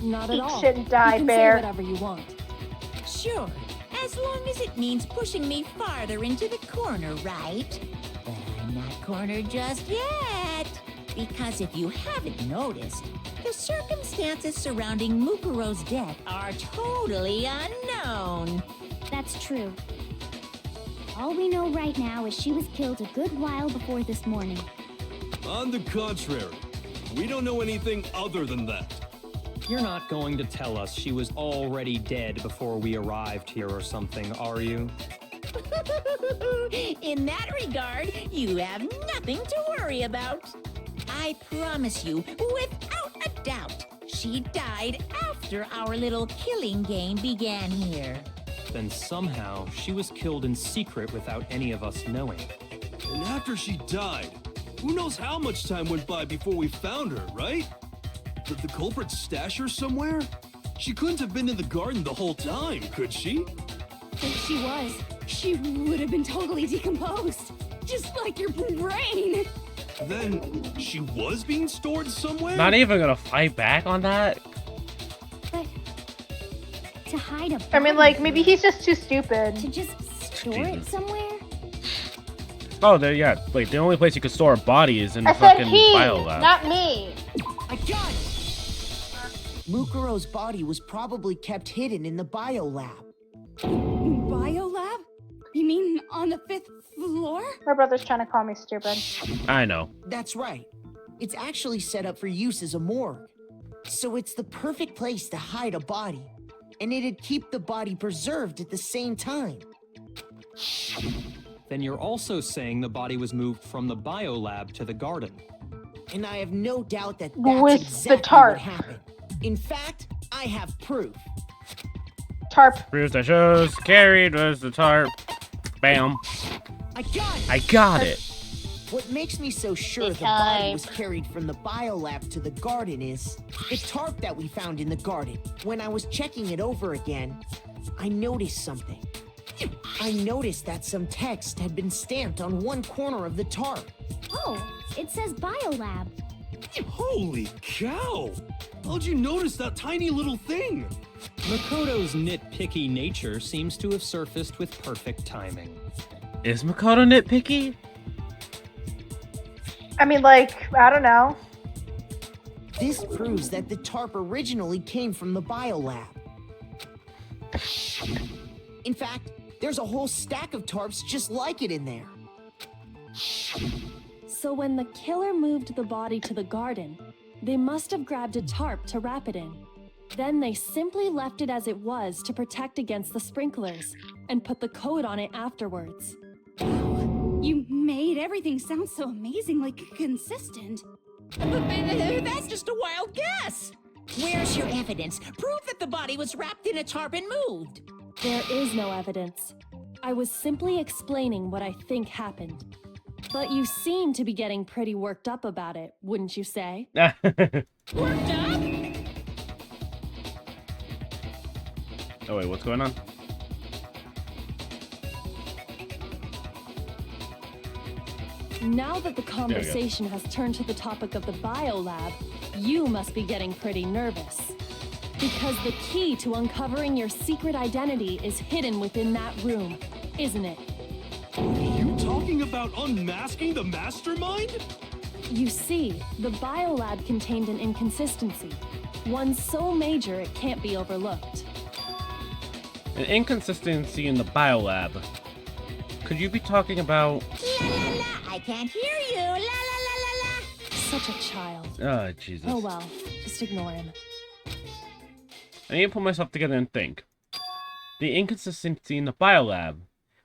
Not at Eat all. shit and die, you can bear. say whatever you want. Sure, as long as it means pushing me farther into the corner, right? But I'm not cornered just yet. Because if you haven't noticed, the circumstances surrounding Mukuro's death are totally unknown. That's true. All we know right now is she was killed a good while before this morning. On the contrary, we don't know anything other than that. You're not going to tell us she was already dead before we arrived here or something, are you? In that regard, you have nothing to worry about. I promise you, without a doubt, she died after our little killing game began here. Then somehow she was killed in secret without any of us knowing. And after she died, Who knows how much time went by before we found her, right? Did the culprit stash her somewhere? She couldn't have been in the garden the whole time, could she? If she was, she would have been totally decomposed. Just like your brain. Then she was being stored somewhere? Not even gonna fight back on that? But to hide a I mean, like, maybe he's just too stupid. To just store it somewhere? Oh, there, yeah. Wait, the only place you could store a body is in the I said fucking he, biolab. not me. I got it! Mukuro's body was probably kept hidden in the biolab. Biolab? You mean on the 5th floor? My brother's trying to call me stupid. I know. That's right. It's actually set up for use as a morgue. So it's the perfect place to hide a body. And it'd keep the body preserved at the same time. Then you're also saying the body was moved from the biolab to the garden. And I have no doubt that With that's the exactly tarp. what happened. In fact, I have proof. Tarp. Proves that shows carried was the tarp. Bam. I got it! I got it. What makes me so sure the body was carried from the biolab to the garden is the tarp that we found in the garden. When I was checking it over again, I noticed something. I noticed that some text had been stamped on one corner of the tarp. Oh, it says biolab. Holy cow! How'd you notice that tiny little thing? Makoto's nitpicky nature seems to have surfaced with perfect timing. Is Makoto nitpicky? I mean, like, I don't know. This proves that the tarp originally came from the biolab. In fact, there's a whole stack of tarps just like it in there. So when the killer moved the body to the garden, they must have grabbed a tarp to wrap it in. Then they simply left it as it was to protect against the sprinklers and put the coat on it afterwards. You made everything sound so amazingly consistent. That's just a wild guess. Where's your evidence? Prove that the body was wrapped in a tarp and moved. There is no evidence. I was simply explaining what I think happened. But you seem to be getting pretty worked up about it, wouldn't you say? Worked up? Oh wait, what's going on? Now that the conversation has turned to the topic of the biolab, you must be getting pretty nervous. Because the key to uncovering your secret identity is hidden within that room, isn't it? You talking about unmasking the mastermind? You see, the biolab contained an inconsistency. One so major it can't be overlooked. An inconsistency in the biolab. Could you be talking about... La la la, I can't hear you. La la la la la. Such a child. Oh, Jesus. Oh well, just ignore him. I need to put myself together and think. The inconsistency in the biolab.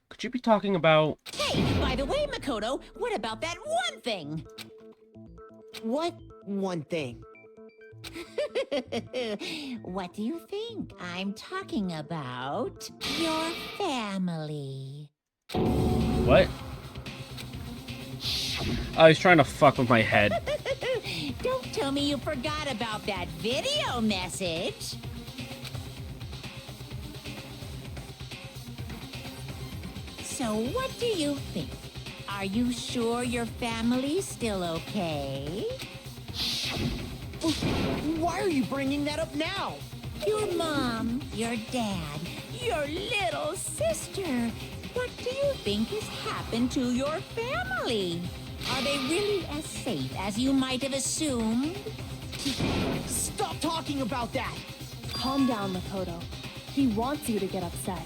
Could you be talking about... Hey, by the way, Makoto, what about that one thing? What one thing? What do you think? I'm talking about your family. What? Oh, he's trying to fuck with my head. Don't tell me you forgot about that video message. So what do you think? Are you sure your family's still okay? Why are you bringing that up now? Your mom, your dad, your little sister. What do you think has happened to your family? Are they really as safe as you might have assumed? Stop talking about that! Calm down, Makoto. He wants you to get upset.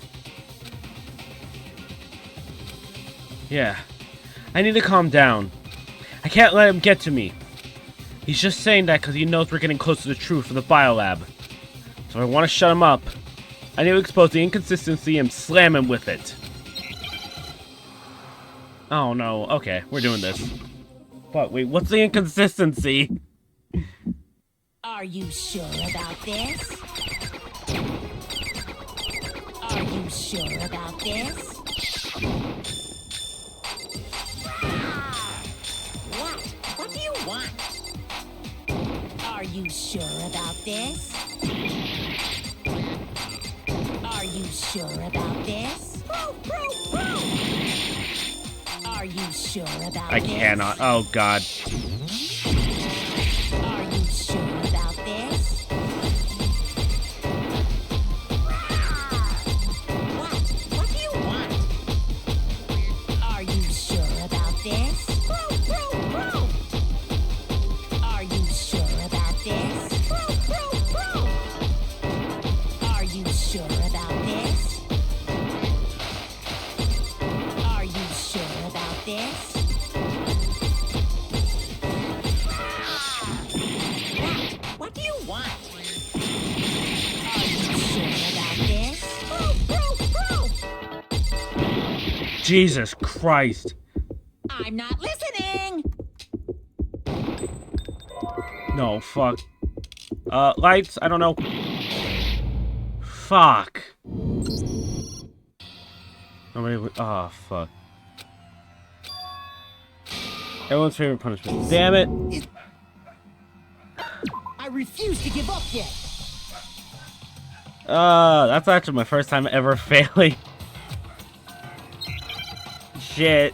Yeah. I need to calm down. I can't let him get to me. He's just saying that because he knows we're getting close to the truth for the biolab. So I want to shut him up. I need to expose the inconsistency and slam him with it. Oh no, okay, we're doing this. But wait, what's the inconsistency? Are you sure about this? Are you sure about this? What? you sure about this? Are you sure about this? Are you sure about I this? cannot. Oh, God. Are you sure about this? What do you want? Are you sure about this? Are you sure about this? Are you sure about this? Are you sure about this? What do you want? Are you sure about this? Jesus Christ. I'm not listening. No, fuck. Lights? I don't know. Fuck. Nobody. Oh, fuck. Everyone's favorite punishment. Damn it. I refuse to give up yet. That's actually my first time ever failing. Shit.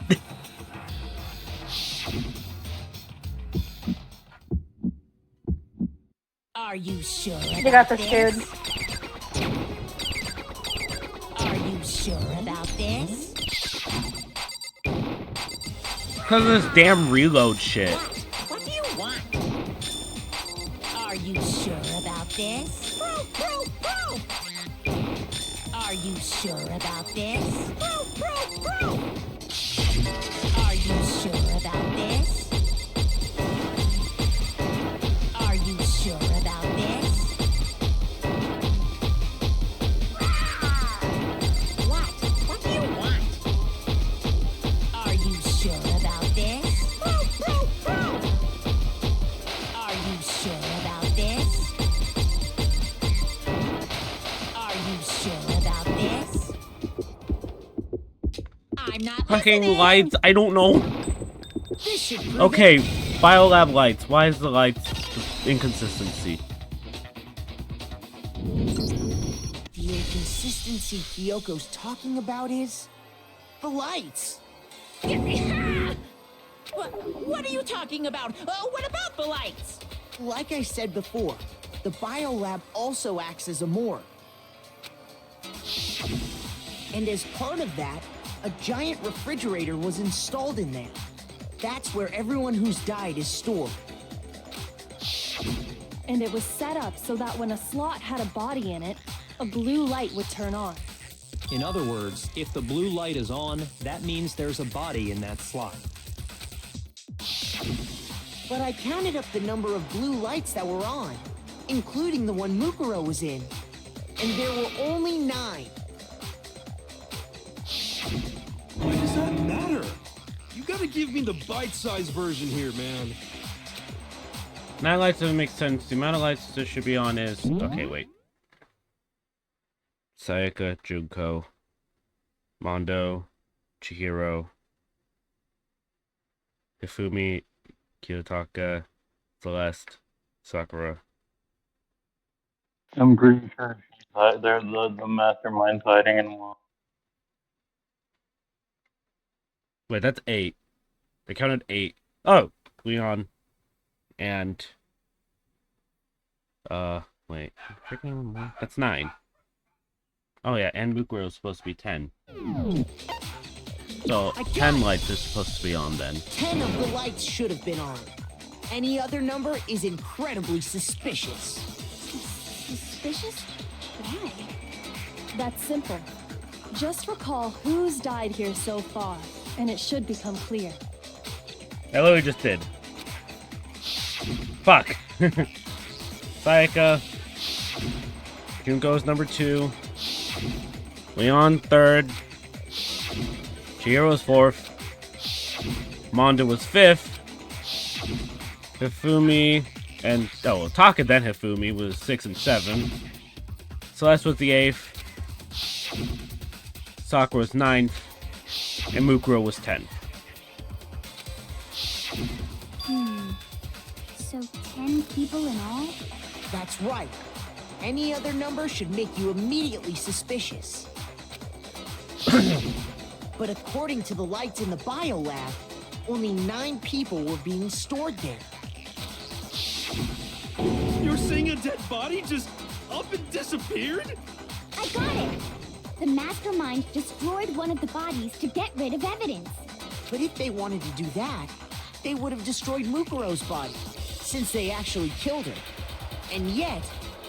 Are you sure about You got this, this? dude. Are you sure about this? Because of this damn reload shit. What do you want? Are you sure about this? Are you sure about this? Are you sure about this? Are you sure about this? What do you want? Are you sure about this? Are you sure about this? Are you sure about this? I'm not Fucking listening. lights. I don't know. This should prove Okay, Biolab lights. Why is the lights inconsistency? The inconsistency Kyoko's talking about is the lights. What are you talking about? What about the lights? Like I said before, the biolab also acts as a morgue. And as part of that, a giant refrigerator was installed in there. That's where everyone who's died is stored. And it was set up so that when a slot had a body in it, a blue light would turn on. In other words, if the blue light is on, that means there's a body in that slot. But I counted up the number of blue lights that were on, including the one Mukuro was in. And there were only 9. Why does that matter? You gotta give me the bite-sized version here, man. 9 lights doesn't make sense. The amount of lights that should be on is... Okay, wait. Sayaka, Junko, Mondo, Chihiro, Hifumi, Kiyotaka, Celeste, Sakura. I'm pretty sure they're the mastermind hiding in one. Wait, that's 8. They counted 8. Oh, Leon and wait, that's 9. Oh yeah, and Mukuro is supposed to be 10. So 10 lights is supposed to be on then. 10 of the lights should have been on. Any other number is incredibly suspicious. Suspicious? Why? That's simple. Just recall who's died here so far, and it should become clear. I literally just did. Fuck. Sayaka. Junko's number 2. Leon 3rd. Chihiro's 4th. Mondo was 5th. Hifumi and Taka then Hifumi was 6 and 7. Celeste was the 8th. Sakura was 9th. And Mukuro was 10th. So 10 people in all? That's right. Any other number should make you immediately suspicious. But according to the lights in the biolab, only 9 people were being stored there. You're saying a dead body just up and disappeared? I got it! The mastermind destroyed one of the bodies to get rid of evidence. But if they wanted to do that, they would have destroyed Mukuro's body, since they actually killed her. And yet,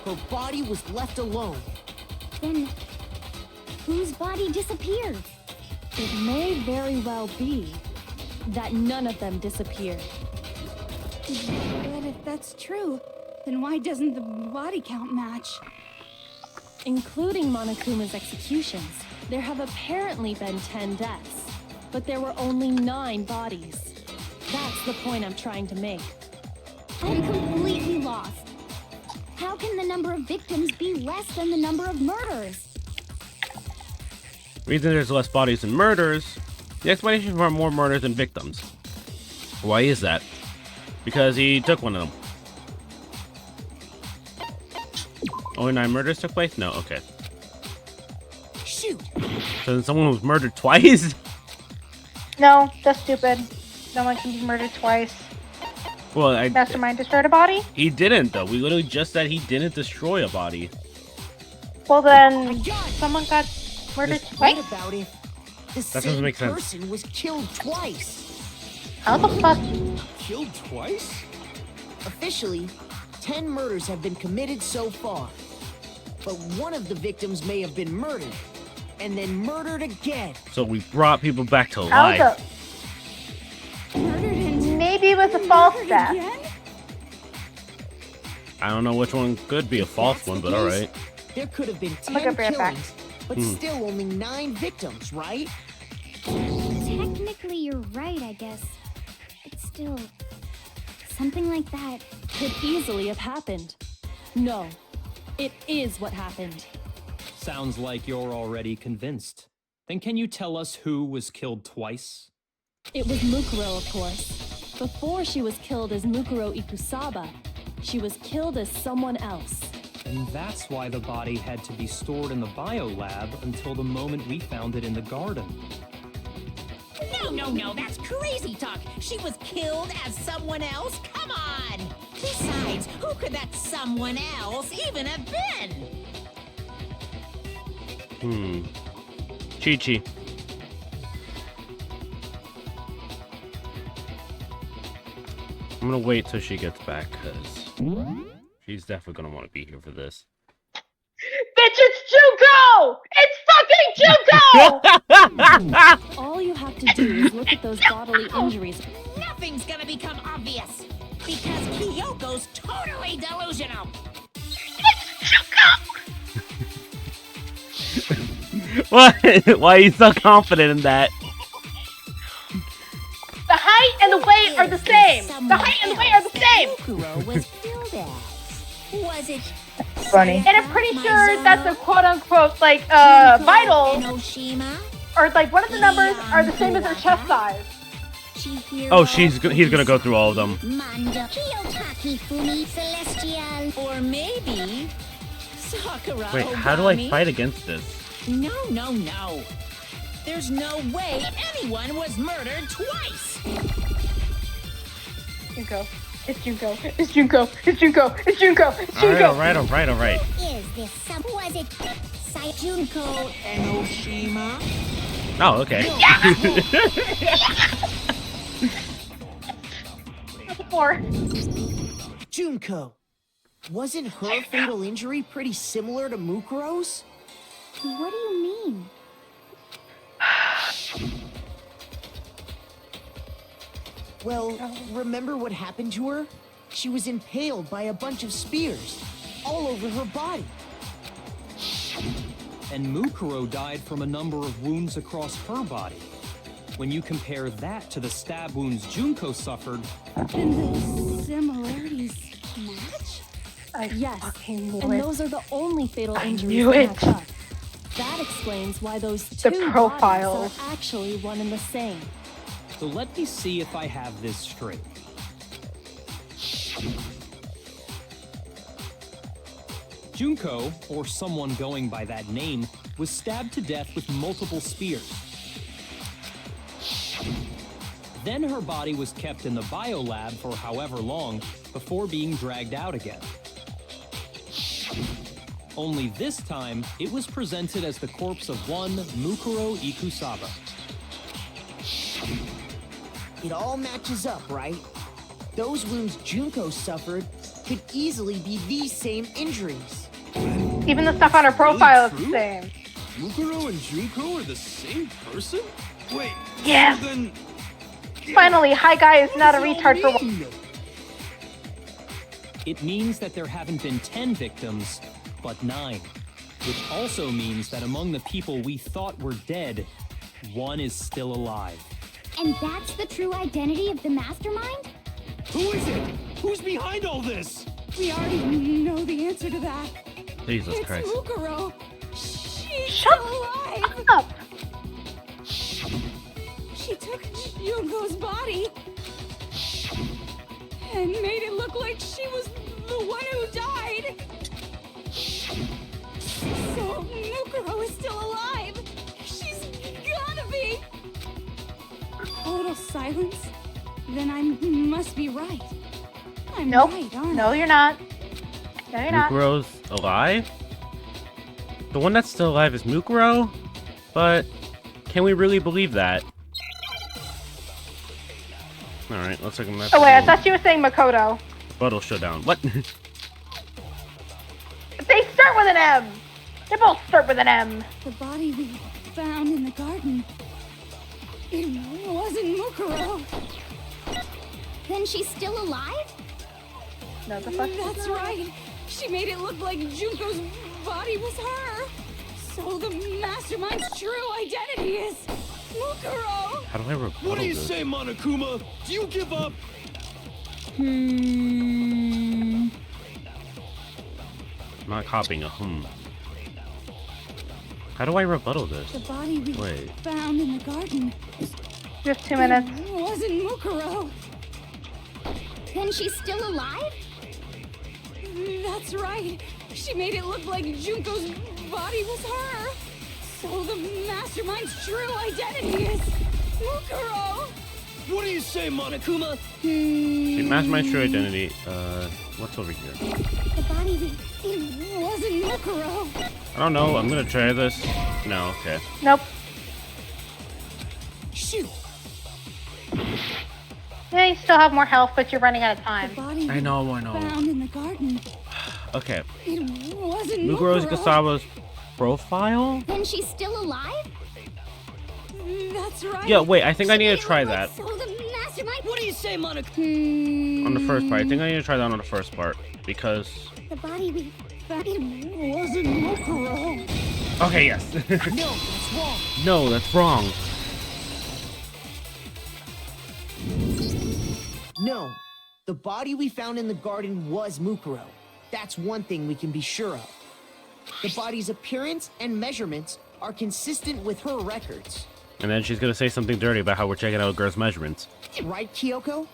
her body was left alone. Then, whose body disappeared? It may very well be that none of them disappeared. But if that's true, then why doesn't the body count match? Including Monokuma's executions, there have apparently been 10 deaths, but there were only 9 bodies. That's the point I'm trying to make. I'm completely lost. How can the number of victims be less than the number of murders? The reason there's less bodies than murders, the explanation for more murders than victims. Why is that? Because he took one of them. Only 9 murders took place? No, okay. Shoot! So then someone was murdered twice? No, that's stupid. No one can be murdered twice. Well, Mastermind destroyed a body? He didn't, though. We literally just said he didn't destroy a body. Well then, someone got murdered twice? What about if the That doesn't same make sense. person was killed twice? How the fuck? Killed twice? Officially, 10 murders have been committed so far. But one of the victims may have been murdered, and then murdered again. So we brought people back to How life. Maybe it was a false death. I don't know which one could be a false one, but alright. There could have been I'm gonna 10 be right back. killings, but still only 9 victims, right? Technically, you're right, I guess. But still, something like that Could easily have happened. No, it is what happened. Sounds like you're already convinced. Then can you tell us who was killed twice? It was Mukuro, of course. Before she was killed as Mukuro Ikusaba, she was killed as someone else. And that's why the body had to be stored in the biolab until the moment we found it in the garden. No, that's crazy talk. She was killed as someone else? Come on! Besides, who could that someone else even have been? Chi-Chi. I'm gonna wait till she gets back, because she's definitely gonna want to be here for this. Bitch, it's Junko! It's fucking Junko! All you have to do is look at those bodily injuries. Nothing's gonna become obvious. Because Kyoko's totally delusional. What? Why are you so confident in that? The height and the weight are the same! The height and the weight are the same! Mukuro was killed as. Was it? Funny. And I'm pretty sure that the quote-unquote, like, vitals, or, like, one of the numbers are the same as her chest size. Oh, he's gonna go through all of them. Or maybe Sakura. Wait, how do I fight against this? No. There's no way anyone was murdered twice. Junko. It's Junko. It's Junko. It's Junko. It's Junko. It's Junko. Alright. is this some? Was it Junko Enoshima? Oh, okay. Junko, wasn't her fatal injury pretty similar to Mukuro's? What do you mean? Well, remember what happened to her? She was impaled by a bunch of spears, all over her body. And Mukuro died from a number of wounds across her body. When you compare that to the stab wounds Junko suffered... Then the similarities match? Yes, fucking knew and it. those are the only fatal injuries knew that it. match up. That explains why those The two profiles. bodies are actually one and the same. So let me see if I have this straight. Junko, or someone going by that name, was stabbed to death with multiple spears. Then her body was kept in the biolab for however long before being dragged out again. Only this time, it was presented as the corpse of one Mukuro Ikusaba. It all matches up, right? Those wounds Junko suffered could easily be these same injuries. Even the stuff on her profile is the same. Mukuro and Junko are the same person? Wait, Yes. so then... Finally, Hi Guy is not a retard for one. It means that there haven't been 10 victims, but 9. Which also means that among the people we thought were dead, one is still alive. And that's the true identity of the mastermind? Who is it? Who's behind all this? We already know the answer to that. Jesus It's Christ. Mukuro. She's Shut alive. up. She took Junko's body and made it look like she was the one who died. So Mukuro is still alive. She's gotta be. Total silence? Then I must be right. I'm Nope. right, aren't No, I? you're not. No, you're not. Mukuro's alive? The one that's still alive is Mukuro? But can we really believe that? Alright, let's take a message. Oh wait, I thought you were saying Makoto. Buttle showdown. What? They start with an M. They both start with an M. The body we found in the garden. It wasn't Mukuro. Then she's still alive? No, the fuck. That's right. She made it look like Junko's body was her. So the mastermind's true identity is Mukuro. How do I rebuttal What do you this? say, Monokuma? Do you give up? I'm not copying a How do I rebuttal this? The body we Wait. found in the garden. Just 2 minutes. It wasn't Mukuro. Then she's still alive? That's right. She made it look like Junko's body was her. So the mastermind's true identity is Mukuro. What do you say, Monokuma? Okay, Mastermind's true identity. What's over here? The body It wasn't Mukuro. I don't know. I'm gonna try this. No, okay. Nope. Shoot! Yeah, you still have more health, but you're running out of time. The body I know. found in the garden. Okay. It wasn't Mukuro Mukuro. Ikasawa's profile? Then she's still alive? That's right. Yeah, wait, I think I need to try that. So the mastermind. What do you say, Monica? On the first part. I think I need to try that on the first part. Because... The body we found. It wasn't Mukuro. Okay, yes. No, that's wrong. No, that's wrong. No, the body we found in the garden was Mukuro. That's one thing we can be sure of. The body's appearance and measurements are consistent with her records. And then she's gonna say something dirty about how we're checking out a girl's measurements. Right, Kyoko? Oh,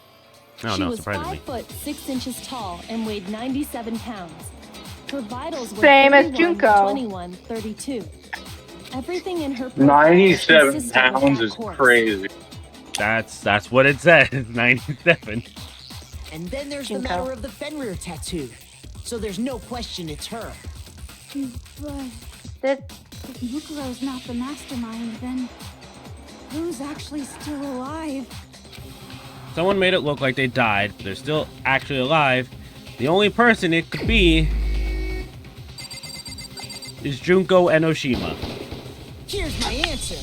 She no, was surprisingly. 5 foot 6 inches tall and weighed 97 pounds. Her vitals were Same as 31, Junko. 21, 32. Everything in her 97 consisted of pounds that is corpse. crazy. That's what it says. 97. And then there's the Junko. matter of the Fenrir tattoo. So there's no question it's her. But This if Mukuro's not the mastermind, then who's actually still alive? Someone made it look like they died. They're still actually alive. The only person it could be is Junko Enoshima. Here's my answer.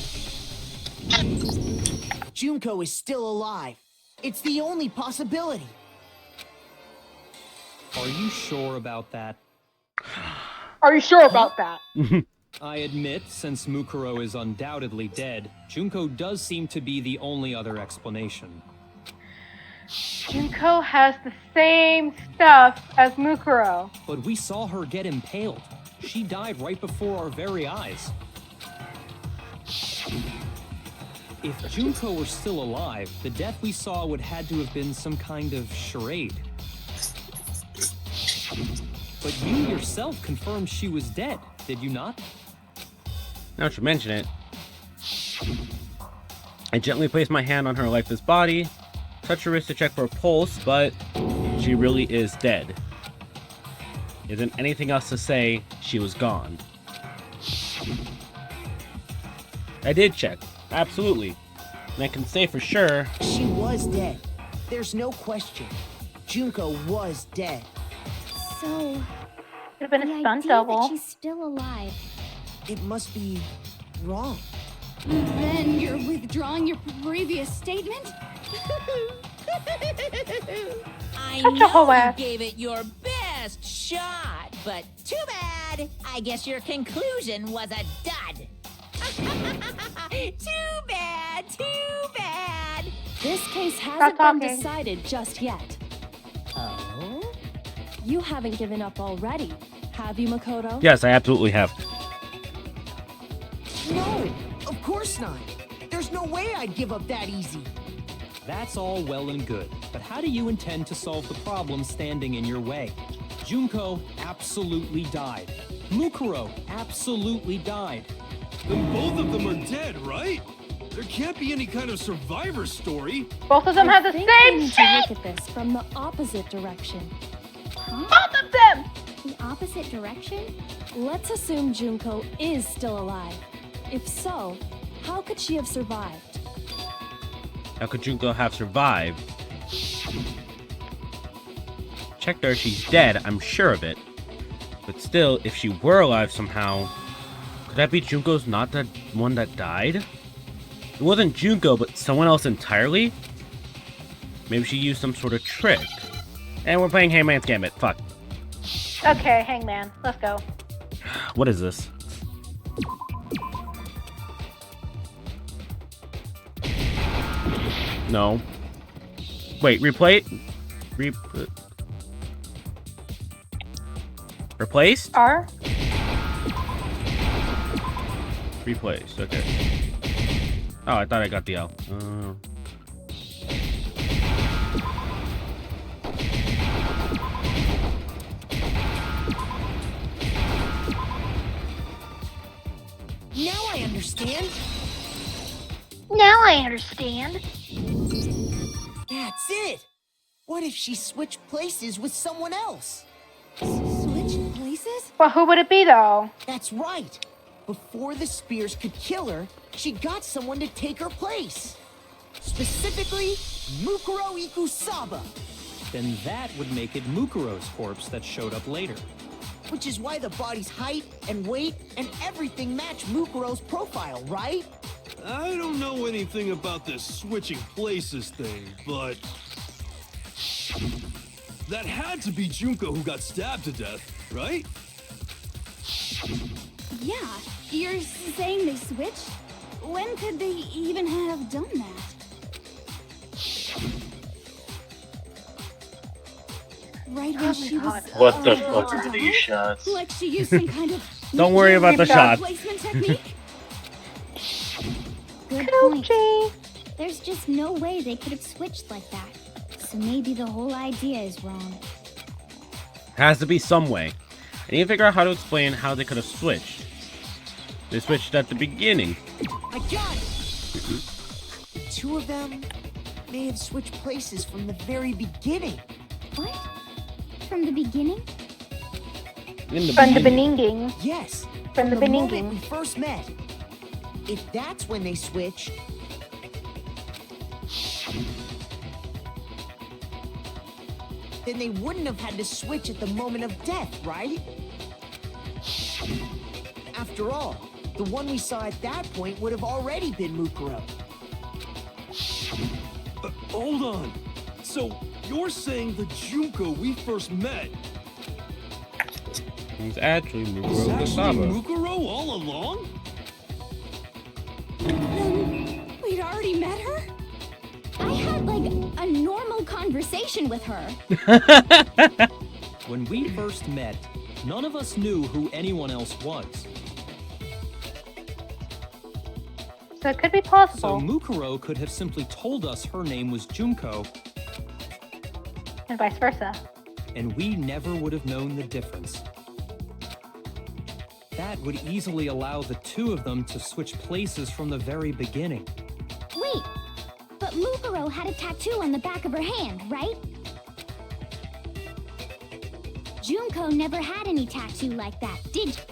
Junko is still alive. It's the only possibility. Are you sure about that? Are you sure about that? I admit, since Mukuro is undoubtedly dead, Junko does seem to be the only other explanation. Junko has the same stuff as Mukuro. But we saw her get impaled. She died right before our very eyes. If Junko were still alive, the death we saw would had to have been some kind of charade. But you yourself confirmed she was dead, did you not? Now that you mention it, I gently placed my hand on her lifeless body, touched her wrist to check for a pulse, but she really is dead. Isn't anything else to say she was gone. I did check, absolutely. And I can say for sure... She was dead. There's no question. Junko was dead. So, Could have been the a stunt idea double. that she's still alive. It must be wrong. Then you're withdrawing your previous statement? I Such a know hoe you ass. gave it your best shot, but too bad. I guess your conclusion was a dud. Too bad, too bad. This case Stop hasn't been talking. decided just yet. Oh? You haven't given up already, have you, Makoto? Yes, I absolutely have. No, of course not. There's no way I'd give up that easy. That's all well and good, but how do you intend to solve the problem standing in your way? Junko absolutely died. Mukuro absolutely died. Then both of them are dead, right? There can't be any kind of survivor story. Both of them have the I think we same need to shape. look at this from the opposite direction. Both of them. The opposite direction? Let's assume Junko is still alive. If so, how could she have survived? How could Junko have survived? Checked her, she's dead, I'm sure of it. But still, if she were alive somehow, could that be Junko's not the one that died? It wasn't Junko, but someone else entirely? Maybe she used some sort of trick. And we're playing Hangman's Gambit, fuck. Okay, Hangman, let's go. What is this? No. Wait, replay it? Replaced? R? Replaced, okay. Oh, I thought I got the L. Now I understand. Now I understand. That's it. What if she switched places with someone else? Switch places? Well, who would it be though? That's right. Before the spears could kill her, she got someone to take her place. Specifically, Mukuro Ikusaba. Then that would make it Mukuro's corpse that showed up later. Which is why the body's height and weight and everything match Mukuro's profile, right? I don't know anything about this switching places thing, but... that had to be Junko who got stabbed to death, right? Yeah, you're saying they switched? When could they even have done that? Right when she was What the about fuck to are these die? shots? Like she used some kind of Don't worry about the shots. placement technique? Good point. There's just no way they could have switched like that. So maybe the whole idea is wrong. Has to be some way. I need to figure out how to explain how they could have switched. They switched at the beginning. I got it! The two of them may have switched places from the very beginning. What? From the beginning? In the From the beginning. Beninging. Yes, From the moment Beninging. we first met. If that's when they switched, then they wouldn't have had to switch at the moment of death, right? After all, the one we saw at that point would have already been Mukuro. Hold on. So, you're saying the Junko we first met He's actually was Mukuro actually Kasaba. Mukuro all along? Then we'd already met her? I had like a normal conversation with her. When we first met, none of us knew who anyone else was. So it could be So possible. Mukuro could have simply told us her name was Junko, And vice versa. and we never would have known the difference. That would easily allow the two of them to switch places from the very beginning. Wait, but Mukuro had a tattoo on the back of her hand, right? Junko never had any tattoo like that, did you?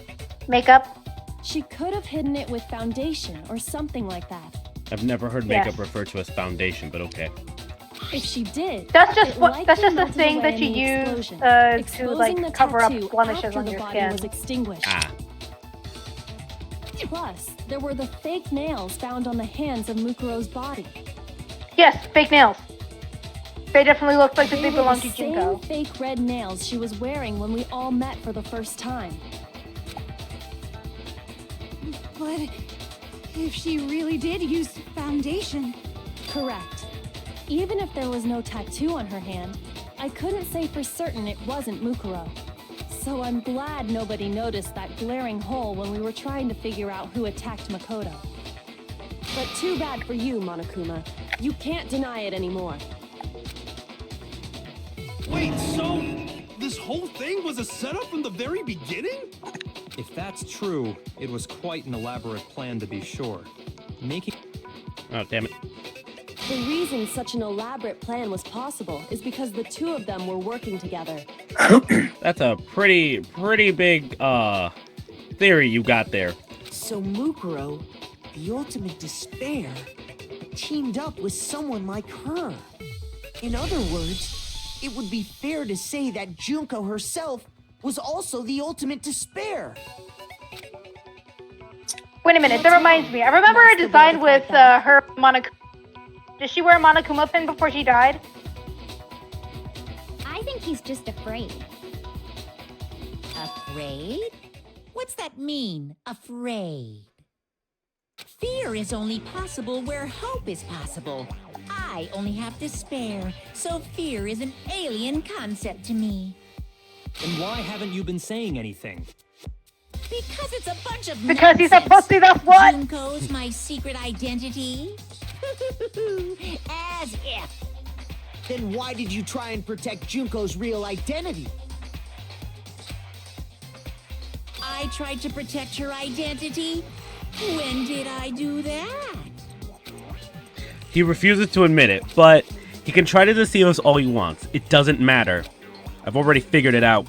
Makeup. She could have hidden it with foundation or something like that. I've never heard Yes. makeup referred to as foundation, but okay. If she did, That's just it what. That's likely just the melted thing away that in you the use explosion, to exposing like the cover up tattoo blemishes after on the your body skin. was extinguished. Ah. Plus, there were the fake nails found on the hands of Mukuro's body. Yes, fake nails. They definitely looked like They they were belonged the to same Junko. fake red nails she was wearing when we all met for the first time. But if she really did use foundation... Correct. Even if there was no tattoo on her hand, I couldn't say for certain it wasn't Mukuro. So I'm glad nobody noticed that glaring hole when we were trying to figure out who attacked Makoto. But too bad for you, Monokuma. You can't deny it anymore. Wait, so this whole thing was a setup from the very beginning? If that's true, it was quite an elaborate plan to be sure. Making... Oh, damn it. The reason such an elaborate plan was possible is because the two of them were working together. That's a pretty big, theory you got there. So Mukuro, the ultimate despair, teamed up with someone like her. In other words, it would be fair to say that Junko herself was also the ultimate despair. Wait a minute, that reminds me. I remember a design with her Monokuma. Did she wear a Monokuma pin before she died? I think he's just afraid. Afraid? What's that mean, afraid? Fear is only possible where hope is possible. I only have despair, so fear is an alien concept to me. And why haven't you been saying anything? Because it's a bunch of Because he's a nonsense. pussy, that's what! Junko's my secret identity? As if. Then why did you try and protect Junko's real identity? I tried to protect her identity? When did I do that? He refuses to admit it, but he can try to deceive us all he wants. It doesn't matter. I've already figured it out.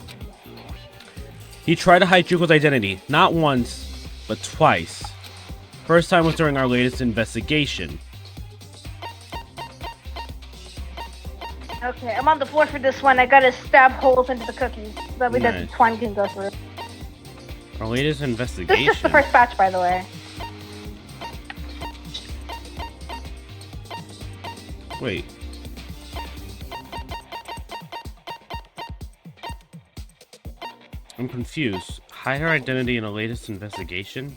He tried to hide Junko's identity, not once, but twice. First time was during our latest investigation. Okay, I'm on the floor for this one. I gotta stab holes into the cookies so that way the Nice. twine can go through. Our latest This is investigation. just the first batch, by the way. Wait. I'm confused. Hide her identity in the latest investigation?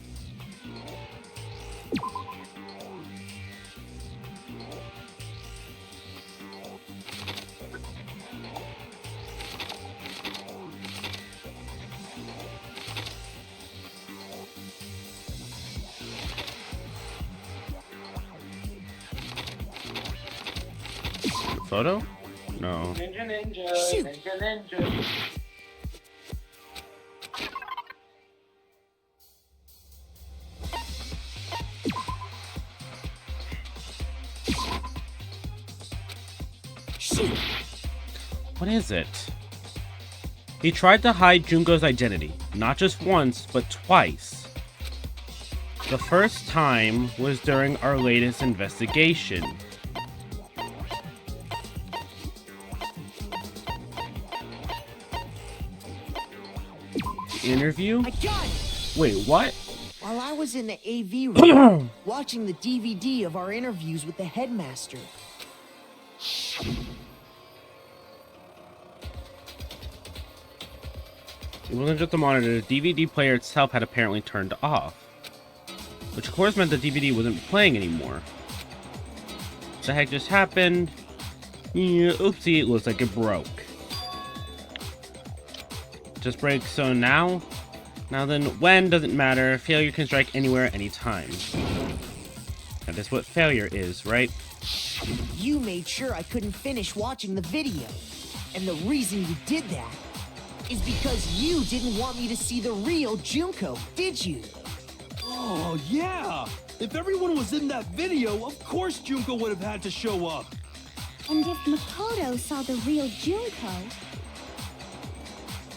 Photo? No. Ninja, ninja, Shoot. ninja, ninja. Shoot! What is it? He tried to hide Junko's identity, not just once, but twice. The first time was during our latest investigation. Interview? I got it! Wait, what? While I was in the AV room, watching the DVD of our interviews with the headmaster, It wasn't just the monitor, the DVD player itself had apparently turned off. Which of course meant the DVD wasn't playing anymore. What the heck just happened? Yeah, oopsie, it looks like it broke. Just break so now? Now then, when doesn't matter, failure can strike anywhere, anytime. And that's what failure is, right? you made sure I couldn't finish watching the video. And the reason you did that is because you didn't want me to see the real Junko, did you? Oh, yeah! If everyone was in that video, of course Junko would have had to show up. And if Makoto saw the real Junko,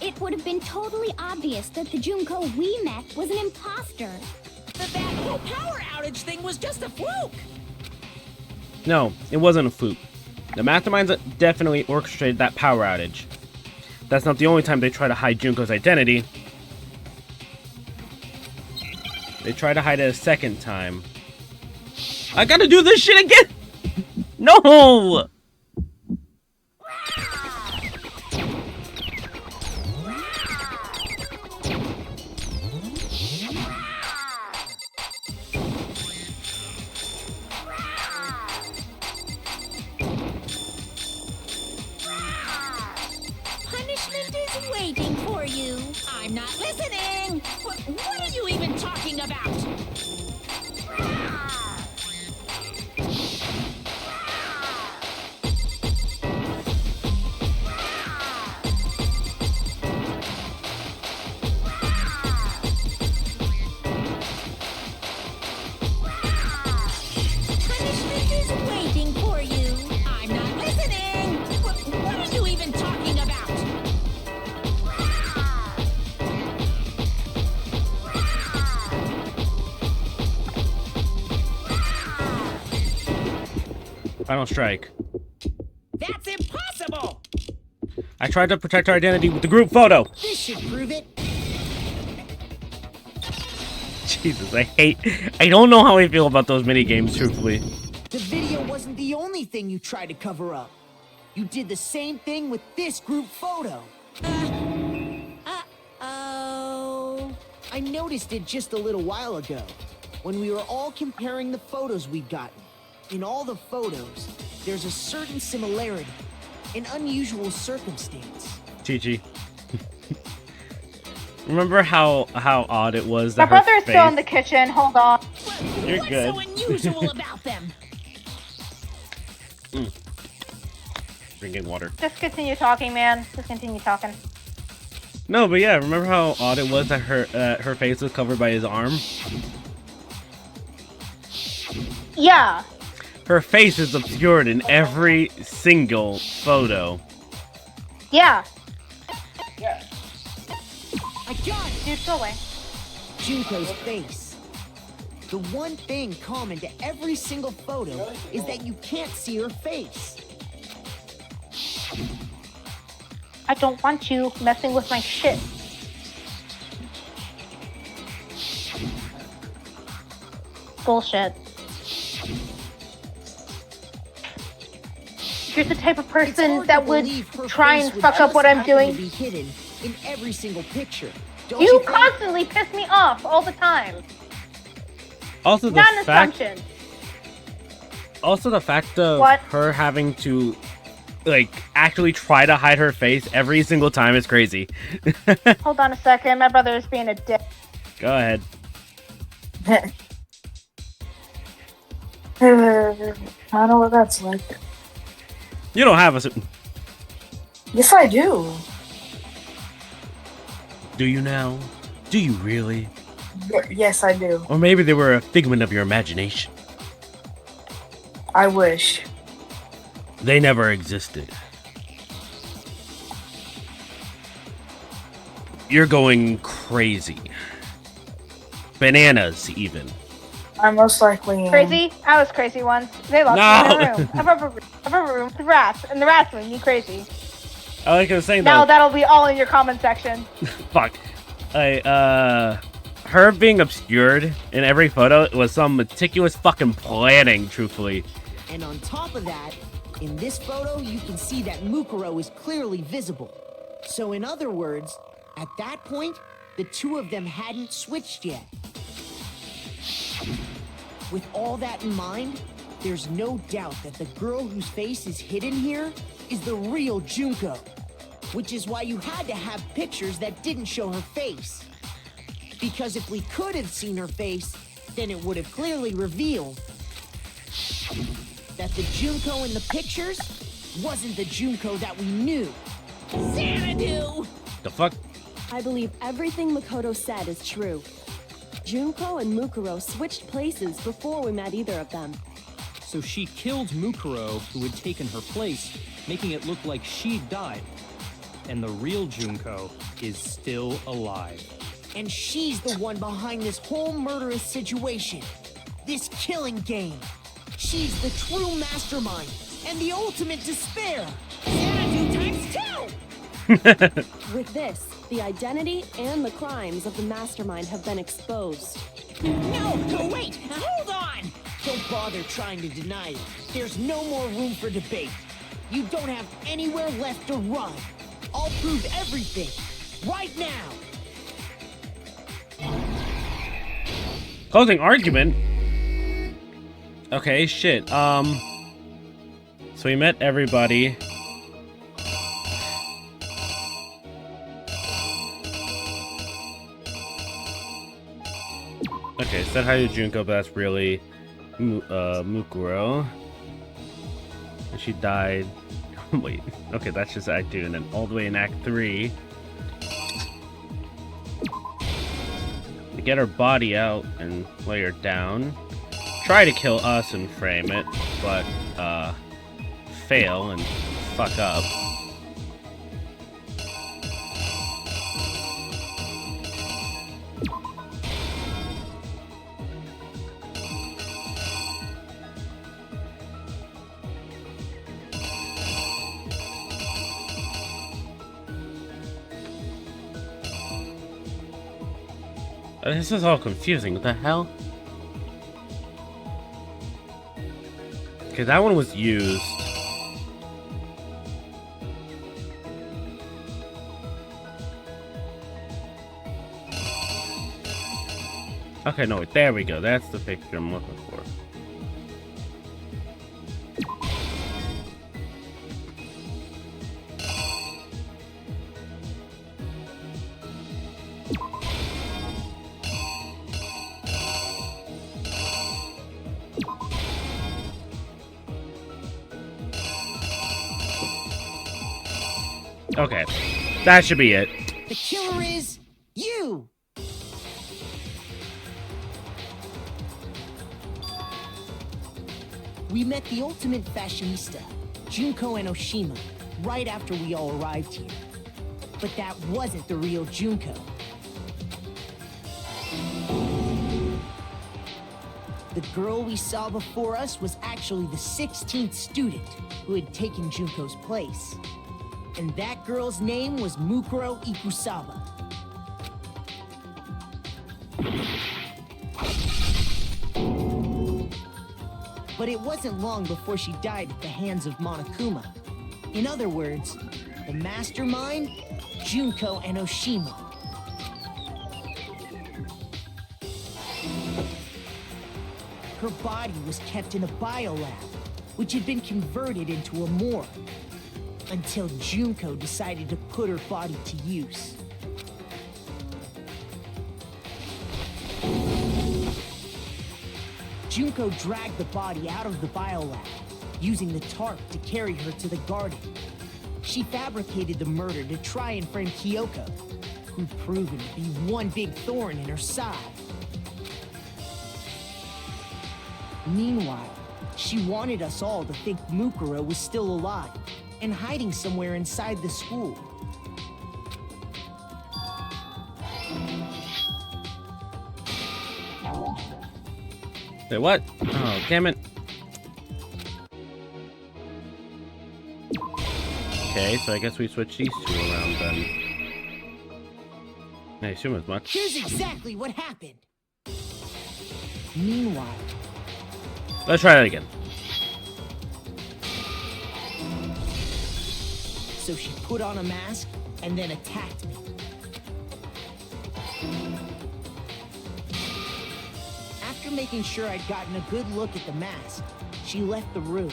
it would have been totally obvious that the Junko we met was an imposter. That whole power outage thing was just a fluke. No, it wasn't a fluke. The masterminds definitely orchestrated that power outage. That's not the only time they try to hide Junko's identity. They try to hide it a second time. I gotta do this shit again! No! Punishment is waiting for you. I'm not listening. What are you even talking about? Punishment is waiting for you. I'm not listening. What are you even talking about? Final strike. That's impossible! I tried to protect our identity with the group photo. This should prove it. Jesus, I don't know how I feel about those mini games, truthfully. The video wasn't the only thing you tried to cover up. You did the same thing with this group photo. Uh-oh. I noticed it just a little while ago, when we were all comparing the photos we'd gotten. In all the photos, there's a certain similarity, an unusual circumstance. Chi-Chi. Remember how odd it was My that her brother's face... still in the kitchen. Hold on. You're What's good. so unusual about them? Drinking water. Just continue talking, man. Just continue talking. No, but yeah, remember how odd it was that her face was covered by his arm? Yeah. Her face is obscured in every single photo. Yeah. I got it. Dude, go away. Junko's face. The one thing common to every single photo is that you can't see her face. I don't want you messing with my shit. Bullshit. You're the type of person that would try and fuck up what I'm doing. Be hidden in every single picture. Don't You think? constantly piss me off all the time. Also, the Not an fact. assumption. Also, the fact of What? her having to, like, actually try to hide her face every single time is crazy. Hold on a second. My brother is being a dick. Go ahead. I don't know what that's like. You don't have a. Yes, I do. Do you now? Do you really? Yes, I do. Or maybe they were a figment of your imagination. I wish. They never existed. You're going crazy. Bananas, even. I most likely am. Crazy? I was crazy once. They locked me in a room. I have a room with rats, and the rats made me crazy. I like I was saying Now though. that'll be all in your comment section. Fuck. Her being obscured in every photo was some meticulous fucking planning, truthfully. And on top of that, in this photo, you can see that Mukuro is clearly visible. So in other words, at that point, the two of them hadn't switched yet. With all that in mind, there's no doubt that the girl whose face is hidden here is the real Junko. Which is why you had to have pictures that didn't show her face. Because if we could have seen her face, then it would have clearly revealed that the Junko in the pictures wasn't the Junko that we knew. Xanadu! The fuck? I believe everything Makoto said is true. Junko and Mukuro switched places before we met either of them. So she killed Mukuro, who had taken her place, making it look like she died. And the real Junko is still alive. And she's the one behind this whole murderous situation. This killing game. She's the true mastermind and the ultimate despair. Xanadu times 2! With this, the identity and the crimes of the mastermind have been exposed. No, wait! Hold on! Don't bother trying to deny it. There's no more room for debate. You don't have anywhere left to run. I'll prove everything, right now. Closing argument? Okay, shit. So we met everybody. Okay, said hi to Junko, but that's really Mukuro. And she died. Wait, okay, that's just Act 2, and then all the way in Act 3. We get her body out and lay her down. Try to kill us and frame it, but, fail and fuck up. This is all confusing. What the hell? Okay, that one was used. Okay, no, there we go. That's the picture I'm looking for. Okay, that should be it. The killer is you! We met the ultimate fashionista, Junko and Oshima, right after we all arrived here. But that wasn't the real Junko. The girl we saw before us was actually the 16th student who had taken Junko's place. And that girl's name was Mukuro Ikusaba. But it wasn't long before she died at the hands of Monokuma. In other words, the mastermind, Junko and Oshima. Her body was kept in a biolab, which had been converted into a morgue, until Junko decided to put her body to use. Junko dragged the body out of the biolab, using the tarp to carry her to the garden. She fabricated the murder to try and frame Kyoko, who'd proven to be one big thorn in her side. Meanwhile, she wanted us all to think Mukuro was still alive and hiding somewhere inside the school. Wait, what? Oh, damn it. Okay, so I guess we switch these two around then. I assume as much. Here's exactly what happened. Meanwhile, let's try that again. So she put on a mask and then attacked me. After making sure I'd gotten a good look at the mask, she left the room.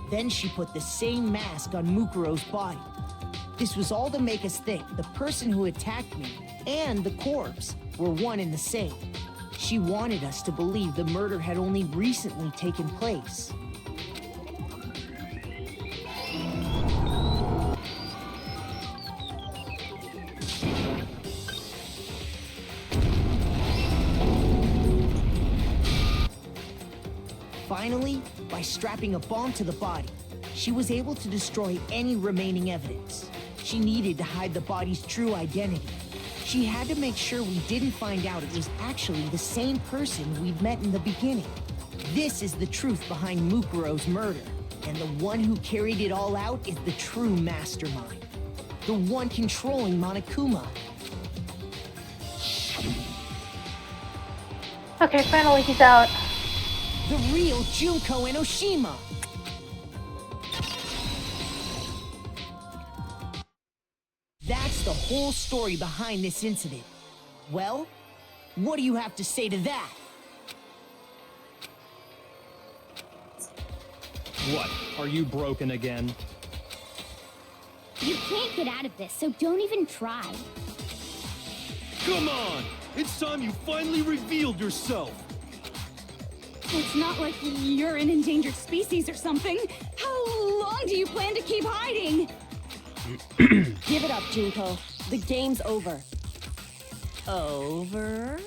Then she put the same mask on Mukuro's body. This was all to make us think the person who attacked me and the corpse were one and the same. She wanted us to believe the murder had only recently taken place. Finally, by strapping a bomb to the body, she was able to destroy any remaining evidence. She needed to hide the body's true identity. She had to make sure we didn't find out it was actually the same person we'd met in the beginning. This is the truth behind Mukuro's murder, and the one who carried it all out is the true mastermind. The one controlling Monokuma. Okay, finally he's out. The real Junko Enoshima. That's the whole story behind this incident. Well, what do you have to say to that? What? Are you broken again? You can't get out of this, so don't even try. Come on! It's time you finally revealed yourself! It's not like you're an endangered species or something. How long do you plan to keep hiding? Give it up, Junko. The game's over. Over?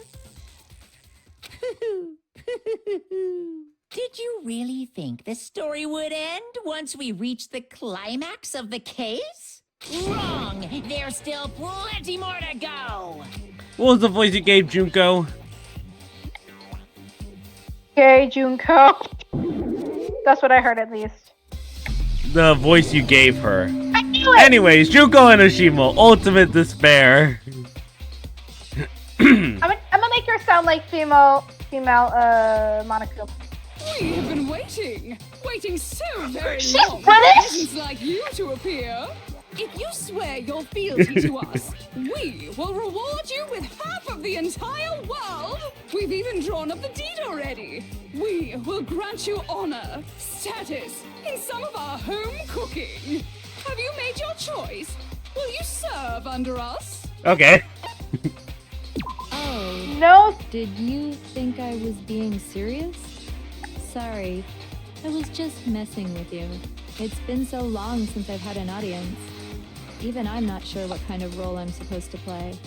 Did you really think the story would end once we reached the climax of the case? Wrong! There's still plenty more to go! What was the voice you gave, Junko? Okay, Junko. That's what I heard at least. The voice you gave her. Anyways, Junko Enoshima, Ultimate Despair. I'm gonna make her sound like female Monokuma. We have been waiting so very She's long for British? peasants like you to appear. If you swear your fealty to us, we will reward you with half of the entire world. We've even drawn up the deed already. We will grant you honor, status, in some of our home cooking. Have you made your choice? Will you serve under us? Okay. Oh. No. Did you think I was being serious? Sorry. I was just messing with you. It's been so long since I've had an audience. Even I'm not sure what kind of role I'm supposed to play.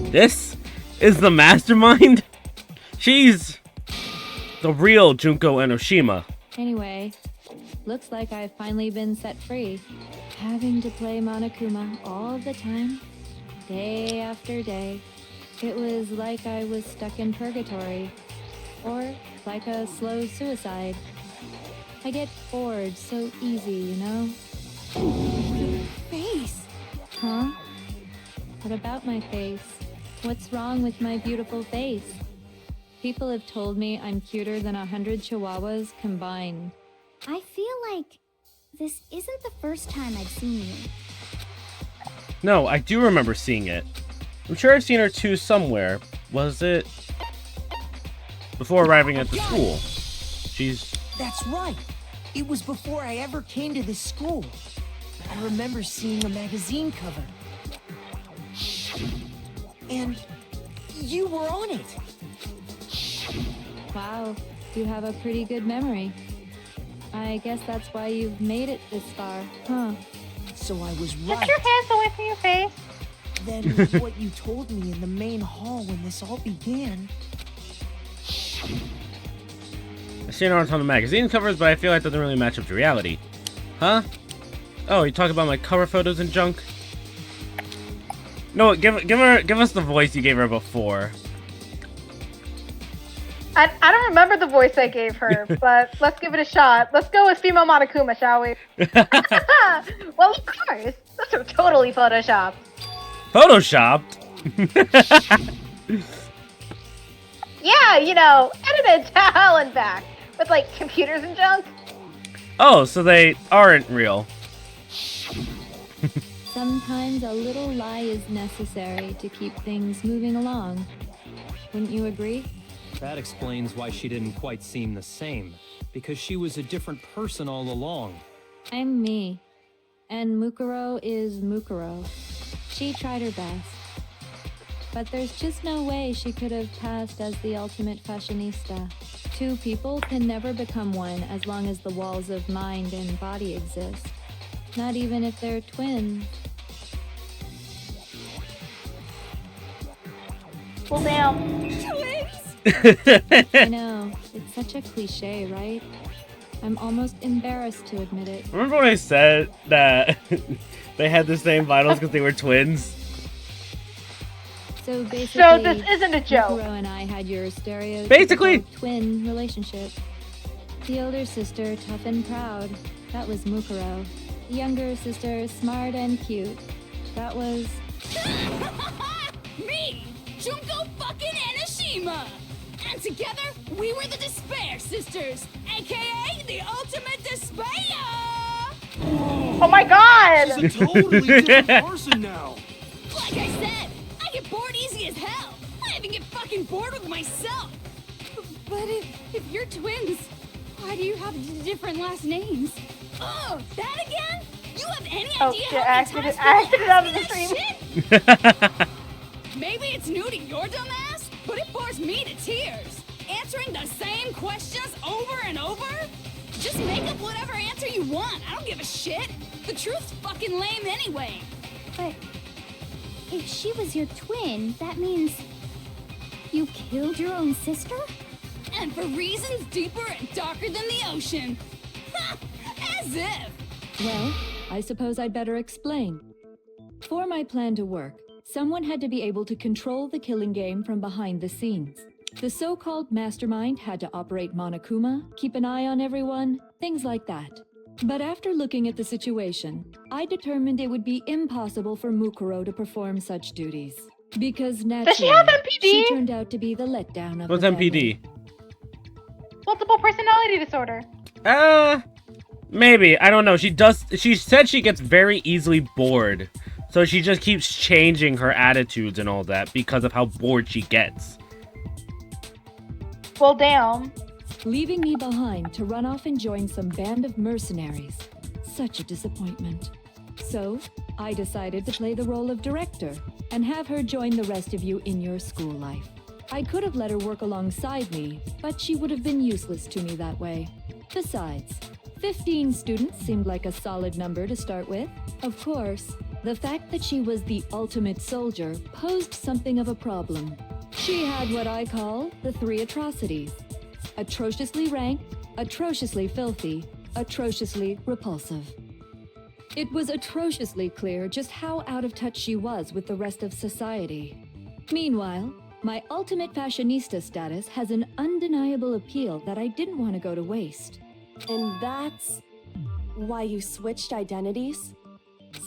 This is the mastermind? She's the real Junko Enoshima. Anyway, looks like I've finally been set free. Having to play Monokuma all the time, day after day. It was like I was stuck in purgatory. Or like a slow suicide. I get bored so easy, you know? Face. Huh? What about my face? What's wrong with my beautiful face? People have told me I'm cuter than 100 chihuahuas combined. I feel like this isn't the first time I've seen you. No, I do remember seeing it. I'm sure I've seen her too somewhere. Was it before arriving at the school? That's right. It was before I ever came to this school. I remember seeing a magazine cover. And you were on it. Wow, you have a pretty good memory. I guess that's why you've made it this far, huh? So I was right. Get your hands away from your face. Then what you told me in the main hall when this all began. I've seen her on some of the magazine covers, but I feel like that doesn't really match up to reality. Huh? Oh, you talk about my cover photos and junk? No, give us the voice you gave her before. I don't remember the voice I gave her, but let's give it a shot. Let's go with female Monokuma, shall we? Well, of course. Those are totally photoshopped. Photoshopped? Yeah, you know, edited to hell and back. With, like, computers and junk. Oh, so they aren't real. Sometimes a little lie is necessary to keep things moving along. Wouldn't you agree? That explains why she didn't quite seem the same. Because she was a different person all along. I'm me. And Mukuro is Mukuro. She tried her best. But there's just no way she could have passed as the ultimate fashionista. Two people can never become one as long as the walls of mind and body exist. Not even if they're twins. Well, damn. I know, it's such a cliche, right? I'm almost embarrassed to admit it. Remember when I said that they had the same vitals because they were twins? So basically, this isn't a joke. Mukuro and I had your stereotypical Basically. twin relationship. The older sister, tough and proud. That was Mukuro. The younger sister, smart and cute. That was... Me! Junko fucking Enoshima! And together, we were the Despair Sisters, aka the Ultimate Despair! Oh my god! She's a totally different person now. Like I said, I get bored easy as hell. I even get fucking bored with myself. But if you're twins, why do you have different last names? Oh, that again? You have any idea shit, how I many times acted people out of ask the me stream. that shit? Maybe it's new to your dumb ass, but it bores me to tears. Answering the same questions over and over? Just make up whatever answer you want. I don't give a shit. The truth's fucking lame anyway. But if she was your twin, that means you killed your own sister? And for reasons deeper and darker than the ocean. Ha! As if. Well, I suppose I'd better explain. For my plan to work, someone had to be able to control the killing game from behind the scenes. The so-called mastermind had to operate Monokuma, keep an eye on everyone, things like that. But after looking at the situation, I determined it would be impossible for Mukuro to perform such duties. Because naturally, Does she have MPD? she turned out to be the letdown of What's the MPD? Multiple personality disorder. Maybe. I don't know. She said she gets very easily bored. So she just keeps changing her attitudes and all that because of how bored she gets. Well, damn. Leaving me behind to run off and join some band of mercenaries. Such a disappointment. So, I decided to play the role of director and have her join the rest of you in your school life. I could have let her work alongside me, but she would have been useless to me that way. Besides, 15 students seemed like a solid number to start with. Of course, the fact that she was the ultimate soldier posed something of a problem. She had what I call the three atrocities. Atrociously rank, atrociously filthy, atrociously repulsive. It was atrociously clear just how out of touch she was with the rest of society. Meanwhile, my ultimate fashionista status has an undeniable appeal that I didn't want to go to waste. And that's why you switched identities?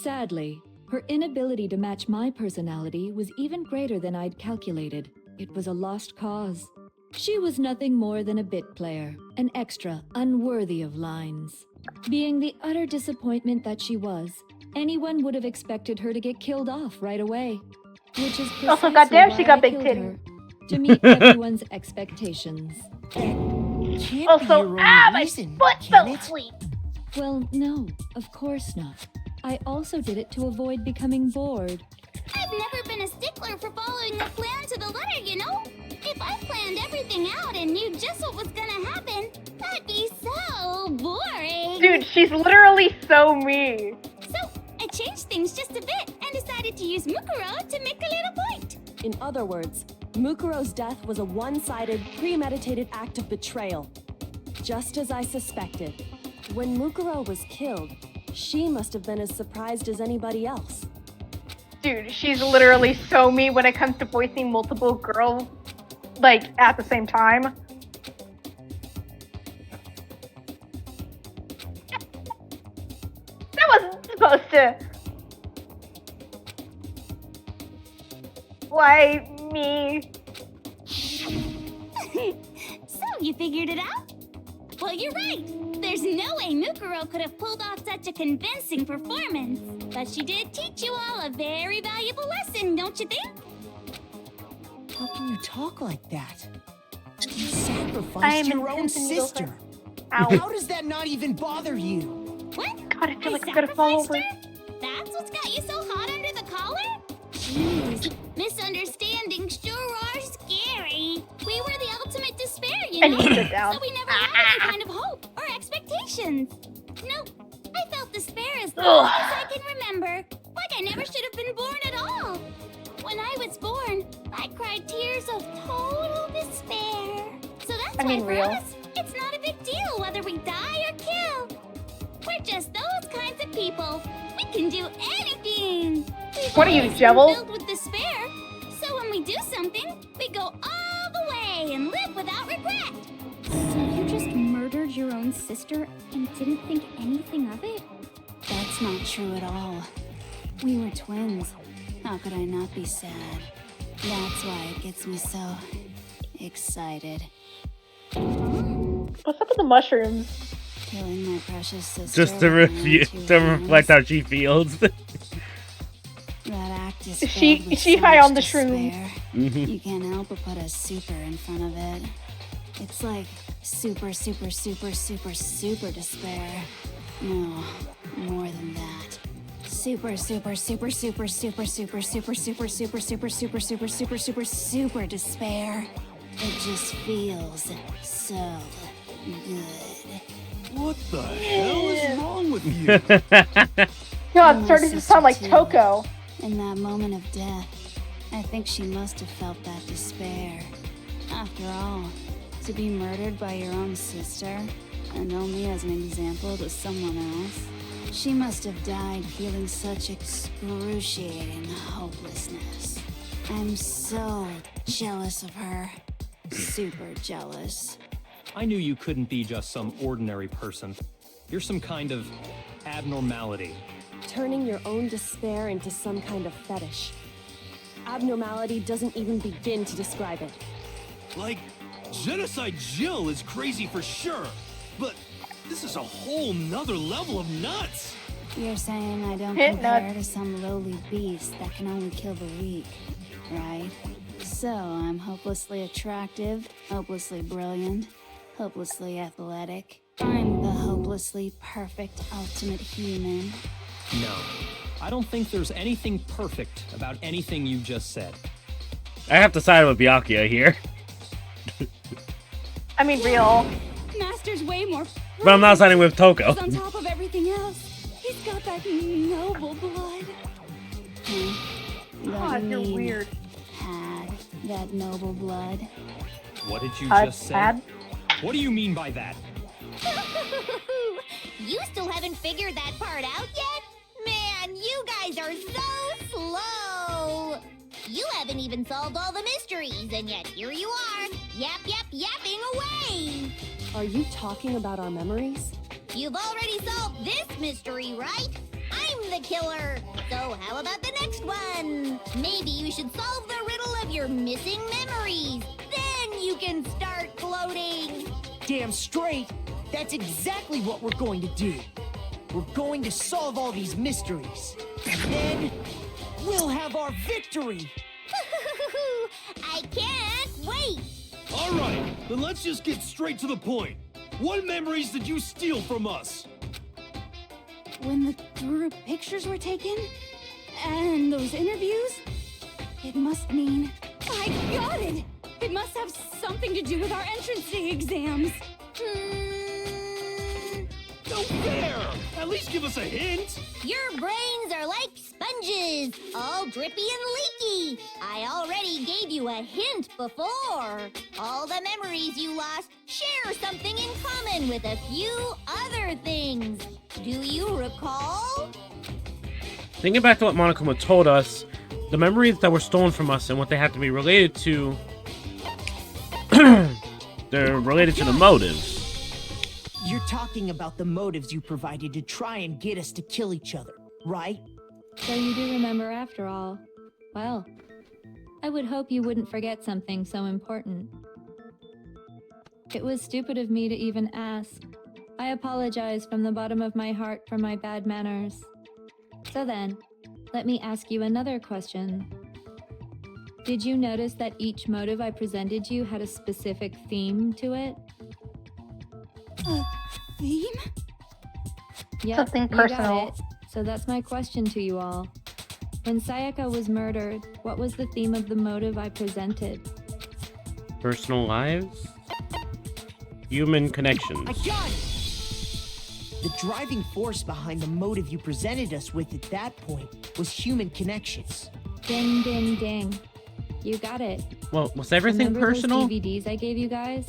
Sadly, her inability to match my personality was even greater than I'd calculated. It was a lost cause. She was nothing more than a bit player, an extra unworthy of lines. Being the utter disappointment that she was, anyone would have expected her to get killed off right away. Which is precisely Also, goddamn, she why got I big killed titty. her, to meet everyone's expectations. Can't Also, be your only my reason, foot can fell it? asleep. Well, no, of course not. I also did it to avoid becoming bored. I've never been a stickler for following the plan to the letter, you know? If I planned everything out and knew just what was gonna happen, that'd be so boring. Dude, she's literally so me. So, I changed things just a bit and decided to use Mukuro to make a little point. In other words, Mukuro's death was a one-sided, premeditated act of betrayal. Just as I suspected. When Mukuro was killed, she must have been as surprised as anybody else. Dude, she's literally so me when it comes to voicing multiple girls, like, at the same time. That wasn't supposed to... Why me? So, you figured it out? Well, you're right. There's no way Mukuro could have pulled off such a convincing performance. But she did teach you all a very valuable lesson, don't you think? How can you talk like that? You I sacrificed am your own intense and you go sister. Ow. How does that not even bother you? What? God, I feel like I'm gonna fall over. That's what's got you so hot under the collar? Jeez, misunderstandings sure are scary. We were the ultimate despair, you And know? you sit down. So we never had any kind of hope or expectations. Nope, I felt despair as long as I can remember. Like I never should have been born at all. When I was born, I cried tears of total despair. So that's why for us, it's not a big deal whether we die or kill. We're just those kinds of people. We can do anything. What are you, Jewel? Filled with despair. So when we do something, we go all the way and live without regret. So you just murdered your own sister and didn't think anything of it? That's not true at all. We were twins. How could I not be sad? That's why it gets me so excited. What's up with the mushrooms? Killing my precious sister. Just to reflect how she feels. That act is Is she so high much on the despair. Mhm. You can't help but put a super in front of it. It's like super, super, super, super, super despair. No, more than that. Super, super, super, super, super, super, super, super, super, super, super, super, super, super, super despair. It just feels so good. What the hell is wrong with you? God, it's starting to sound like Toko. In that moment of death, I think she must have felt that despair. After all, to be murdered by your own sister, and only as an example to someone else, she must have died feeling such excruciating hopelessness. I'm so jealous of her. Super jealous. I knew you couldn't be just some ordinary person. You're some kind of abnormality. Turning your own despair into some kind of fetish. Abnormality doesn't even begin to describe it. Like, Genocide Jill is crazy for sure, but this is a whole nother level of nuts. You're saying I don't Hit compare nuts. to some lowly beast that can only kill the weak, right? So I'm hopelessly attractive, hopelessly brilliant, hopelessly athletic. I'm the hopelessly perfect ultimate human. No, I don't think there's anything perfect about anything you just said. I have to side with Byakuya here. I mean, real. Master's way more. But I'm not siding with Toko. On top of everything else, he's got that noble blood. God, you're weird. Had that noble blood. What did you Had- just say? had? What do you mean by that? You still haven't figured that part out yet? Man, you guys are so slow! You haven't even solved all the mysteries, and yet here you are, yapping away! Are you talking about our memories? You've already solved this mystery, right? I'm the killer! So how about the next one? Maybe you should solve the riddle of your missing memories. Then you can start gloating! Damn straight. That's exactly what we're going to do. We're going to solve all these mysteries. And then we'll have our victory. I can't wait! All right, then let's just get straight to the point. What memories did you steal from us? When the group pictures were taken, and those interviews, it must mean. I got it! It must have something to do with our entrance day exams. No fair! At least give us a hint! Your brains are like sponges, all drippy and leaky. I already gave you a hint before. All the memories you lost share something in common with a few other things. Do you recall? Thinking back to what Monokuma told us, the memories that were stolen from us and what they have to be related to, they're related to the motives. You're talking about the motives you provided to try and get us to kill each other, right? So you do remember after all. Well, I would hope you wouldn't forget something so important. It was stupid of me to even ask. I apologize from the bottom of my heart for my bad manners. So then, let me ask you another question. Did you notice that each motive I presented you had a specific theme to it? Theme? Yep, Something you got personal. it. So that's my question to you all. When Sayaka was murdered, what was the theme of the motive I presented? Personal lives? Human connections. I got it! The driving force behind the motive you presented us with at that point was human connections. Ding, ding, ding. You got it. Well, was everything Remember personal? those DVDs I gave you guys?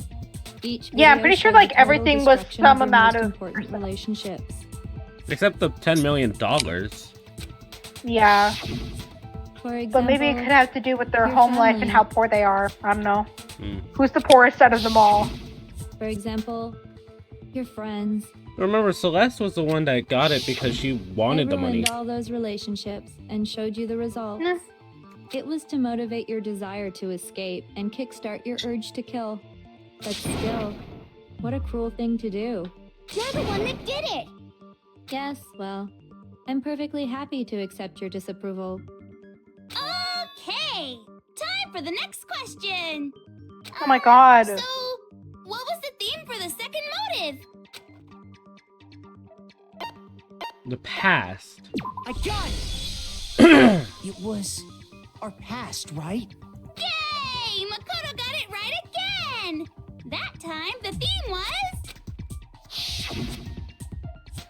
Each Yeah, I'm video pretty sure showed like the total everything was destruction some their amount most of. important relationships. Except the $10 million. Yeah. For example, But maybe it could have to do with their your home life family. and how poor they are. I don't know. Hmm. Who's the poorest out of them all? For example, your friends. Remember, Celeste was the one that got it because she wanted It the money. ruined all those relationships and showed you the results. It was to motivate your desire to escape and kickstart your urge to kill. But still, what a cruel thing to do. You're the one that did it! Yes, well, I'm perfectly happy to accept your disapproval. Okay! Time for the next question! Oh my god. So, what was the theme for the second motive? The past. I got it! It was our past, right? Yay! Makoto got it right again! That time, the theme was...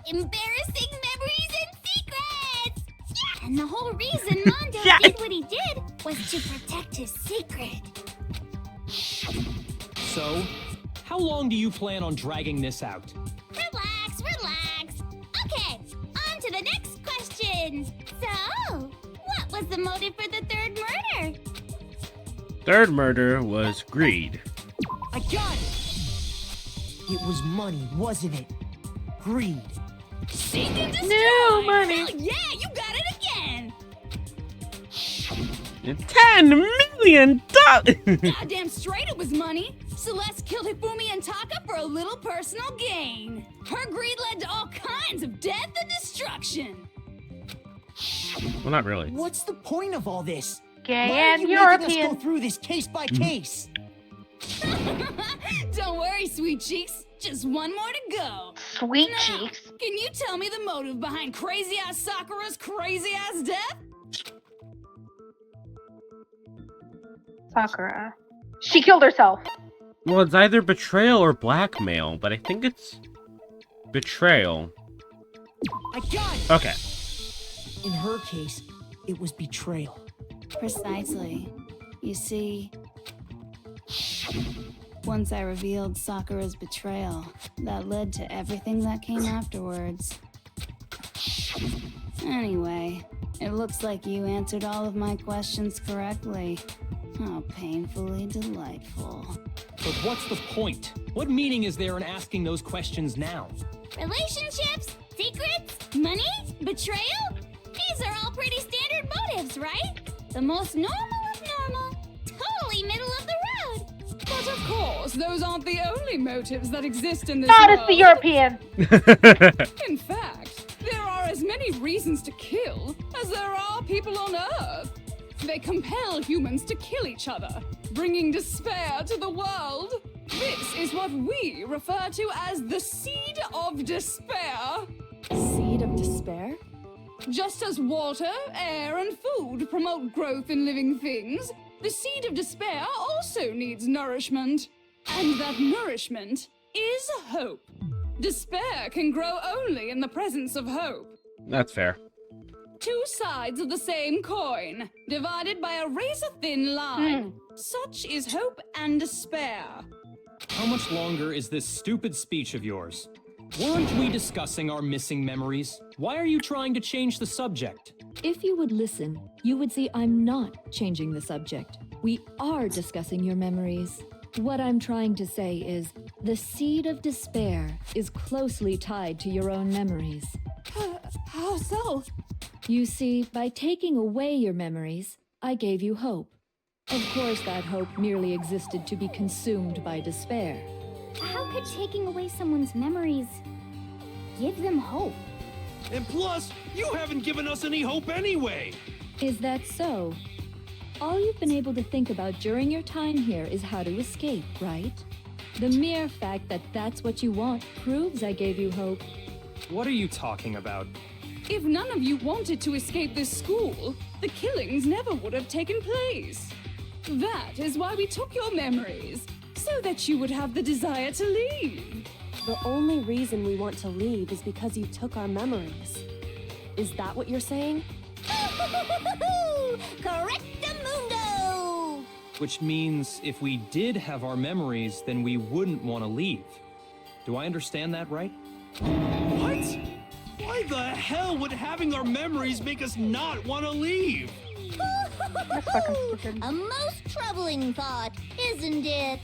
embarrassing memories and secrets! Yeah! And the whole reason Mondo did what he did was to protect his secret. So, how long do you plan on dragging this out? Relax, relax. Okay, on to the next question. So, what was the motive for the third murder? Third murder was greed. I got it! It was money, wasn't it? Greed. Seek and destroy! No money. Hell yeah, you got it again! $10 million! Goddamn straight it was money. Celeste killed Hifumi and Taka for a little personal gain. Her greed led to all kinds of death and destruction. Well, not really. What's the point of all this? Gay Why are and you making us European. go through this case by case? Don't worry, sweet cheeks. Just one more to go. Sweet Now, cheeks. Can you tell me the motive behind crazy-ass Sakura's crazy-ass death? Sakura. She killed herself. Well, it's either betrayal or blackmail, but I think it's betrayal. I got it! Okay. In her case, it was betrayal. Precisely. You see, once I revealed Sakura's betrayal, that led to everything that came afterwards. Anyway, it looks like you answered all of my questions correctly. How painfully delightful. But what's the point? What meaning is there in asking those questions now? Relationships? Secrets? Money? Betrayal? These are all pretty standard motives, right? The most normal of normal. Totally middle of the road. But of course, those aren't the only motives that exist in this Not world. as the European. In fact, there are as many reasons to kill as there are people on Earth. They compel humans to kill each other, bringing despair to the world. This is what we refer to as the seed of despair. Seed of despair? Just as water, air, and food promote growth in living things, the seed of despair also needs nourishment. And that nourishment is hope. Despair can grow only in the presence of hope. That's fair. Two sides of the same coin, divided by a razor-thin line. Such is hope and despair. How much longer is this stupid speech of yours? Weren't we discussing our missing memories? Why are you trying to change the subject? If you would listen, you would see I'm not changing the subject. We are discussing your memories. What I'm trying to say is, the seed of despair is closely tied to your own memories. How so? You see, by taking away your memories, I gave you hope. Of course, that hope merely existed to be consumed by despair. How could taking away someone's memories give them hope? And plus, you haven't given us any hope anyway. Is that so? All you've been able to think about during your time here is how to escape, right? The mere fact that that's what you want proves I gave you hope. What are you talking about? If none of you wanted to escape this school, the killings never would have taken place. That is why we took your memories, so that you would have the desire to leave. The only reason we want to leave is because you took our memories. Is that what you're saying? Correctamundo! Which means if we did have our memories, then we wouldn't want to leave. Do I understand that right? What? Why the hell would having our memories make us not want to leave? A most troubling thought, isn't it?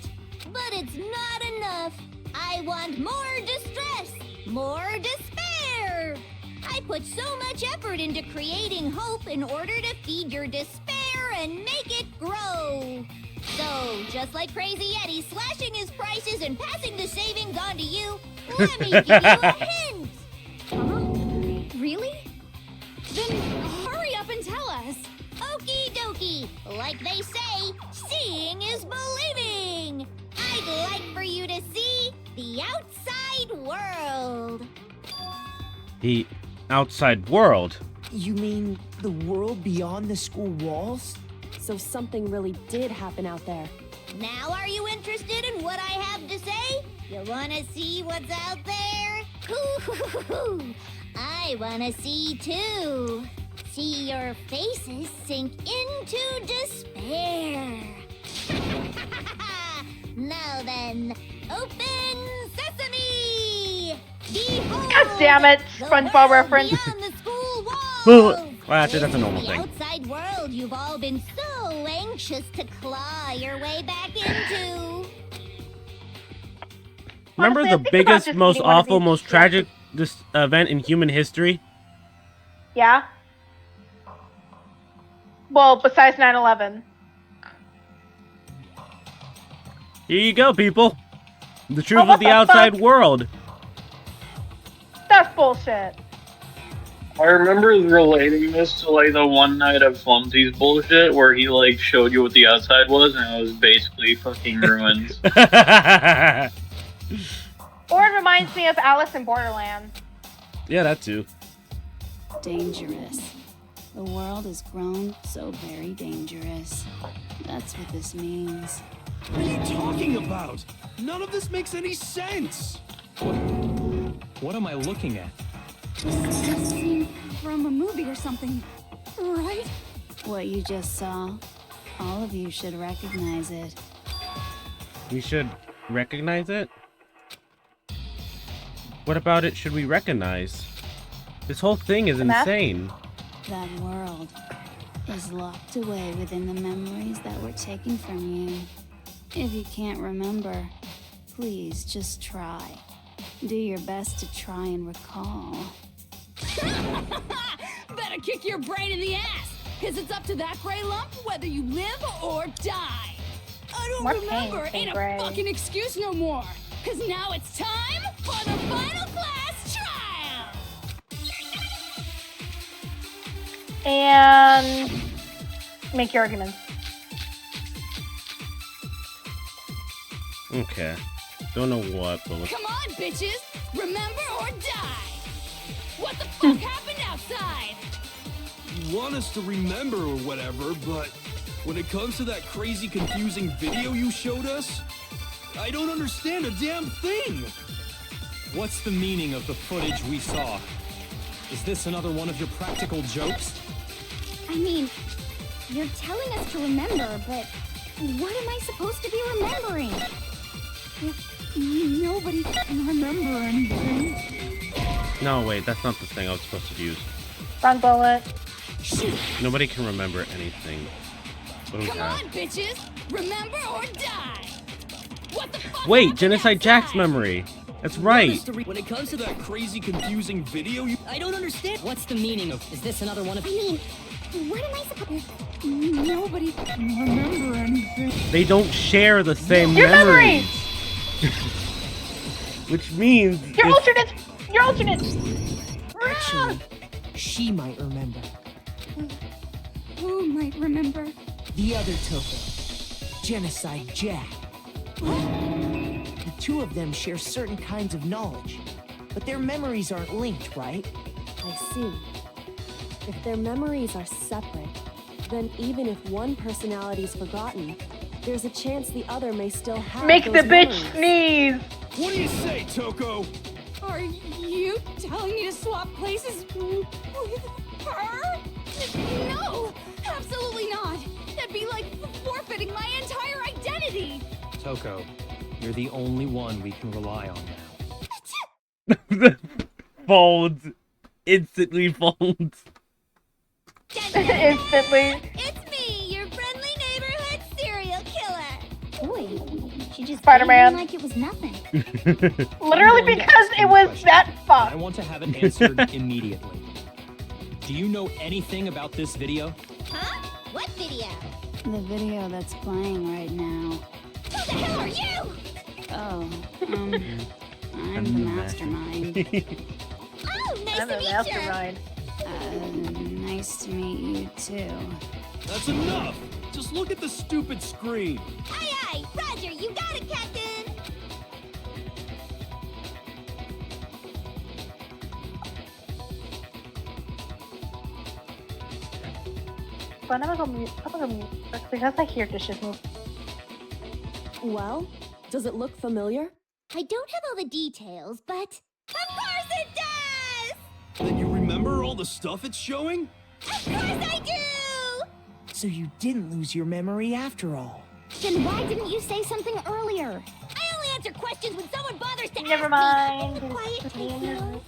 But it's not enough. I want more distress, more despair. I put so much effort into creating hope in order to feed your despair and make it grow. So, just like Crazy Eddie slashing his prices and passing the savings on to you, let me give you a hint. Really? Then hurry up and tell us. Okie dokie. Like they say, seeing is believing. I'd like for you to see the outside world. The outside world? You mean the world beyond the school walls? So something really did happen out there. Now are you interested in what I have to say? You wanna see what's out there? Hoo-hoo-hoo-hoo. I wanna see too. See your faces sink into despair. Now then, open sesame! Behold, God damn it, SpongeBob reference. beyond the school walls. Well, actually, that's a normal The thing. outside world you've all been so anxious to claw your way back into. Remember Honestly, I the think about biggest, just most being one of awful, these- most tragic event in human history? Yeah? Well, besides 9/11. Here you go, people. The truth of the outside world. That's bullshit. I remember relating this to like the one night of Flumsy's bullshit where he like showed you what the outside was and it was basically fucking ruins. Or it reminds me of Alice in Borderland. Yeah, that too. Dangerous. The world has grown so very dangerous. That's what this means. What are you talking about? None of this makes any sense. What am I looking at? This is a scene from a movie or something, right? What you just saw, all of you should recognize it. We should recognize it? What about it should we recognize? This whole thing is insane. That world is locked away within the memories that were taken from you. If you can't remember, please just try. Do your best to try and recall. Better kick your brain in the ass, because it's up to that gray lump whether you live or die. I don't More remember pain, ain't a Gray. fucking excuse no more, because now it's time for the final class trial. And make your arguments. Okay. Don't know what, but let's... Come on, bitches, remember or die. What the fuck happened outside? You want us to remember or whatever, but when it comes to that crazy confusing video you showed us, I don't understand a damn thing. What's the meaning of the footage we saw? Is this another one of your practical jokes? I mean, you're telling us to remember, but what am I supposed to be remembering? Nobody can remember anything. No, wait, that's not the thing I was supposed to use. Wrong bullet. Nobody can remember anything. What do we Come have? on, bitches, remember or die. What the fuck? Wait, Genocide Jack's memory. That's right. When it comes to that crazy confusing video you... I don't understand. What's the meaning of... Is this another one of... I mean, what am I supposed to... Nobody can remember anything. They don't share the same Your memories. Which means... Your if- alternate! Your alternate! Actually, she might remember. Who might remember? The other token, Genocide Jack. The two of them share certain kinds of knowledge, but their memories aren't linked, right? I see. If their memories are separate, then even if one personality's forgotten, there's a chance the other may still have Make those the bitch memories. sneeze! What do you say, Toko? Are you telling me to swap places with her? No, absolutely not. That'd be like forfeiting my entire identity. Toko, you're the only one we can rely on now. Folds. Instantly folds. Instantly. It's me, your friendly neighborhood serial killer. Boy, she just Spider-Man. like it was nothing. Literally because it was that I fun. want to have it answered immediately. Do you know anything about this video? Huh? What video? The video that's playing right now. Who the hell are you? Oh, I'm the mastermind. Oh, nice I'm to a meet mastermind. Nice to meet you too. That's enough! Just look at the stupid screen. Aye, aye, Roger, you got it, Captain. But I'm gonna go mute because I hear dishes move. Well, does it look familiar? I don't have all the details, but of course it does! Then you remember all the stuff it's showing? Of course I do! So you didn't lose your memory after all. Then why didn't you say something earlier? I only answer questions when someone bothers to Never ask mind. me. Quiet, Tokyo.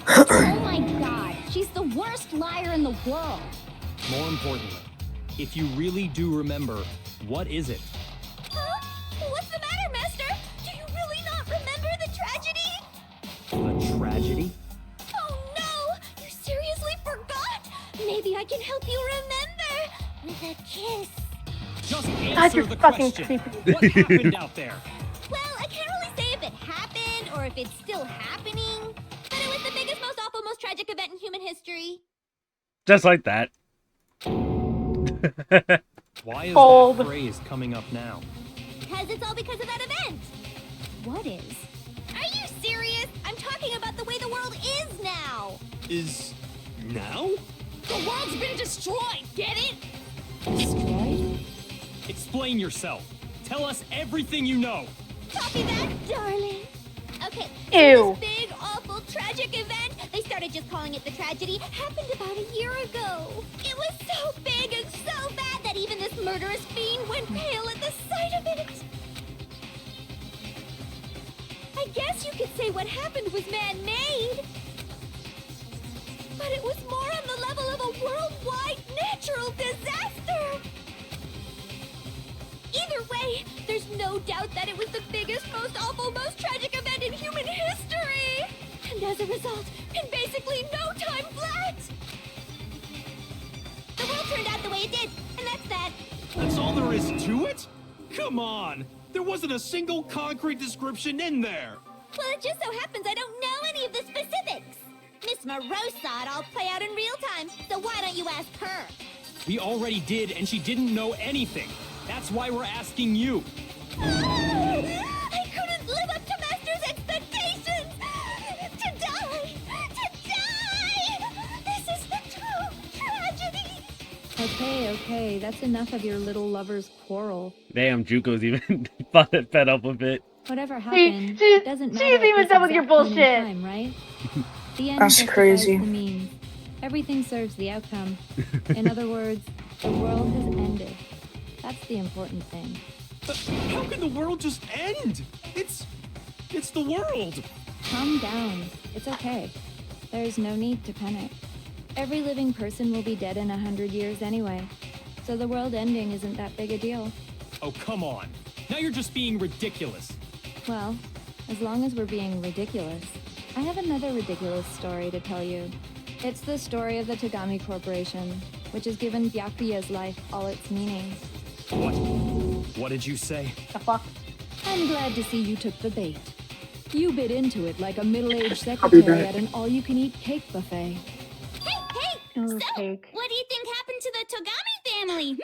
Oh my god, she's the worst liar in the world. More importantly, if you really do remember, what is it? Huh? What's the matter, Master? Do you really not remember the tragedy? The tragedy? Oh no! You seriously forgot? Maybe I can help you remember with a kiss. Just God, answer you're the fucking question. creepy. What happened out there? Well, I can't really say if it happened or if it's still happening, but it was the biggest, most awful, most tragic event in human history. Just like that. Why is Fold. that phrase coming up now? Because it's all because of that event. What is? Are you serious? I'm talking about the way the world is now. Is now? The world's been destroyed, get it? Destroyed? Explain yourself. Tell us everything you know. Copy that, darling. Okay, Ew. so this big, awful, tragic event, they started just calling it the tragedy, happened about a year ago. It was so big and so bad that even this murderous fiend went pale at the sight of it. I guess you could say what happened was man-made. But it was more on the level of a worldwide natural disaster. Either way, there's no doubt that it was the biggest, most awful, most tragic event in human history! And as a result, in basically no time flat! The world turned out the way it did, and that's that. That's all there is to it? Come on! There wasn't a single concrete description in there! Well, it just so happens I don't know any of the specifics. Miss Moreau saw it all play out in real time, so why don't you ask her? We already did, and she didn't know anything. That's why we're asking you. I couldn't live up to Master's expectations! To die! To die! This is the true tragedy! Okay, that's enough of your little lover's quarrel. Damn, Juko's even fed up with it. Whatever happened, She- it doesn't matter. she's at even this done with your exact point in bullshit. Time, right? The end That's justifies crazy. the means. Everything serves the outcome. In other words, the world has ended. That's the important thing. But how can the world just end? It's the world! Calm down. It's okay. There's no need to panic. Every living person will be dead in 100 years anyway. So the world ending isn't that big a deal. Oh, come on. Now you're just being ridiculous. Well, as long as we're being ridiculous, I have another ridiculous story to tell you. It's the story of the Tagami Corporation, which has given Byakuya's life all its meaning. What? What did you say? The fuck? I'm glad to see you took the bait. You bit into it like a middle-aged secretary at an all-you-can-eat cake buffet. Hey! Ooh, So, cake. what do you think happened to the Togami family?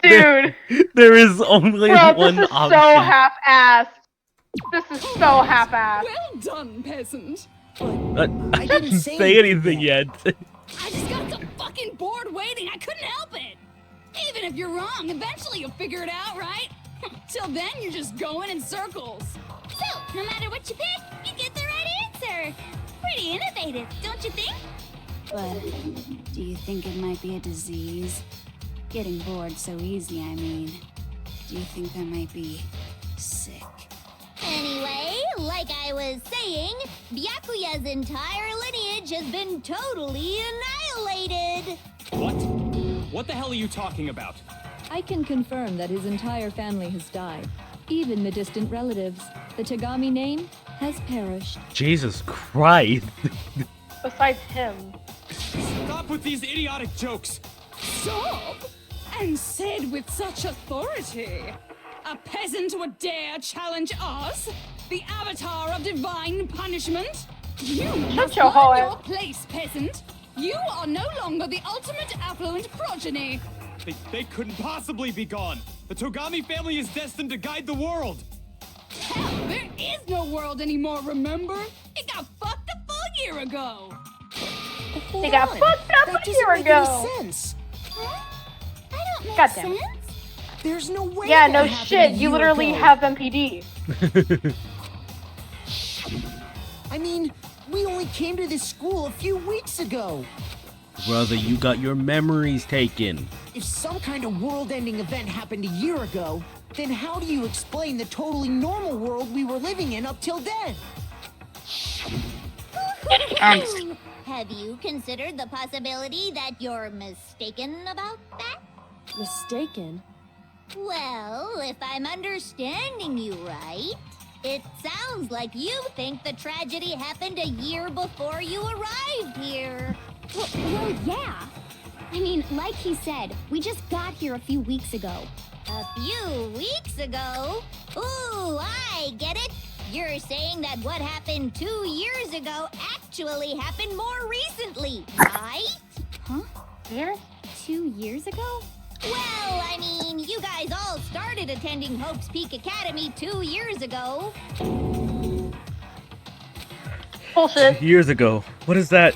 Dude! There is only Bro, one this is option. so half-assed. This is so half-assed. Well done, peasant. I didn't say anything yet. I just got so fucking bored waiting, I couldn't help it. Even if you're wrong, eventually you'll figure it out, right? Till then, you're just going in circles. So, no matter what you pick, you get the right answer. Pretty innovative, don't you think? But do you think it might be a disease? Getting bored so easy, I mean. Do you think I might be sick? Anyway, like I was saying, Byakuya's entire lineage has been totally annihilated. What? What the hell are you talking about? I can confirm that his entire family has died. Even the distant relatives. The Tagami name has perished. Jesus Christ. Besides him. Stop with these idiotic jokes. Stop? And said with such authority. A peasant would dare challenge us? The avatar of divine punishment? You must your whore. find your place, peasant. You are no longer the ultimate affluent progeny. They couldn't possibly be gone. The Togami family is destined to guide the world. Hell, there is no world anymore, remember? It got fucked a full year ago. They got fucked up a year ago. Sense. Huh? I don't make Goddamn. sense. There's no way. Yeah, that no happened shit. a You year literally ago. have MPD. I mean, we only came to this school a few weeks ago. Brother, you got your memories taken. If some kind of world-ending event happened a year ago, then how do you explain the totally normal world we were living in up till then? Have you considered the possibility that you're mistaken about that? Mistaken? Well, if I'm understanding you right, it sounds like you think the tragedy happened a year before you arrived here. Well, yeah. I mean, like he said, we just got here a few weeks ago. A few weeks ago? Ooh, I get it. You're saying that what happened 2 years ago actually happened more recently, right? Huh? Here? 2 years ago? Well, I mean, you guys all started attending Hope's Peak Academy 2 years ago. Bullshit. Years ago. What is that?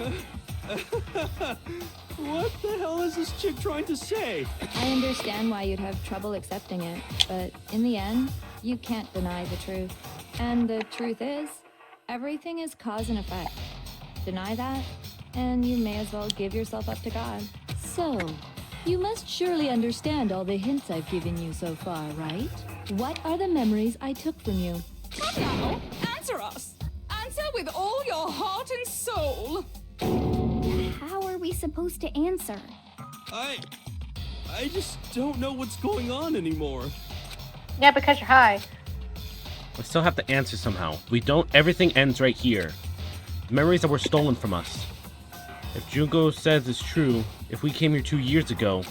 What the hell is this chick trying to say? I understand why you'd have trouble accepting it, but in the end, you can't deny the truth. And the truth is, everything is cause and effect. Deny that, and you may as well give yourself up to God. So, you must surely understand all the hints I've given you so far, right? What are the memories I took from you? Come now, answer us. Answer with all your heart and soul. How are we supposed to answer? I just don't know what's going on anymore. Yeah, because you're high. I still have to answer somehow. We don't, everything ends right here. The memories that were stolen from us. If Junko says it's true, if we came here 2 years ago,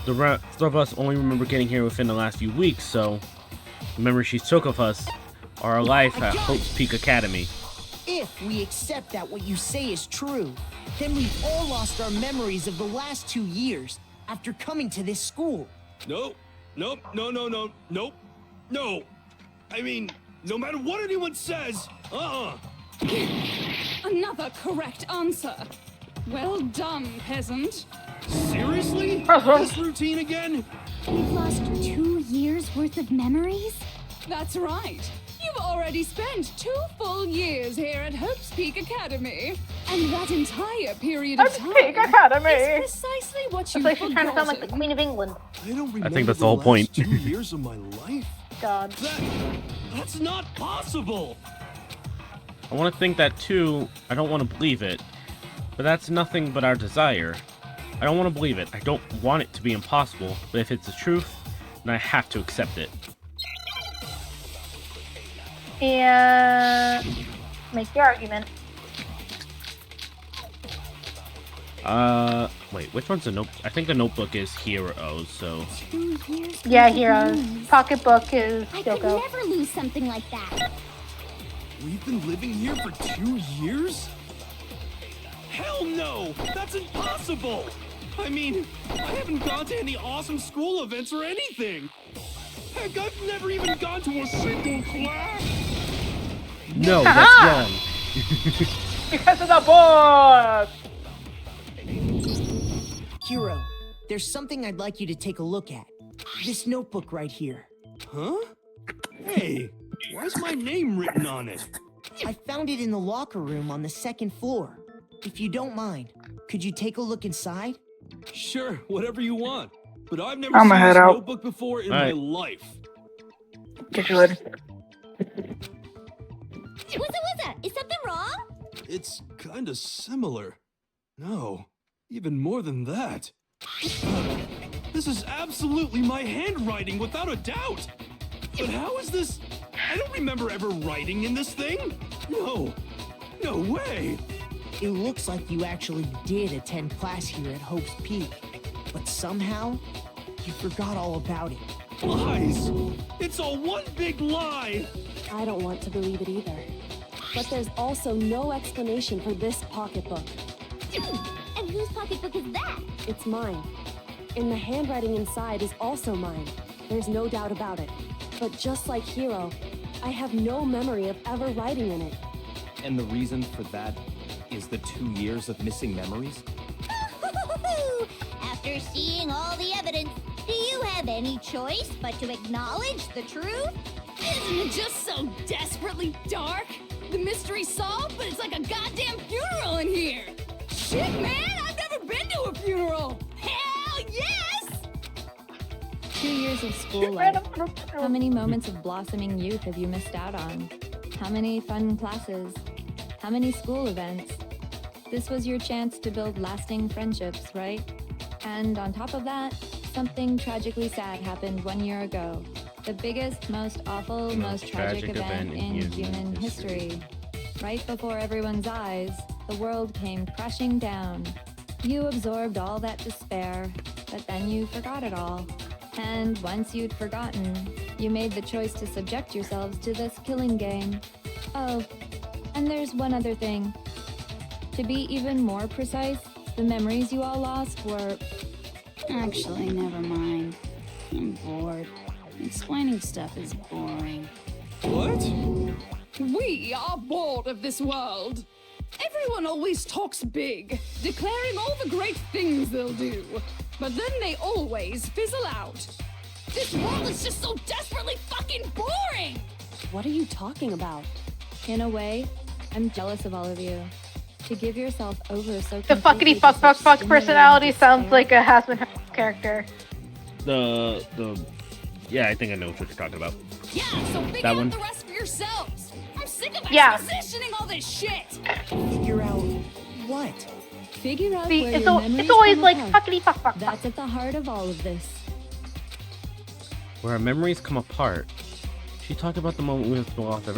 the rest of us only remember getting here within the last few weeks, so the memories she took of us are our life at Hope's Peak Academy. If we accept that what you say is true, then we've all lost our memories of the last 2 years after coming to this school. Nope. No. I mean, no matter what anyone says, Another correct answer. Well done, peasant. Seriously? This routine again? We've lost 2 years worth of memories? That's right. You've already spent 2 full years here at Hope's Peak Academy. And that entire period of time Peak Academy. is precisely what you've That's like she's trying to sound like the forgotten. Queen of England. I don't remember I think that's the the whole point. last 2 years of my life. God. That's not possible. I want to think that too. I don't want to believe it. But that's nothing but our desire. I don't want to believe it. I don't want it to be impossible. But if it's the truth, then I have to accept it. And make your argument. Wait, which one's the note? I think the notebook is Heroes, so... 2 years? Yeah, worth of Heroes. memories. Pocketbook is I could Yoko. never lose something like that. We've been living here for 2 years? Hell no! That's impossible! I mean, I haven't gone to any awesome school events or anything! Heck, I've never even gone to a single class! No, that's wrong. Because of the book! Hero, there's something I'd like you to take a look at. This notebook right here. Huh? Hey, why's my name written on it? I found it in the locker room on the 2nd floor. If you don't mind, could you take a look inside? Sure, whatever you want. But I've never I'ma seen head this out. notebook before in my life. Catch you later. What's that? Is something wrong? It's kinda similar. No, even more than that. This is absolutely my handwriting, without a doubt! But how is this? I don't remember ever writing in this thing! No! No way! It looks like you actually did attend class here at Hope's Peak, but somehow, you forgot all about it. Lies! It's all one big lie! I don't want to believe it either. But there's also no explanation for this pocketbook. And whose pocketbook is that? It's mine. And the handwriting inside is also mine. There's no doubt about it. But just like Hero, I have no memory of ever writing in it. And the reason for that is the 2 years of missing memories? After seeing all the evidence, do you have any choice but to acknowledge the truth? Isn't it just so desperately dark? The mystery's solved, but it's like a goddamn funeral in here! Shit, man! I've never been to a funeral! Hell yes! 2 years of school life. How many moments of blossoming youth have you missed out on? How many fun classes? How many school events? This was your chance to build lasting friendships, right? And on top of that, something tragically sad happened 1 year ago. The biggest, most awful, most tragic event in human history. Right before everyone's eyes, the world came crashing down. You absorbed all that despair, but then you forgot it all. And once you'd forgotten, you made the choice to subject yourselves to this killing game. Oh, and there's one other thing. To be even more precise, the memories you all lost were... Actually, never mind. I'm bored. Explaining stuff is boring. What? We are bored of this world. Everyone always talks big, declaring all the great things they'll do. But then they always fizzle out. This world is just so desperately fucking boring! What are you talking about? In a way, I'm jealous of all of you. To give yourself over so The completely fuckity fuck to fuck such fuck stimulating personality sounds despair. like a Hasman character. Yeah, I think I know what you're talking about. Yeah, so figure That out one. the rest for yourselves. I'm sick of Yeah. expositioning all this shit. Figure out what? Figure out See, where it's, your memories it's always come like apart. fuckity fuck fuck. That's at the heart of all of this. Where our memories come apart. She talked about the moment we lost the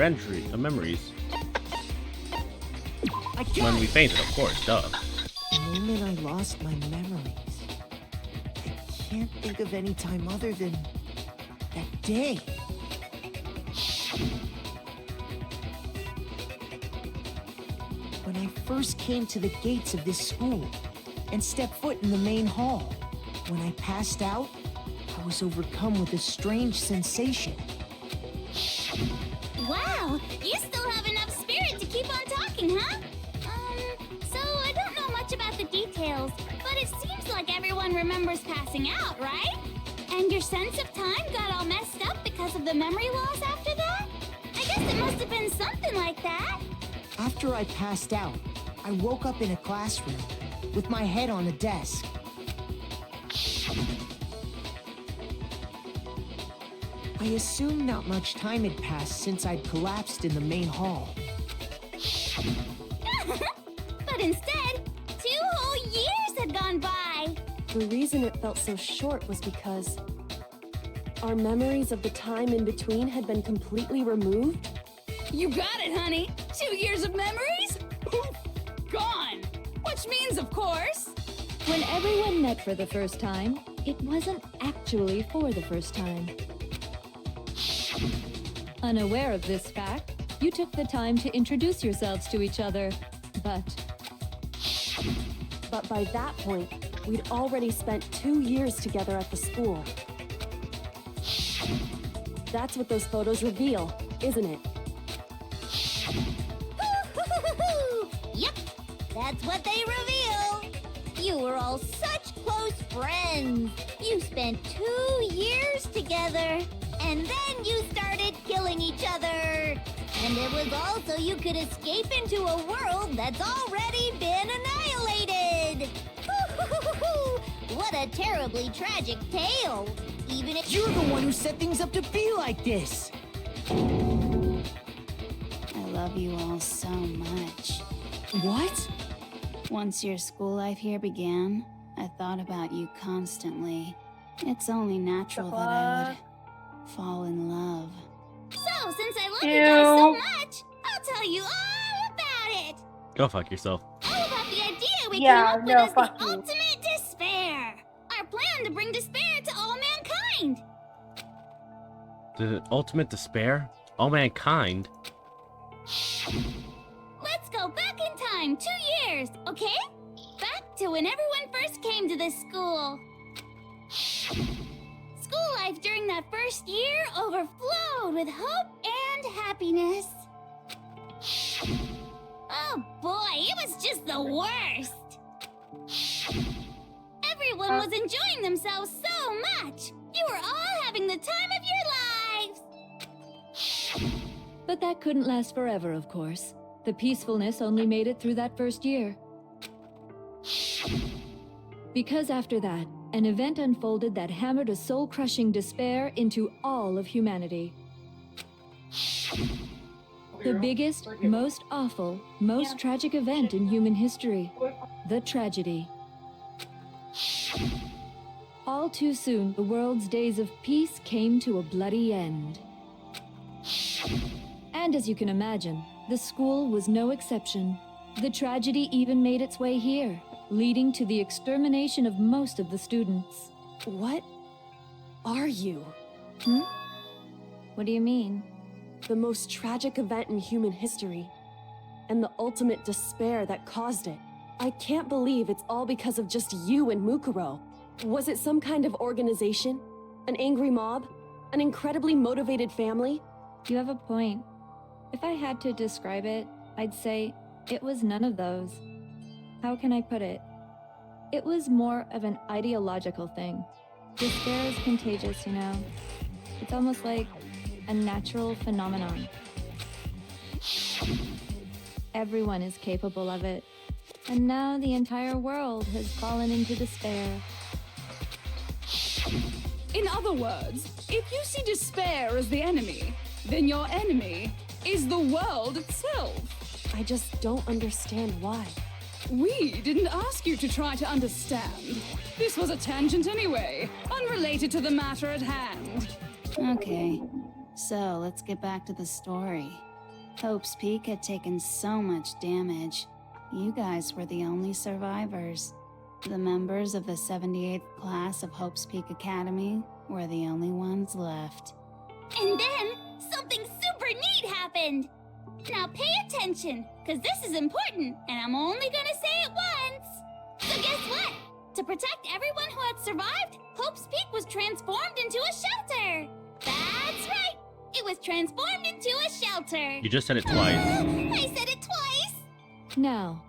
memories. I When got we it! fainted, of course, duh. The moment I lost my memories. I can't think of any time other than that day. When I first came to the gates of this school and stepped foot in the main hall. When I passed out, I was overcome with a strange sensation. Wow, you still have enough spirit to keep on talking, huh? So I don't know much about the details, but it seems like everyone remembers passing out, right? And your sense of time got all messed up because of the memory loss after that? I guess it must have been something like that. After I passed out, I woke up in a classroom with my head on a desk. I assumed not much time had passed since I'd collapsed in the main hall. But instead, 2 whole years had gone by. The reason it felt so short was because our memories of the time in between had been completely removed. You got it, honey. 2 years of memories? Poof, gone. Which means, of course... When everyone met for the first time, it wasn't actually for the first time. Unaware of this fact, you took the time to introduce yourselves to each other, but by that point, we'd already spent 2 years together at the school. That's what those photos reveal, isn't it? Yep, that's what they reveal. You were all such close friends. You spent 2 years together, and then you started killing each other. And it was all so you could escape into a world that's already been annihilated. What a terribly tragic tale. Even if You're the one who set things up to be like this. I love you all so much. What? Once your school life here began, I thought about you constantly. It's only natural that I would fall in love. So, since I love you guys so much, I'll tell you all about it. Go fuck yourself. All about the idea we Yeah, came up no, with as fuck the you. ultimate despair. Our plan to bring despair to all mankind. The ultimate despair? All mankind? Let's go back in time 2 years, okay? Back to when everyone first came to this school. School life during that first year overflowed with hope and happiness. Oh boy, it was just the worst. Everyone was enjoying themselves so much. You were all having the time of your lives. But that couldn't last forever, of course. The peacefulness only made it through that first year. Because after that, an event unfolded that hammered a soul-crushing despair into all of humanity. The biggest, most awful, most tragic event in human history. The tragedy. All too soon, the world's days of peace came to a bloody end. And as you can imagine, the school was no exception. The tragedy even made its way here, leading to the extermination of most of the students. What are you? What do you mean? The most tragic event in human history, and the ultimate despair that caused it. I can't believe it's all because of just you and Mukuro. Was it some kind of organization? An angry mob? An incredibly motivated family? You have a point. If I had to describe it, I'd say it was none of those. How can I put it? It was more of an ideological thing. Despair is contagious, you know? It's almost like a natural phenomenon. Everyone is capable of it. And now the entire world has fallen into despair. In other words, if you see despair as the enemy, then your enemy is the world itself. I just don't understand why. We didn't ask you to try to understand. This was a tangent anyway, unrelated to the matter at hand. Okay, so let's get back to the story. Hope's Peak had taken so much damage. You guys were the only survivors. The members of the 78th class of Hope's Peak Academy were the only ones left. And then, something super neat happened. Now pay attention, because this is important, and I'm only gonna say it once. So guess what? To protect everyone who had survived, Hope's Peak was transformed into a shelter. That's right. It was transformed into a shelter. You just said it twice. I said it twice. Now,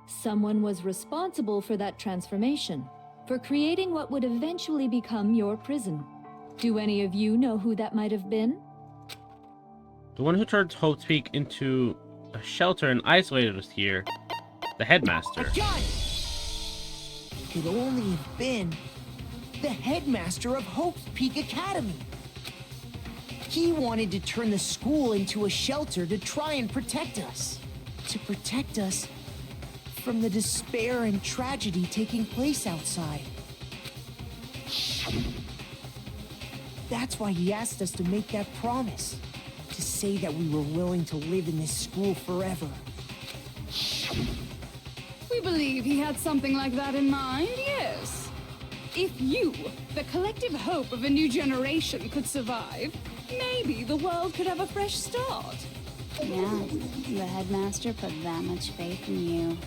someone was responsible for that transformation, for creating what would eventually become your prison. Do any of you know who that might have been? The one who turned Hope's Peak into a shelter and isolated us here. The headmaster. I got it! It could only have been the headmaster of Hope's Peak Academy. He wanted to turn the school into a shelter to try and protect us. To protect us from the despair and tragedy taking place outside. That's why he asked us to make that promise. To say that we were willing to live in this school forever. We believe he had something like that in mind, yes. If you, the collective hope of a new generation, could survive, maybe the world could have a fresh start. Yeah, the headmaster put that much faith in you.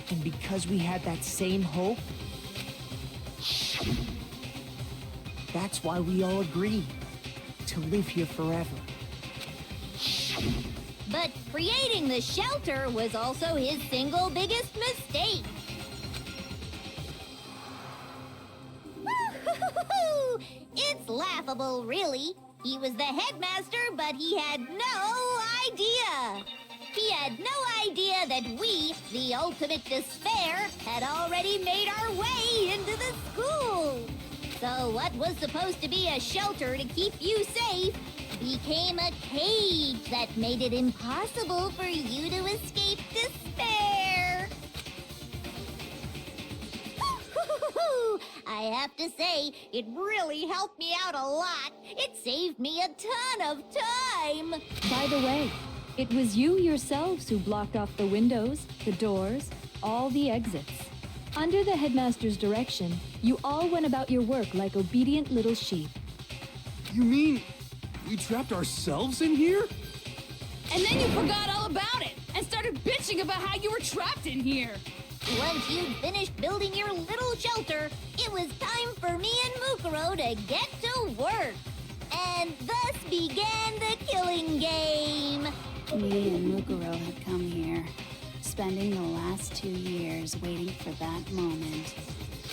And because we had that same hope, that's why we all agreed to live here forever. But But creating the shelter was also his single biggest mistake. It's laughable, really. He was the headmaster, but he had no idea. He had no idea that we, the ultimate despair, had already made our way into the school. So what was supposed to be a shelter to keep you safe became a cage that made it impossible for you to escape despair. I have to say, it really helped me out a lot. It saved me a ton of time. By the way, it was you yourselves who blocked off the windows, the doors, all the exits. Under the headmaster's direction, you all went about your work like obedient little sheep. You mean we trapped ourselves in here? And then you forgot all about it and started bitching about how you were trapped in here. Once you'd finished building your little shelter, it was time for me and Mukuro to get to work. And thus began the killing game. Me and Mukuro had come here, spending the last 2 years waiting for that moment.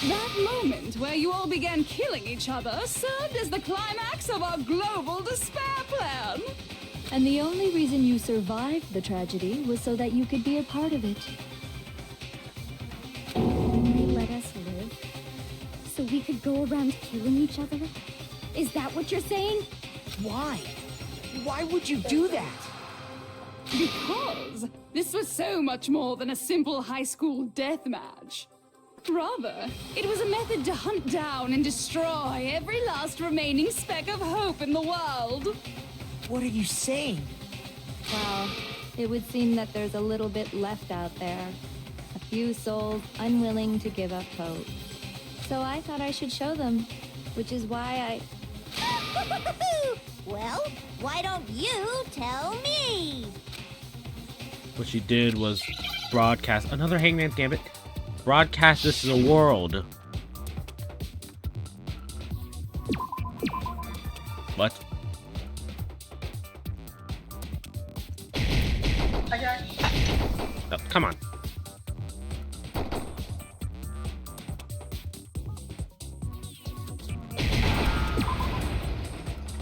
That moment where you all began killing each other served as the climax of our global despair plan. And the only reason you survived the tragedy was so that you could be a part of it. They let us live, so we could go around killing each other? Is that what you're saying? Why? Why would you do that? Because this was so much more than a simple high school death match. Rather, it was a method to hunt down and destroy every last remaining speck of hope in the world. What are you saying? Well, it would seem that there's a little bit left out there. A few souls unwilling to give up hope. So I thought I should show them, which is why Well, why don't you tell me? What she did was broadcast another Hangman's Gambit. Broadcast this to the world. What? Oh, come on.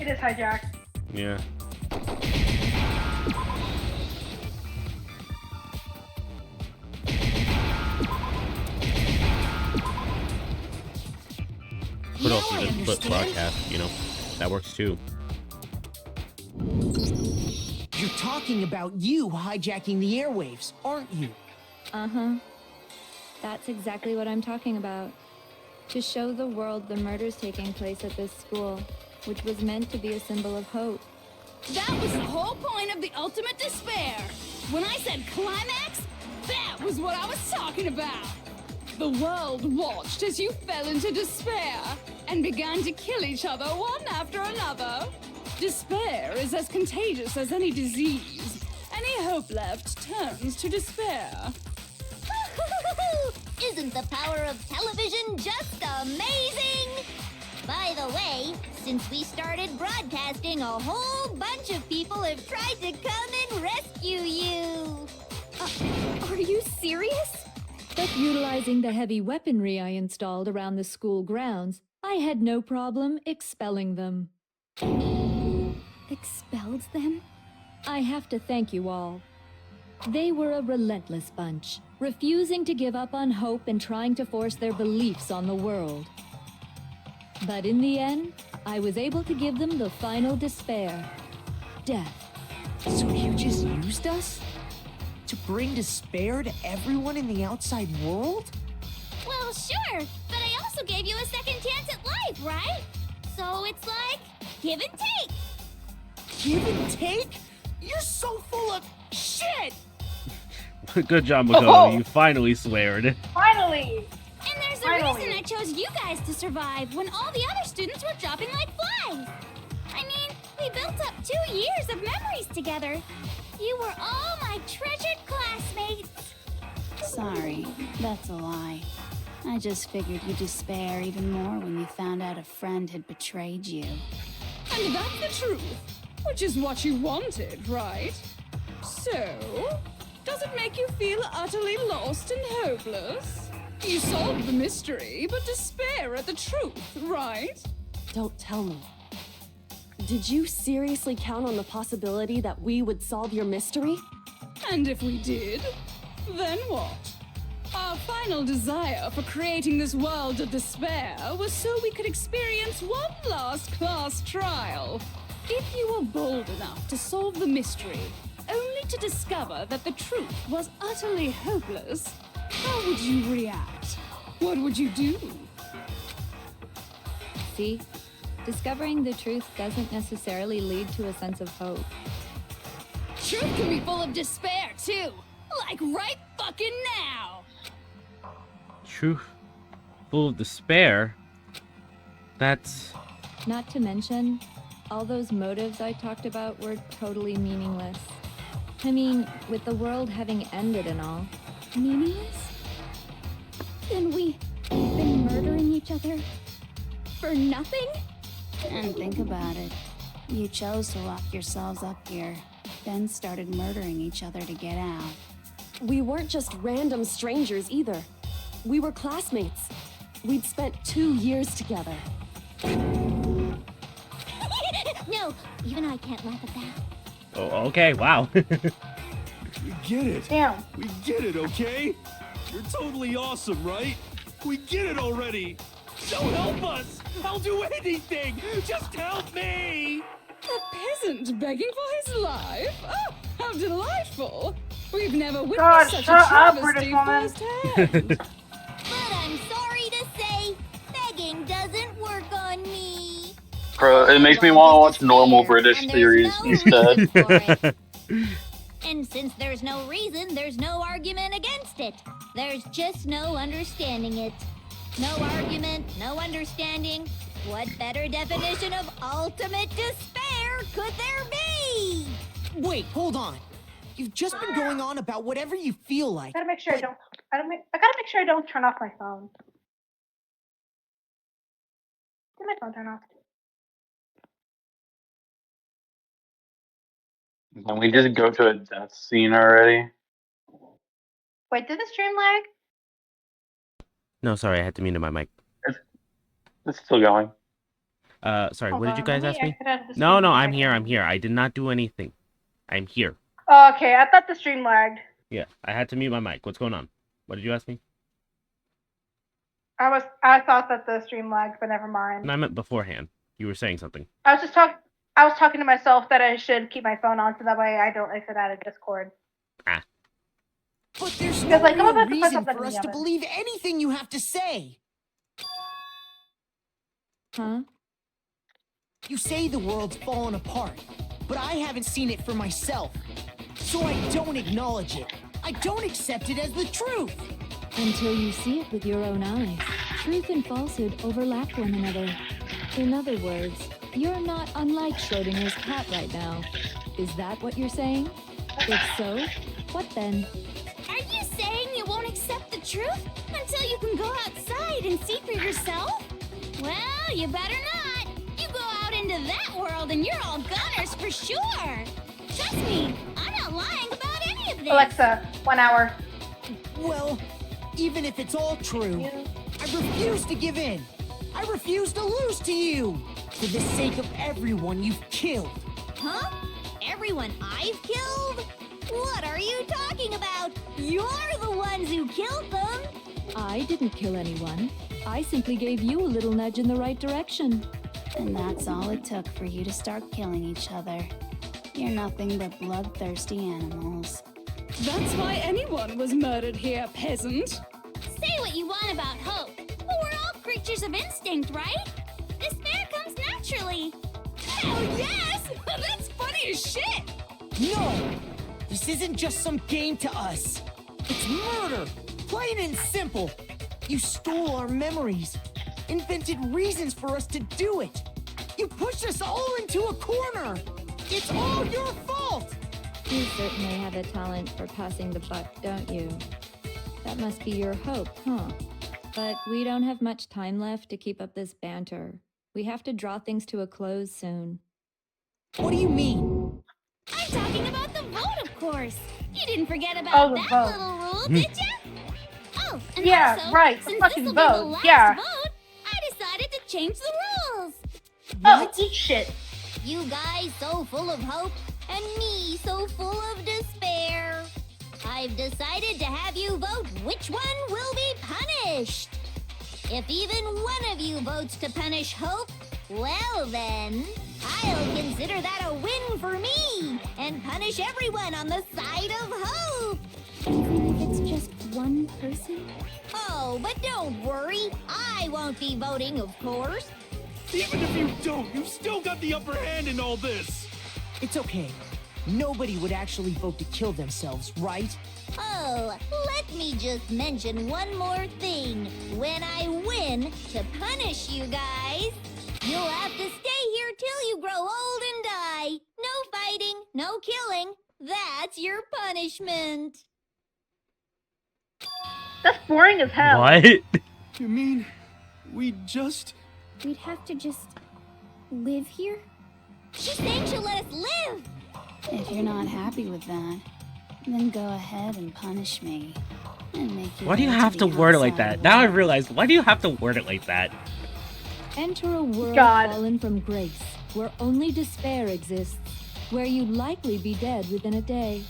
It is hijacked. Yeah. But also the flip broadcast, you know, that works too. You're talking about you hijacking the airwaves, aren't you? Uh-huh. That's exactly what I'm talking about. To show the world the murders taking place at this school, which was meant to be a symbol of hope. That was the whole point of the ultimate despair. When I said climax, that was what I was talking about. The world watched as you fell into despair and began to kill each other one after another. Despair is as contagious as any disease. Any hope left turns to despair. Isn't the power of television just amazing? By the way, since we started broadcasting, a whole bunch of people have tried to come and rescue you. Are you serious? But utilizing the heavy weaponry I installed around the school grounds, I had no problem expelling them. Expelled them? I have to thank you all. They were a relentless bunch, refusing to give up on hope and trying to force their beliefs on the world. But in the end, I was able to give them the final despair. Death. So you just used us? To bring despair to everyone in the outside world? Well, sure, but I also gave you a second chance at life, right? So it's like, give and take. Give and take? You're so full of shit! Good job, Makoto. You finally sweared. Finally! And there's a reason I chose you guys to survive when all the other students were dropping like flies. I mean, we built up 2 years of memories together. You were all my treasured classmates. Sorry, that's a lie. I just figured you'd despair even more when you found out a friend had betrayed you. And that's the truth, which is what you wanted, right? So, does it make you feel utterly lost and hopeless? You solved the mystery, but despair at the truth, right? Don't tell me. Did you seriously count on the possibility that we would solve your mystery? And if we did, then what? Our final desire for creating this world of despair was so we could experience one last class trial. If you were bold enough to solve the mystery, only to discover that the truth was utterly hopeless, how would you react? What would you do? See? Discovering the truth doesn't necessarily lead to a sense of hope. Truth can be full of despair, too. Like right fucking now. Truth full of despair? That's... Not to mention, all those motives I talked about were totally meaningless. I mean, with the world having ended and all. Meaningless? Then we've been murdering each other for nothing? And think about it. You chose to lock yourselves up here, then started murdering each other to get out. We weren't just random strangers either. We were classmates. We'd spent 2 years together. No, even I can't laugh at that. Oh, okay, wow. We get it. Damn. We get it, okay? You're totally awesome, right? We get it already. So help us. I'll do anything. Just help me. A peasant begging for his life? Oh, how delightful! We've never witnessed God, such a shut up, travesty British woman. firsthand. But I'm sorry to say, begging doesn't work on me. Bro, it makes me want to watch normal British And series there's no instead. reason for it. And since there's no reason, there's no argument against it. There's just no understanding it. No argument, no understanding. What better definition of ultimate despair could there be? Wait, hold on. You've just been going on about whatever you feel like. I gotta make sure I gotta make sure I don't turn off my phone. Did my phone turn off? Can we just go to a death scene already? Wait, did the stream lag? No, sorry, I had to mute my mic. It's still going. Sorry, Hold what did you on, guys let ask me me? exit out of the No, stream no, so I I'm here, can- I'm here. I did not do anything. I'm here. Oh, okay, I thought the stream lagged. Yeah, I had to mute my mic. What's going on? What did you ask me? I thought that the stream lagged, but never mind. No, I meant beforehand. You were saying something. I was talking to myself that I should keep my phone on so that way I don't exit out of Discord. Ah. But there's Because, no like, I'm real about to put reason something for in us the to oven. believe anything you have to say. Huh? You say the world's fallen apart, but I haven't seen it for myself. So I don't acknowledge it. I don't accept it as the truth. Until you see it with your own eyes. Truth and falsehood overlap one another. In other words, you're not unlike Schrodinger's cat right now. Is that what you're saying? If so, what then? Are you saying you won't accept the truth until you can go outside and see for yourself? Well, you better not. You go out into that world and you're all gunners for sure. Trust me, I'm not lying about any of this. Alexa, 1 hour. Well, even if it's all true, I refuse to give in. I refuse to lose to you. For the sake of everyone you've killed. Huh? Everyone I've killed? What are you talking about? You're the ones who killed them. I didn't kill anyone. I simply gave you a little nudge in the right direction. And that's all it took for you to start killing each other. You're nothing but bloodthirsty animals. That's why anyone was murdered here, peasant. Say what you want about hope, but we're all creatures of instinct, right? Despair comes naturally. Hell yes! That's funny as shit! No! This isn't just some game to us. It's murder! Plain and simple. You stole our memories. Invented reasons for us to do it. You pushed us all into a corner. It's all your fault! You certainly have a talent for passing the buck, don't you? That must be your hope, huh? But we don't have much time left to keep up this banter. We have to draw things to a close soon. What do you mean? I'm talking about the vote, of course. You didn't forget Oh, about the that vote. little rule, did you? Oh, and Yeah, also, right, the since fucking this will be the vote, last yeah. vote, I decided to change the rules. Oh, eat shit. You guys so full of hope, and me so full of despair. I've decided to have you vote which one will be punished. If even one of you votes to punish Hope, well then, I'll consider that a win for me and punish everyone on the side of Hope. Even if it's just one person? Oh, but don't worry. I won't be voting, of course. Even if you don't, you've still got the upper hand in all this. It's okay. Nobody would actually vote to kill themselves, right? Oh, let me just mention one more thing. When I win to punish you guys, you'll have to stay here till you grow old and die. No fighting, no killing. That's your punishment. That's boring as hell. What? You mean we just... We'd have to just live here? She's saying she'll let us live. If you're not happy with that, then go ahead and punish me. And make your Why do you way have to the word it like outside that? Now I world. realize, why do you have to word it like that? Enter a world God. fallen from grace, where only despair exists, where you'd likely be dead within a day.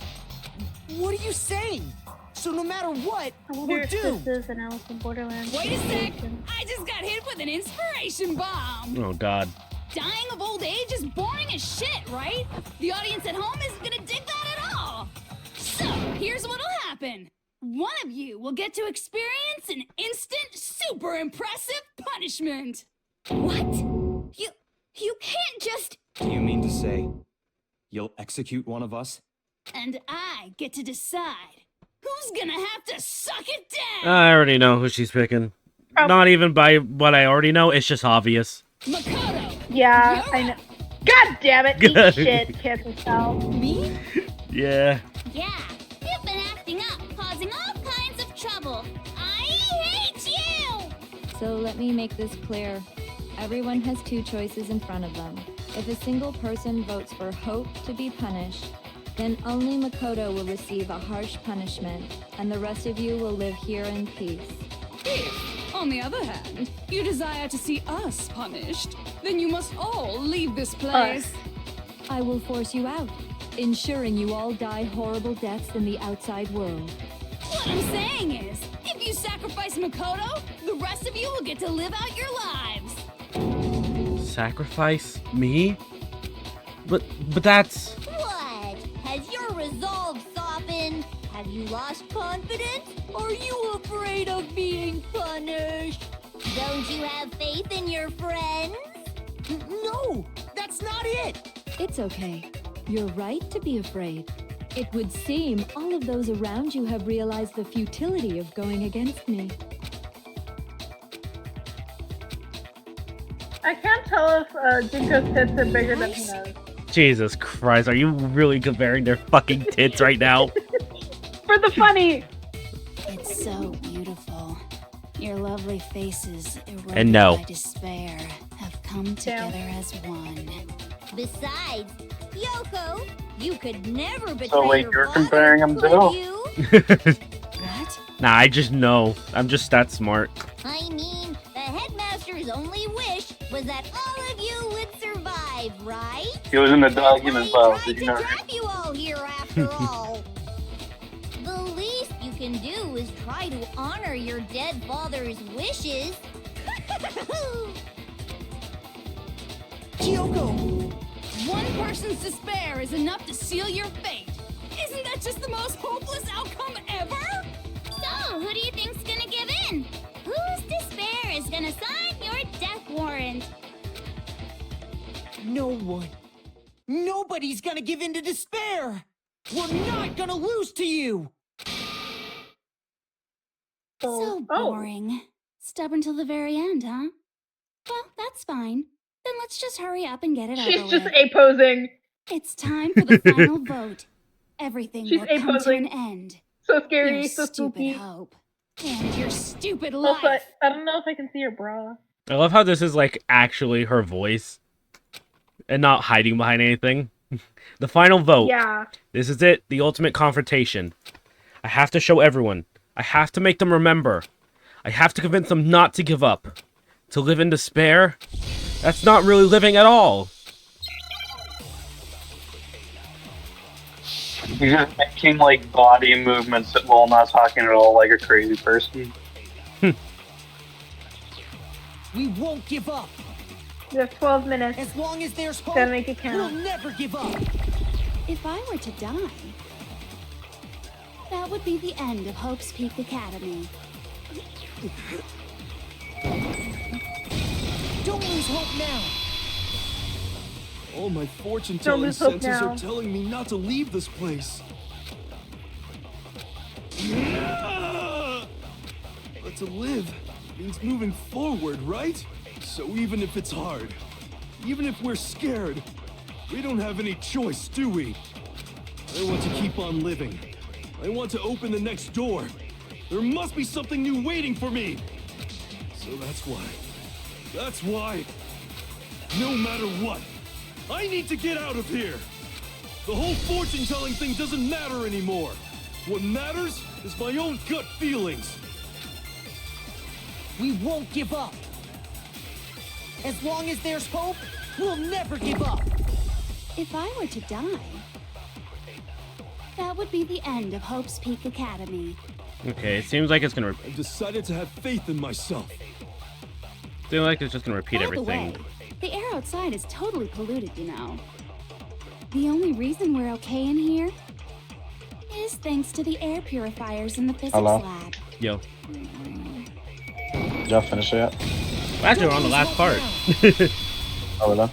What are you saying? So no matter what, we're doomed. And Alice in Borderland. Wait a sec! I just got hit with an inspiration bomb! Oh god. Dying of old age is boring as shit, right? The audience at home isn't gonna dig that at all! So, here's what'll happen. One of you will get to experience an instant, super impressive punishment! What? You can't just... Do you mean to say you'll execute one of us? And I get to decide who's gonna have to suck it down! I already know who she's picking. Not even by what I already know, it's just obvious. Makoto! Yeah, I know. God damn it! Eat shit, kiss yourself. Me? Yeah. Yeah, you've been acting up, causing all kinds of trouble. I hate you! So let me make this clear. Everyone has two choices in front of them. If a single person votes for Hope to be punished, then only Makoto will receive a harsh punishment, and the rest of you will live here in peace. If, on the other hand, you desire to see us punished, then you must all leave this place. I will force you out, ensuring you all die horrible deaths in the outside world. What I'm saying is, if you sacrifice Makoto, the rest of you will get to live out your lives. Sacrifice me? But that's... What? Has your resolve softened? Have you lost confidence? Are you afraid of being punished? Don't you have faith in your friends? No, that's not it. It's okay. You're right to be afraid. It would seem all of those around you have realized the futility of going against me. I can't tell if Jinko's tits are bigger than he knows. Jesus Christ, are you really comparing their fucking tits right now? For the funny! It's so beautiful. Your lovely faces, eroded And no. by despair, have come together as one. Besides, Yoko, you could never betray So wait, your you're father, comparing them could too? you? What? Nah, I just know. I'm just that smart. I mean, the headmaster's only wish was that all of you would survive, right? He was in the document file, did you know? Trap you all here after all. The least you can do is try to honor your dead father's wishes. Kyoko! One person's despair is enough to seal your fate. Isn't that just the most hopeless outcome ever? So, who do you think's gonna give in? Whose despair is gonna sign your death warrant? No one. Nobody's gonna give in to despair. We're not gonna lose to you. So boring. Stubborn till the very end, huh? Well, that's fine. Then let's just hurry up and get it over She's just with. A-posing. It's time for the final vote. Everything She's will come to A-posing. an end. So scary, Your so stupid spooky. hope. And your stupid Also, life. I don't know if I can see her bra. I love how this is like actually her voice and not hiding behind anything. The final vote. Yeah. This is it. The ultimate confrontation. I have to show everyone. I have to make them remember. I have to convince them not to give up. To live in despair? That's not really living at all. You're just making, like, body movements while not talking at all like a crazy person. We won't give up. You have 12 minutes. As long as there's hope, Gotta make it count. we'll never give up. If I were to die, that would be the end of Hope's Peak Academy. Don't lose hope now. All my fortune-telling lose hope senses now. are telling me not to leave this place. But to live means moving forward, right? So even if it's hard, even if we're scared, we don't have any choice, do we? I want to keep on living. I want to open the next door. There must be something new waiting for me. So that's why, no matter what, I need to get out of here. The whole fortune-telling thing doesn't matter anymore. What matters is my own gut feelings. We won't give up. As long as there's hope, we'll never give up. If I were to die, that would be the end of Hope's Peak Academy. Okay, it seems like it's gonna. I've decided to have faith in myself. Seems like it's just gonna repeat By everything. the way, the air outside is totally polluted, you know. The only reason we're okay in here is thanks to the air purifiers in the physics lab. Yo. Y'all finish it yet? Actually, we're on the last part. Oh, really? What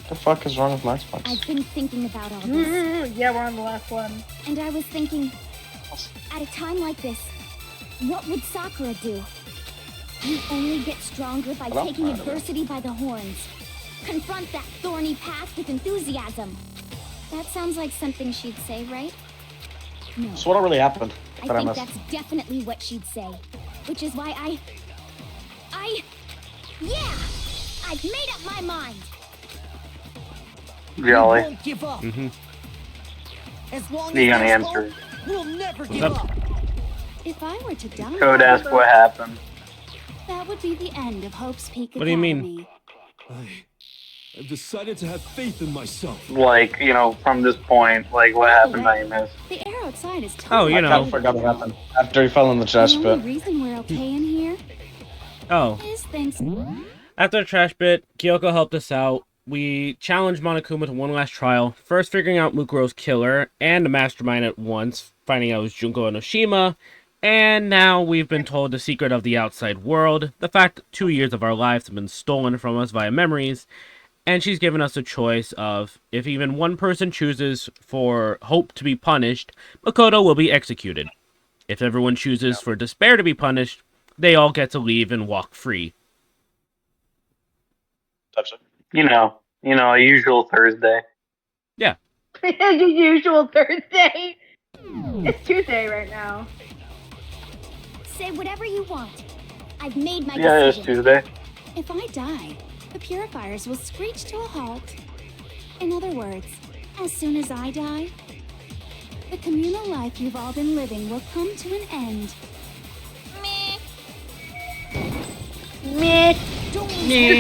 the fuck is wrong with my Xbox? I've been thinking about all this. Yeah, we're on the last one. And I was thinking, at a time like this, what would Sakura do? You only get stronger by Hello? taking adversity by the horns. Confront that thorny path with enthusiasm. That sounds like something she'd say, right? No. So what really happened? I think that's definitely what she'd say. Which is why yeah! I've made up my mind! Jolly. We won't give up. As long as You gonna there's answer? hope, we'll never What's give up? up. If I were to die, Code asked what happened. that would be the end of Hope's Peak What do you mean? Academy. I've decided to have faith in myself. Like, you know, from this point, like, what happened I missed? The air outside is Oh, totally you know. I forgot what happened. After he fell in the trash The pit. only reason we're okay in here Oh. is thanks. After the trash bit, Kyoko helped us out. We challenged Monokuma to one last trial, first figuring out Mukuro's killer and the mastermind at once, finding out it was Junko Enoshima, and now we've been told the secret of the outside world, the fact that 2 years of our lives have been stolen from us via memories, and she's given us a choice of, if even one person chooses for Hope to be punished, Makoto will be executed. If everyone chooses for Despair to be punished, they all get to leave and walk free. Touch it. You know, a usual Thursday. Yeah. The usual Thursday. It's Tuesday right now. Say whatever you want. I've made my Yeah, it's decision. Tuesday. If I die, the purifiers will screech to a halt. In other words, as soon as I die, the communal life you've all been living will come to an end. Meh. Meh.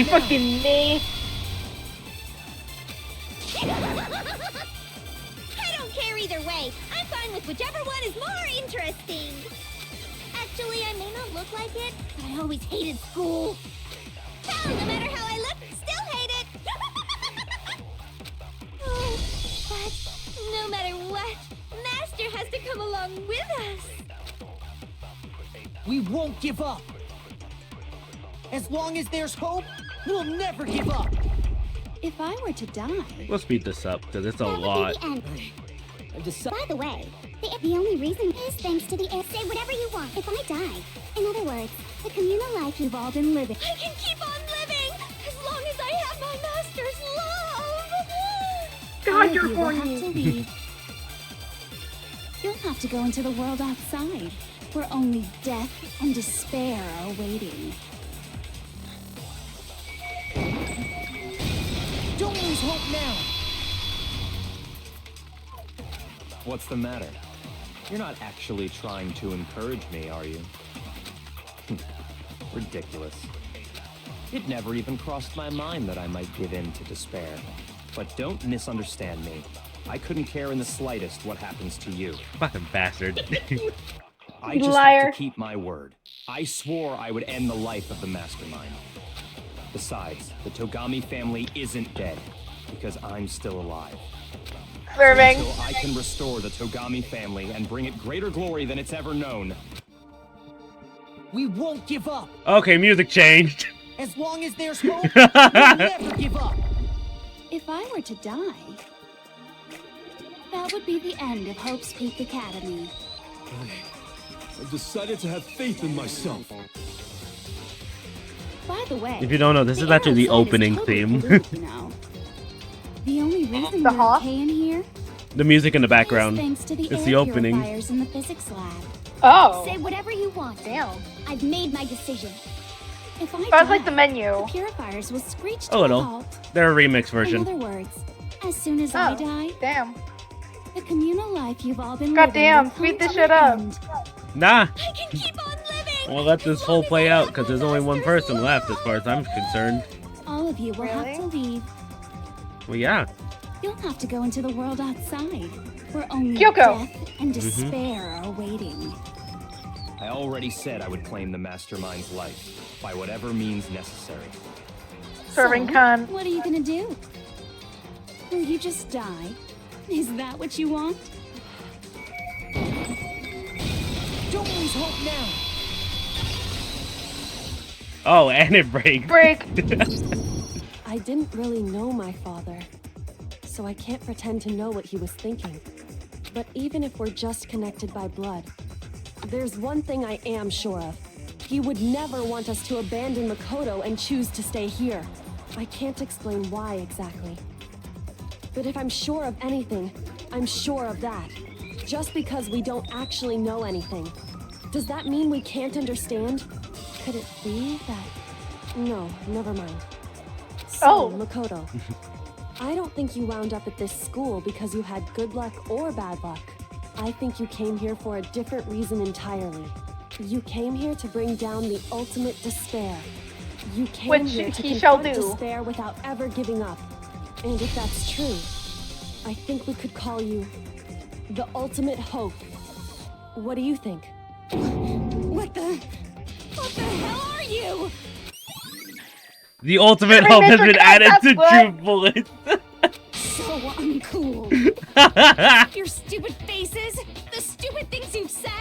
Fucking meh. I don't care either way. I'm fine with whichever one is more interesting. Actually, I may not look like it, but I always hated school. Hell, no matter how I look, still hate it. Oh, but no matter what, Master has to come along with us. We won't give up. As long as there's hope, we'll never give up. If I were to die, Let's speed this up, because it's a That would lot. be the end. By the way, the only reason is thanks to the air. Say whatever you want. If I die, in other words, the communal life you've all been living. I can keep on living as long as I have my master's love. God, you're you will have horny. to leave. You'll have to go into the world outside, where only death and despair are waiting. Don't lose hope now. What's the matter? You're not actually trying to encourage me, are you? Ridiculous. It never even crossed my mind that I might give in to despair. But don't misunderstand me. I couldn't care in the slightest what happens to you. Fucking bastard. I just have to keep my word. I swore I would end the life of the mastermind. Besides, the Togami family isn't dead, because I'm still alive. Serving. Until I can restore the Togami family and bring it greater glory than it's ever known. We won't give up. Okay, music changed. As long as there's hope, we'll never give up. If I were to die, that would be the end of Hope's Peak Academy. I've decided to have faith in myself. By the way, If you don't know, this is actually the opening theme. you know. The only reason you're okay in here The music in the is background. thanks to the It's air the opening. purifiers in the physics lab. Oh. Say whatever you want. Damn. I've made my decision. If I Sounds like die, the menu. the purifiers will screech A to a little. halt. They're a remix In version. other words, as soon as I die, Damn. the communal life you've all been Goddamn, living will speed this come to shit an up. end. Nah. I can keep on living. We'll let this whole play out because there's only one person left as far as I'm concerned. All of you will have to leave. Well, yeah. You'll have to go into the world outside, where only Kyoko. death and despair are waiting. I already said I would claim the mastermind's life, by whatever means necessary. Serving So, con. what are you gonna do? Will you just die? Is that what you want? Don't lose hope now. Oh, and it breaks. Break. I didn't really know my father, so I can't pretend to know what he was thinking. But even if we're just connected by blood, there's one thing I am sure of. He would never want us to abandon Makoto and choose to stay here. I can't explain why exactly. But if I'm sure of anything, I'm sure of that. Just because we don't actually know anything. Does that mean we can't understand? Could it be that... No, never mind. So, Makoto, I don't think you wound up at this school because you had good luck or bad luck. I think you came here for a different reason entirely. You came here to bring down the ultimate despair. You came Which here to he shall confront do. despair without ever giving up. And if that's true, I think we could call you the ultimate hope. What do you think? What the hell are you? The ultimate hope has been added to True Bullets. So uncool. Your stupid faces, the stupid things you've said,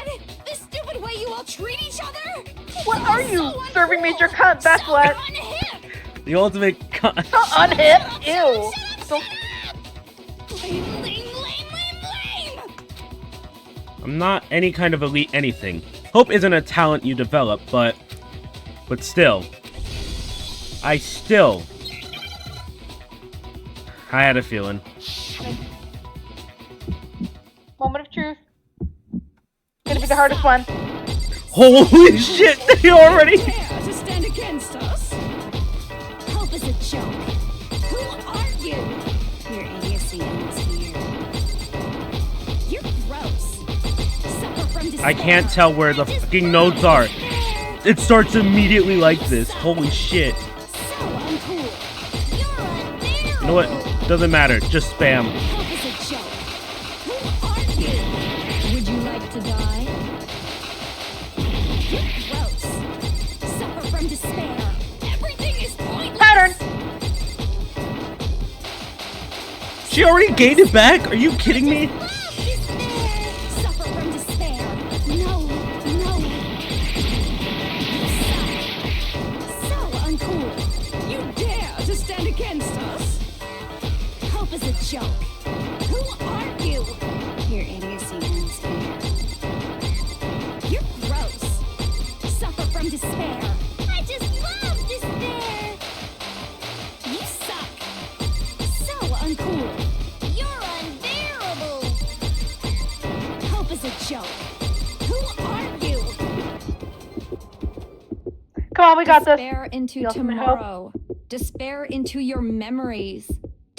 the stupid way you all treat each other. What are you? Serving Major Cunt, that's what. The ultimate So unhip? Ew. So Lame, lame, lame, lame, lame. I'm not any kind of elite anything. Hope isn't a talent you develop, but still. I had a feeling. moment of truth. Gonna be the hardest one. Holy shit, they already... Dare to stand against us? Hope is a joke. Who are you? Your idiocy ends here. You're gross. Suffer from despair. I can't tell where the fucking notes are. It starts immediately like this. Holy shit. So uncool. You're unbearable. You know what? Doesn't matter. Just spam. Hope is a joke. Who are you? Would you like to die? You're gross. Suffer from despair. Everything is pointless. Pattern. She already gained it back? Are you kidding me? Suffer from despair. No, no. You suck. So uncool. You dare to stand against us? Hope is a joke. Who are you? Your idiocy ends here. You're gross. Suffer from despair. I just love despair. You suck. So uncool. You're unbearable. Hope is a joke. Who are you? Come on, we got this. Despair into The ultimate hope. tomorrow. Despair into your memories.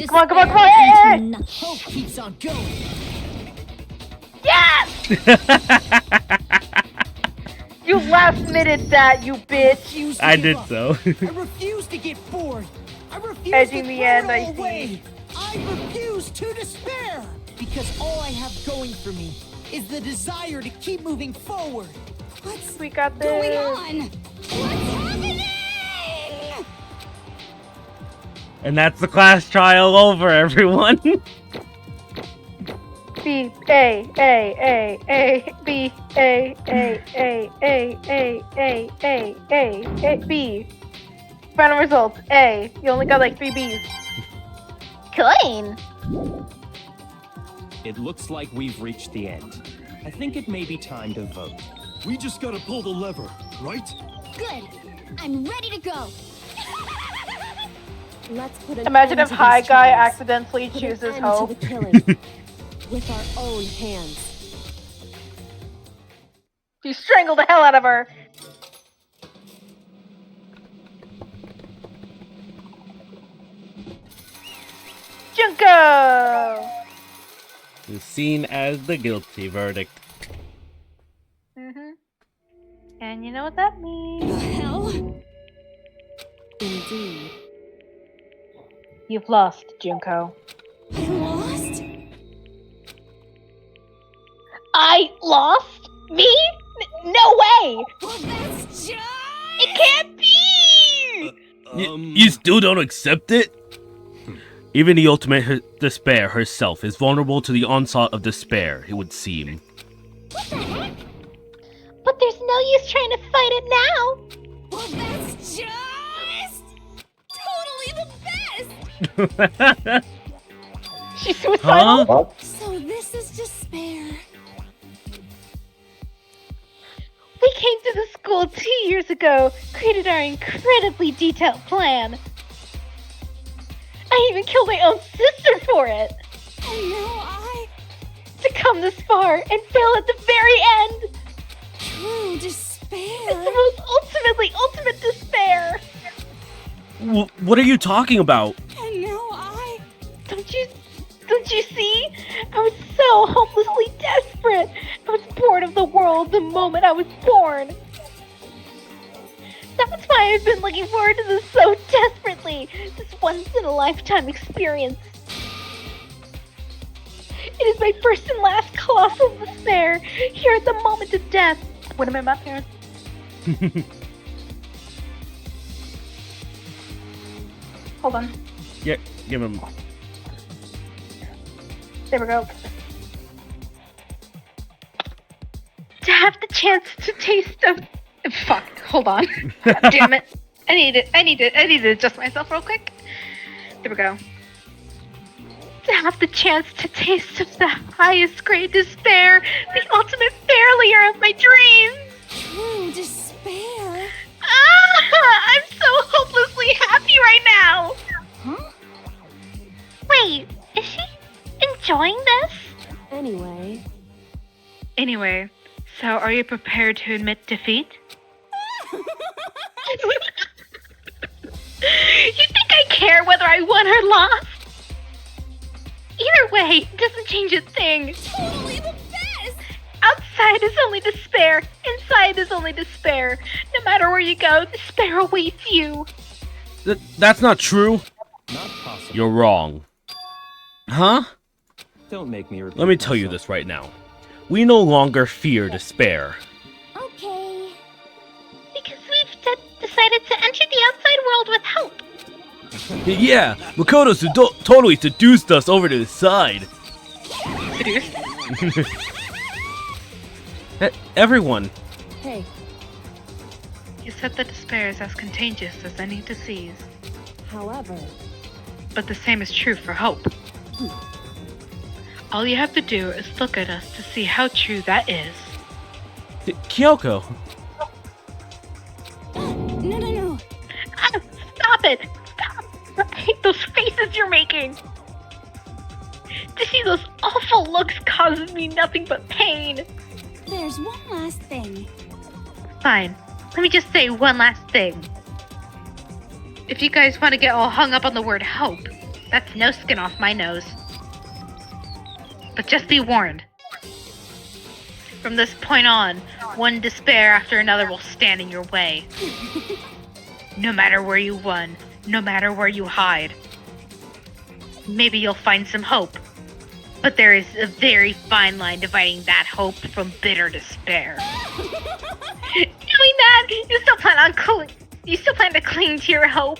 Come on, come on, come on. Despair Hey, hey, into nothing. Hope keeps on going. You last-minute that, you bitch. I did so. I refuse to get bored. I refuse Edging to the throw end, it I all see. away. I refuse to despair. Because all I have going for me is the desire to keep moving forward. What's We got this. going on? What's happening? And that's the class trial over, everyone. B A A A A B A A A A A A A B. Final results A. You only got like 3 B's. Coin. It looks like we've reached the end. I think it may be time to vote. We just gotta pull the lever, right? Good. I'm ready to go. Let's put an Imagine end if to High these Guy trials. accidentally Put an chooses end Hope. to the killing with our own hands. You strangled the hell out of her. Junko! Is seen as the guilty verdict. And you know what that means? Hell? Indeed. You've lost, Junko. I lost? I lost? Me? No way! Well, that's just... It can't be! You still don't accept it? Even the ultimate despair herself is vulnerable to the onslaught of despair, it would seem. What the heck? But there's no use trying to fight it now. Well, that's just... totally the best! She's suicidal? What? So this is despair. We came to the school 2 years ago, created our incredibly detailed plan. I even killed my own sister for it. And now I... To come this far and fail at the very end. True despair. It's the most ultimate despair. What are you talking about? And now I... Don't you see? I was so hopelessly desperate. I was bored of the world the moment I was born. That's why I've been looking forward to this so desperately. This once-in-a-lifetime experience. It is my first and last colossal despair, here at the moment of death. What am I about here? Hold on. Yeah, give him. There we go. To have the chance to taste of... Fuck, hold on. God damn it. I need to adjust myself real quick. There we go. To have the chance to taste of the highest grade despair, the ultimate failure of my dreams. True despair. Ah, I'm so hopelessly happy right now. Huh? Wait, is she enjoying this? Anyway, So are you prepared to admit defeat? You think I care whether I won or lost? Either way, it doesn't change a thing. Totally the best! Outside is only despair. Inside is only despair. No matter where you go, despair awaits you. That's not true. Not possible. You're wrong. Huh? Don't make me repeat Let me tell you this right now. We no longer fear despair. Okay. Because we've decided to enter the outside world with hope. Yeah, Makoto totally seduced us over to the side. Seduced? Everyone. Hey. You said that despair is as contagious as any disease. However, but the same is true for hope. All you have to do is look at us to see how true that is. Kyoko. No. Stop it! Stop! I hate those faces you're making! To see those awful looks causes me nothing but pain. There's one last thing. Fine. Let me just say one last thing. If you guys want to get all hung up on the word hope, that's no skin off my nose. But just be warned. From this point on, one despair after another will stand in your way. No matter where you run, no matter where you hide. Maybe you'll find some hope. But there is a very fine line dividing that hope from bitter despair. Knowing that, you still plan to cling to your hope?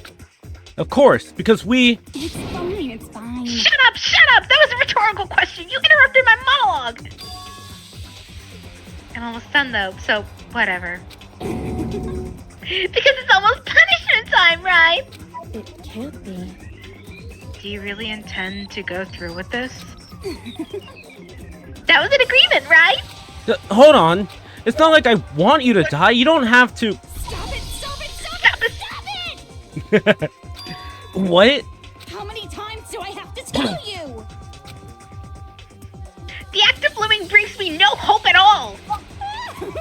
Of course, because we... It's fine, it's fine. Shut up! That was a rhetorical question! You interrupted my monologue! I'm almost done though, so whatever. Because it's almost punishment time, right? It can't be. Do you really intend to go through with this? That was an agreement, right? Hold on. It's not like I want you to die. You don't have to... Stop it! What? How many times do I have to tell you? The act of living brings me no hope at all! All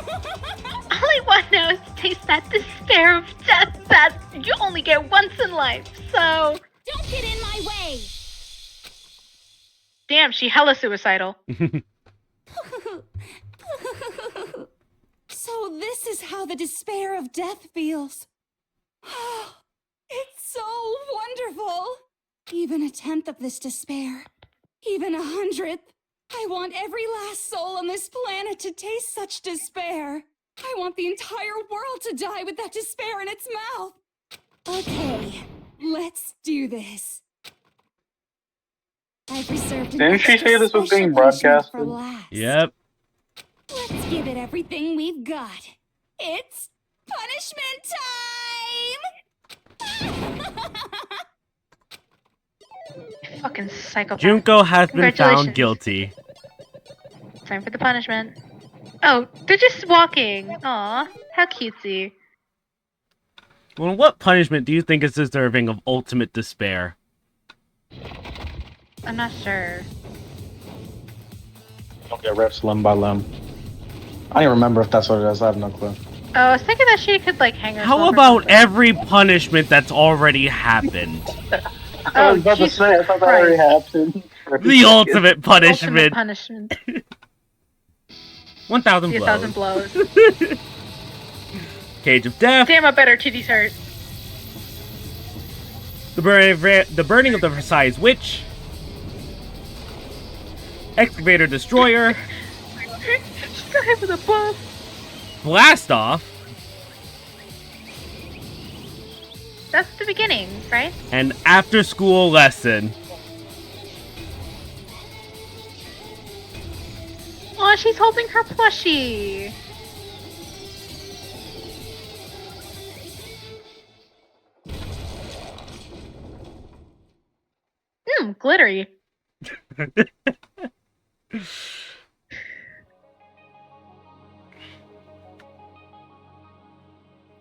I want now is to taste that despair of death that you only get once in life, so... Don't get in my way! Damn, she hella suicidal. So this is how the despair of death feels. It's so wonderful. Even a tenth of this despair, even 100th. I want every last soul on this planet to taste such despair. I want the entire world to die with that despair in its mouth. Okay, let's do this. I've reserved an Didn't she extra say this was special being punishment for broadcasted? last. Yep. Let's give it everything we've got. It's punishment time! Fucking psychopath. Junko has been found Congratulations. guilty. Time for the punishment. Oh, they're just walking. Aw, how cutesy. Well, what punishment do you think is deserving of ultimate despair? I'm not sure. Don't get ripped limb by limb. I don't even remember if that's what it is. I have no clue. Oh, I was thinking that she could, like, hang herself. How or about something. every punishment that's already happened? I was about to Jesus say, I thought that already Christ. happened. The ultimate punishment. Ultimate punishment. 1,000 See blows. 1,000 blows. Cage of Death. Damn, I better titties hurt. The burning of the Versailles Witch. Excavator Destroyer. She got hit with a bus. Blast Off. That's the beginning, right? And After School Lesson. Oh, she's holding her plushie. Glittery.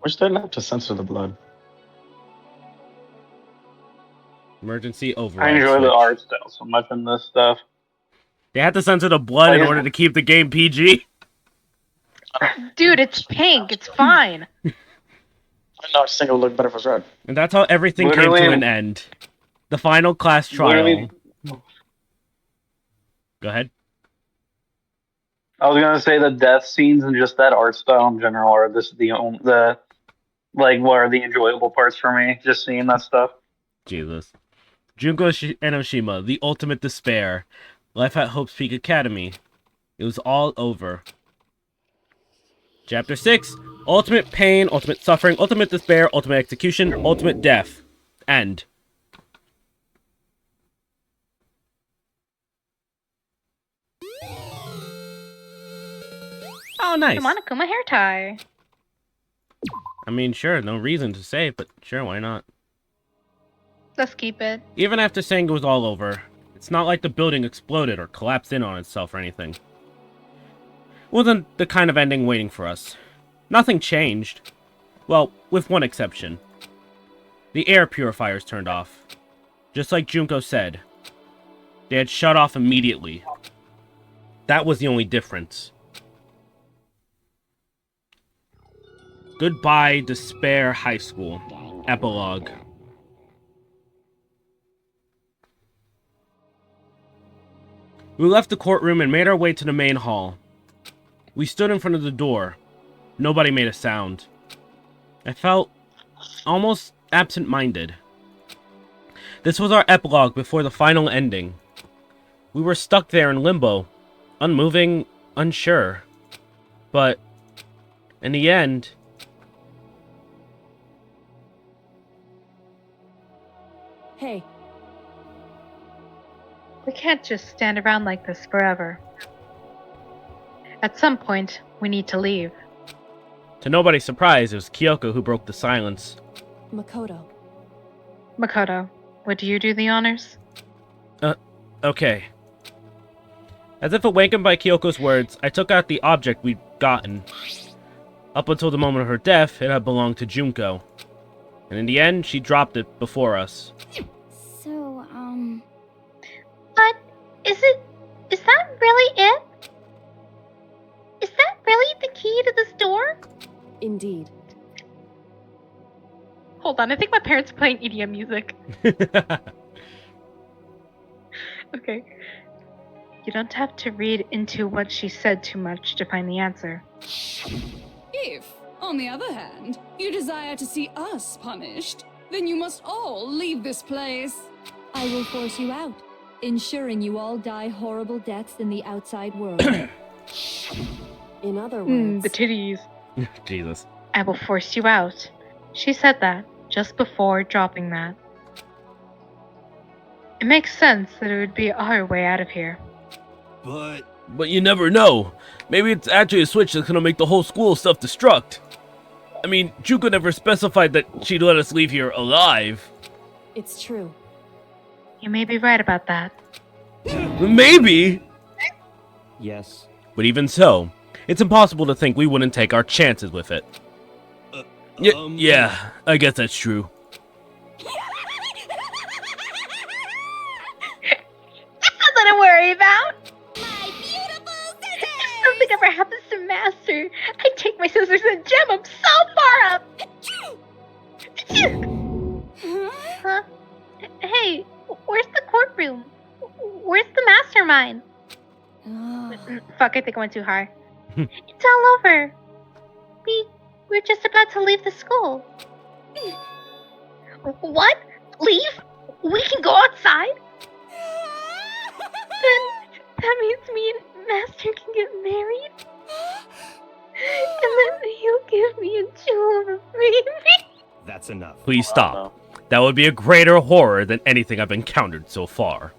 Wish they didn't have to censor the blood. Emergency override. I enjoy the switch. art style so much in this stuff. They had to censor the blood in order to keep the game PG. Dude, it's pink. It's fine. I just think it would look better if it was red. And that's how everything came to an end. The final class trial. Literally- Go ahead. I was gonna say the death scenes and just that art style in general are what are the enjoyable parts for me? Just seeing that stuff. Jesus. Junko Enoshima, The Ultimate Despair. Life at Hope's Peak Academy. It was all over. Chapter 6. Ultimate Pain, Ultimate Suffering, Ultimate Despair, Ultimate Execution, Ultimate Death. End. Oh, nice. Monokuma hair tie. I mean, sure, no reason to say it, but sure, why not? Let's keep it. Even after saying it was all over, it's not like the building exploded or collapsed in on itself or anything. It wasn't the kind of ending waiting for us. Nothing changed. Well, with one exception. The air purifiers turned off. Just like Junko said. They had shut off immediately. That was the only difference. Goodbye, Despair High School. Epilogue. We left the courtroom and made our way to the main hall. We stood in front of the door. Nobody made a sound. I felt almost absent-minded. This was our epilogue before the final ending. We were stuck there in limbo, unmoving, unsure. But, in the end... Hey. We can't just stand around like this forever. At some point, we need to leave. To nobody's surprise, it was Kyoko who broke the silence. Makoto. Makoto, would you do the honors? Okay. As if awakened by Kyoko's words, I took out the object we'd gotten. Up until the moment of her death, it had belonged to Junko. And in the end, she dropped it before us. So, But, is that really it? Is that really the key to this door? Indeed. Hold on, I think my parents are playing EDM music. Okay. You don't have to read into what she said too much to find the answer. If, on the other hand, you desire to see us punished, then you must all leave this place. I will force you out, ensuring you all die horrible deaths in the outside world. In other words... the titties. Jesus. I will force you out. She said that just before dropping that. It makes sense that it would be our way out of here. But you never know. Maybe it's actually a switch that's gonna make the whole school self-destruct. I mean, Junko never specified that she'd let us leave here alive. It's true. You may be right about that. Maybe! Yes. But even so, it's impossible to think we wouldn't take our chances with it. Yeah, I guess that's true. Nothing to worry about. My beautiful scissors! If something ever happens to Master, I take my scissors and jam them so far up. Huh? Hey, where's the courtroom? Where's the mastermind? Fuck, I think I went too high. It's all over. We're just about to leave the school. What? Leave? We can go outside? Then that means me and Master can get married? And then he'll give me a jewel of a baby? That's enough. Please stop. That would be a greater horror than anything I've encountered so far.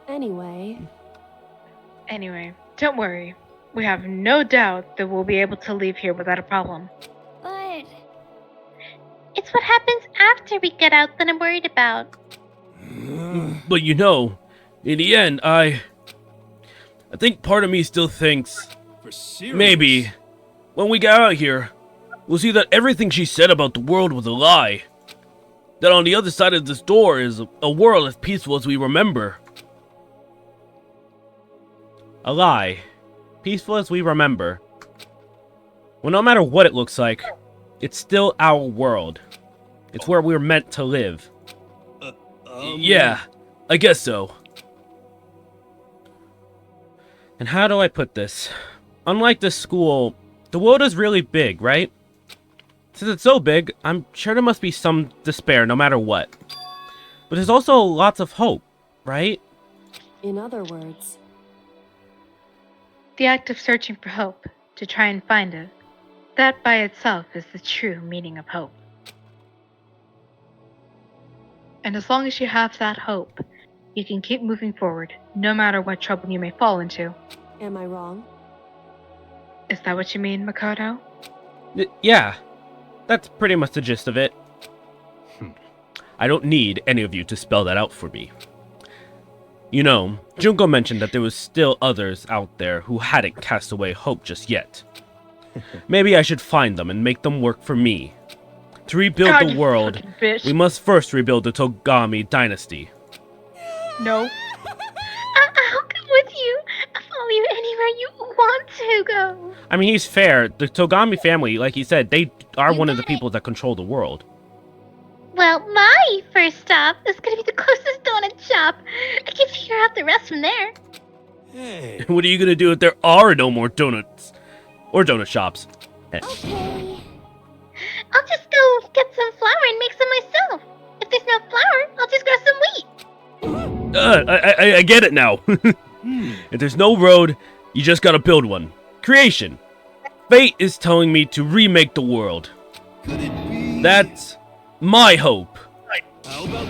Anyway, don't worry. We have no doubt that we'll be able to leave here without a problem. but... It's what happens after we get out that I'm worried about. But you know, in the end, I think part of me still thinks maybe when we get out of here, we'll see that everything she said about the world was a lie. That on the other side of this door is a world as peaceful as we remember. A lie. Peaceful as we remember. Well, no matter what it looks like, it's still our world. It's where we're meant to live. Yeah, I guess so. And how do I put this? Unlike this school, the world is really big, right? Since it's so big, I'm sure there must be some despair no matter what. But there's also lots of hope, right? in other words... The act of searching for hope, to try and find it, that by itself is the true meaning of hope. And as long as you have that hope, you can keep moving forward, no matter what trouble you may fall into. Am I wrong? Is that what you mean, Makoto? Yeah, that's pretty much the gist of it. I don't need any of you to spell that out for me. You know, Junko mentioned that there was still others out there who hadn't cast away hope just yet. Maybe I should find them and make them work for me. To rebuild the world, we must first rebuild the Togami dynasty. No. I'll come with you. I'll follow you anywhere you want to go. I mean, he's fair. The Togami family, like he said, they are one of the people that control the world. Well, my first stop is going to be the closest donut shop. I can figure out the rest from there. Hey. What are you gonna do if there are no more donuts? Or donut shops? Okay. I'll just go get some flour and make some myself. If there's no flour, I'll just grow some wheat. I get it now. If there's no road, you just gotta build one. Creation. Fate is telling me to remake the world. That's my hope.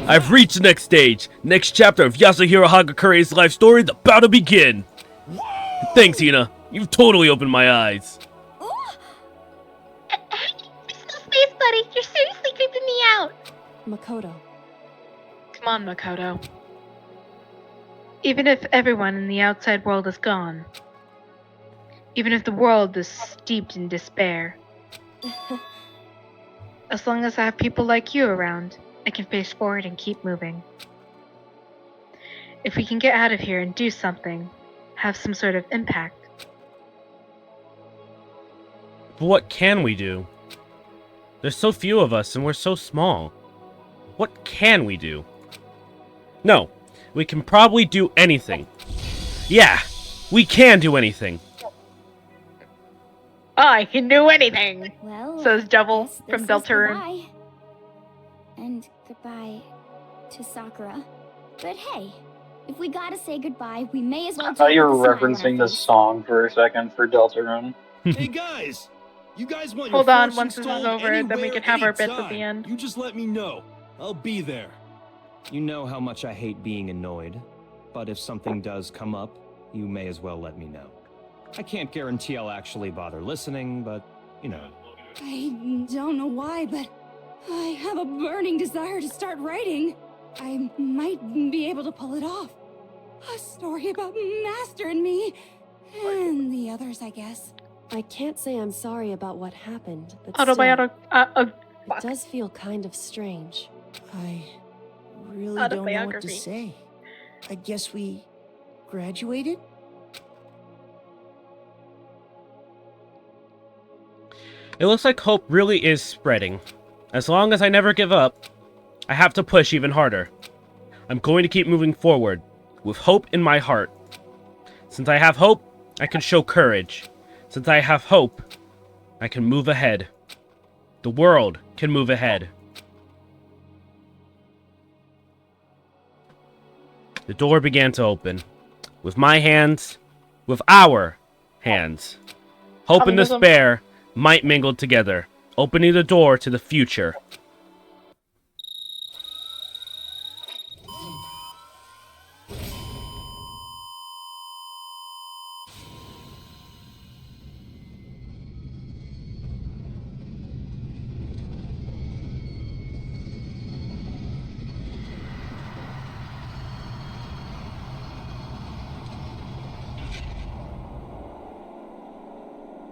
I've reached the next stage. Next chapter of Yasuhiro Hagakure's life story is about to begin. Thanks, Hina. You've totally opened my eyes. Space buddy, you're seriously creeping me out. Makoto. Come on, Makoto. Even if everyone in the outside world is gone, even if the world is steeped in despair, as long as I have people like you around, I can face forward and keep moving. If we can get out of here and do something, have some sort of impact. But what can we do? There's so few of us and we're so small. What can we do? No, we can probably do anything. Yeah, we can do anything. I can do anything, Well, says Devil this from is Deltarune. goodbye. And goodbye to Sakura. But hey, if we gotta say goodbye, we may as well I do thought it you with were a smile on referencing our the face. song for a second for Deltarune. Hey guys, you guys want Hold your on, fortune once this is told over, then we anywhere, can have our bits at the anytime. end. You just let me know. I'll be there. You know how much I hate being annoyed, but if something does come up, you may as well let me know. I can't guarantee I'll actually bother listening, but, you know. I don't know why, but I have a burning desire to start writing. I might be able to pull it off. A story about Master and me, and the others, I guess. I can't say I'm sorry about what happened, but It does feel kind of strange. I really don't know what to Autobiography. say. I guess we graduated? It looks like hope really is spreading. As long as I never give up, I have to push even harder. I'm going to keep moving forward, with hope in my heart. Since I have hope, I can show courage. Since I have hope, I can move ahead. The world can move ahead. The door began to open. With my hands, with our hands. Hope and Communism. despair might mingle together, opening the door to the future.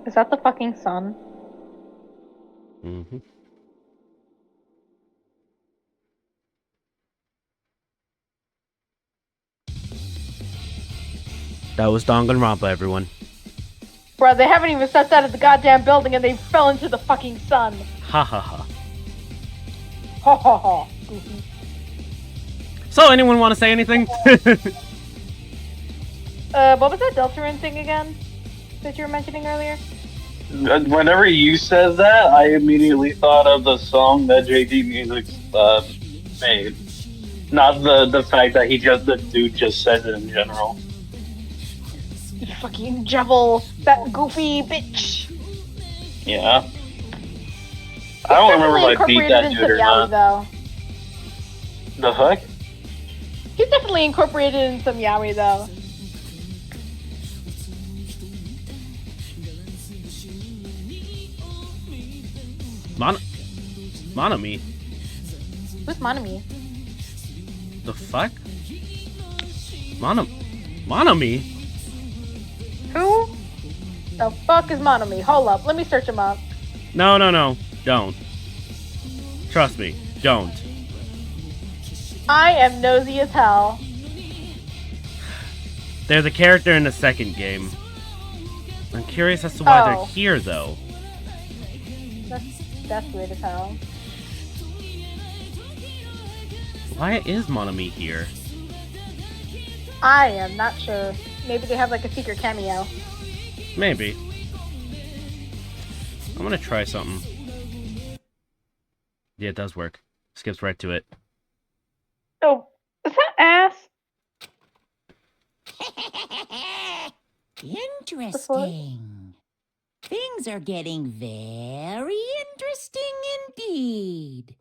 Is that the fucking sun? Mm-hmm. That was Danganronpa, everyone. Bruh, they haven't even stepped out of the goddamn building and they fell into the fucking sun. Ha ha ha. Ha ha ha. Goofy. So, anyone want to say anything? What was that Deltarune thing again that you were mentioning earlier? Whenever you said that, I immediately thought of the song that JD Music made. Not the fact that the dude just said it in general. You fucking devil, that goofy bitch. Yeah. I don't remember if I beat that dude or not. Though. The heck? He's definitely incorporated in some yaoi though. Monami? Who's Monami? The fuck? Monami? Who? The fuck is Monami? Hold up, let me search him up. No, don't. Trust me, don't. I am nosy as hell. There's a character in the second game. I'm curious as to why they're Oh. here, though. That's weird as hell. Why is Monami here? I am not sure. Maybe they have like a secret cameo. Maybe. I'm gonna try something. Yeah, it does work. Skips right to it. Oh, is that ass? Interesting. Things are getting very interesting indeed.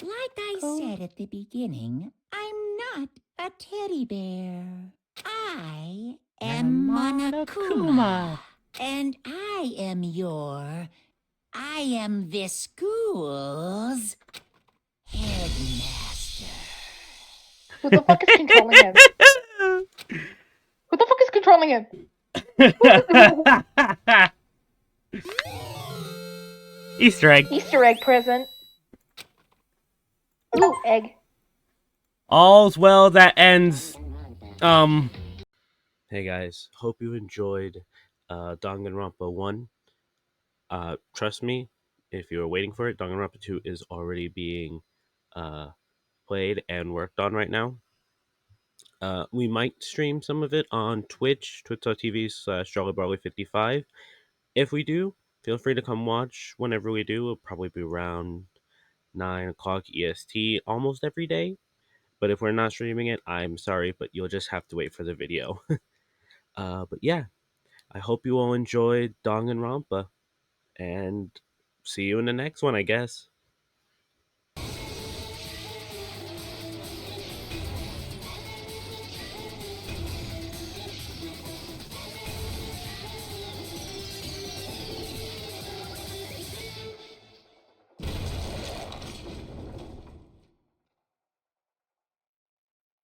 Like I said at the beginning, I'm not a teddy bear. I am Monokuma. And I am this school's headmaster. Who the fuck is controlling him? Who the fuck is controlling him? Easter egg. Easter egg present. Ooh, egg. All's well that ends. Hey guys, hope you enjoyed Danganronpa 1. Trust me, if you were waiting for it, Danganronpa 2 is already being played and worked on right now. We might stream some of it on Twitch, twitch.tv/JollyBarley55. If we do, feel free to come watch whenever we do. It'll probably be around 9 o'clock EST almost every day. But if we're not streaming it, I'm sorry, but you'll just have to wait for the video. But yeah, I hope you all enjoyed Danganronpa, and see you in the next one, I guess.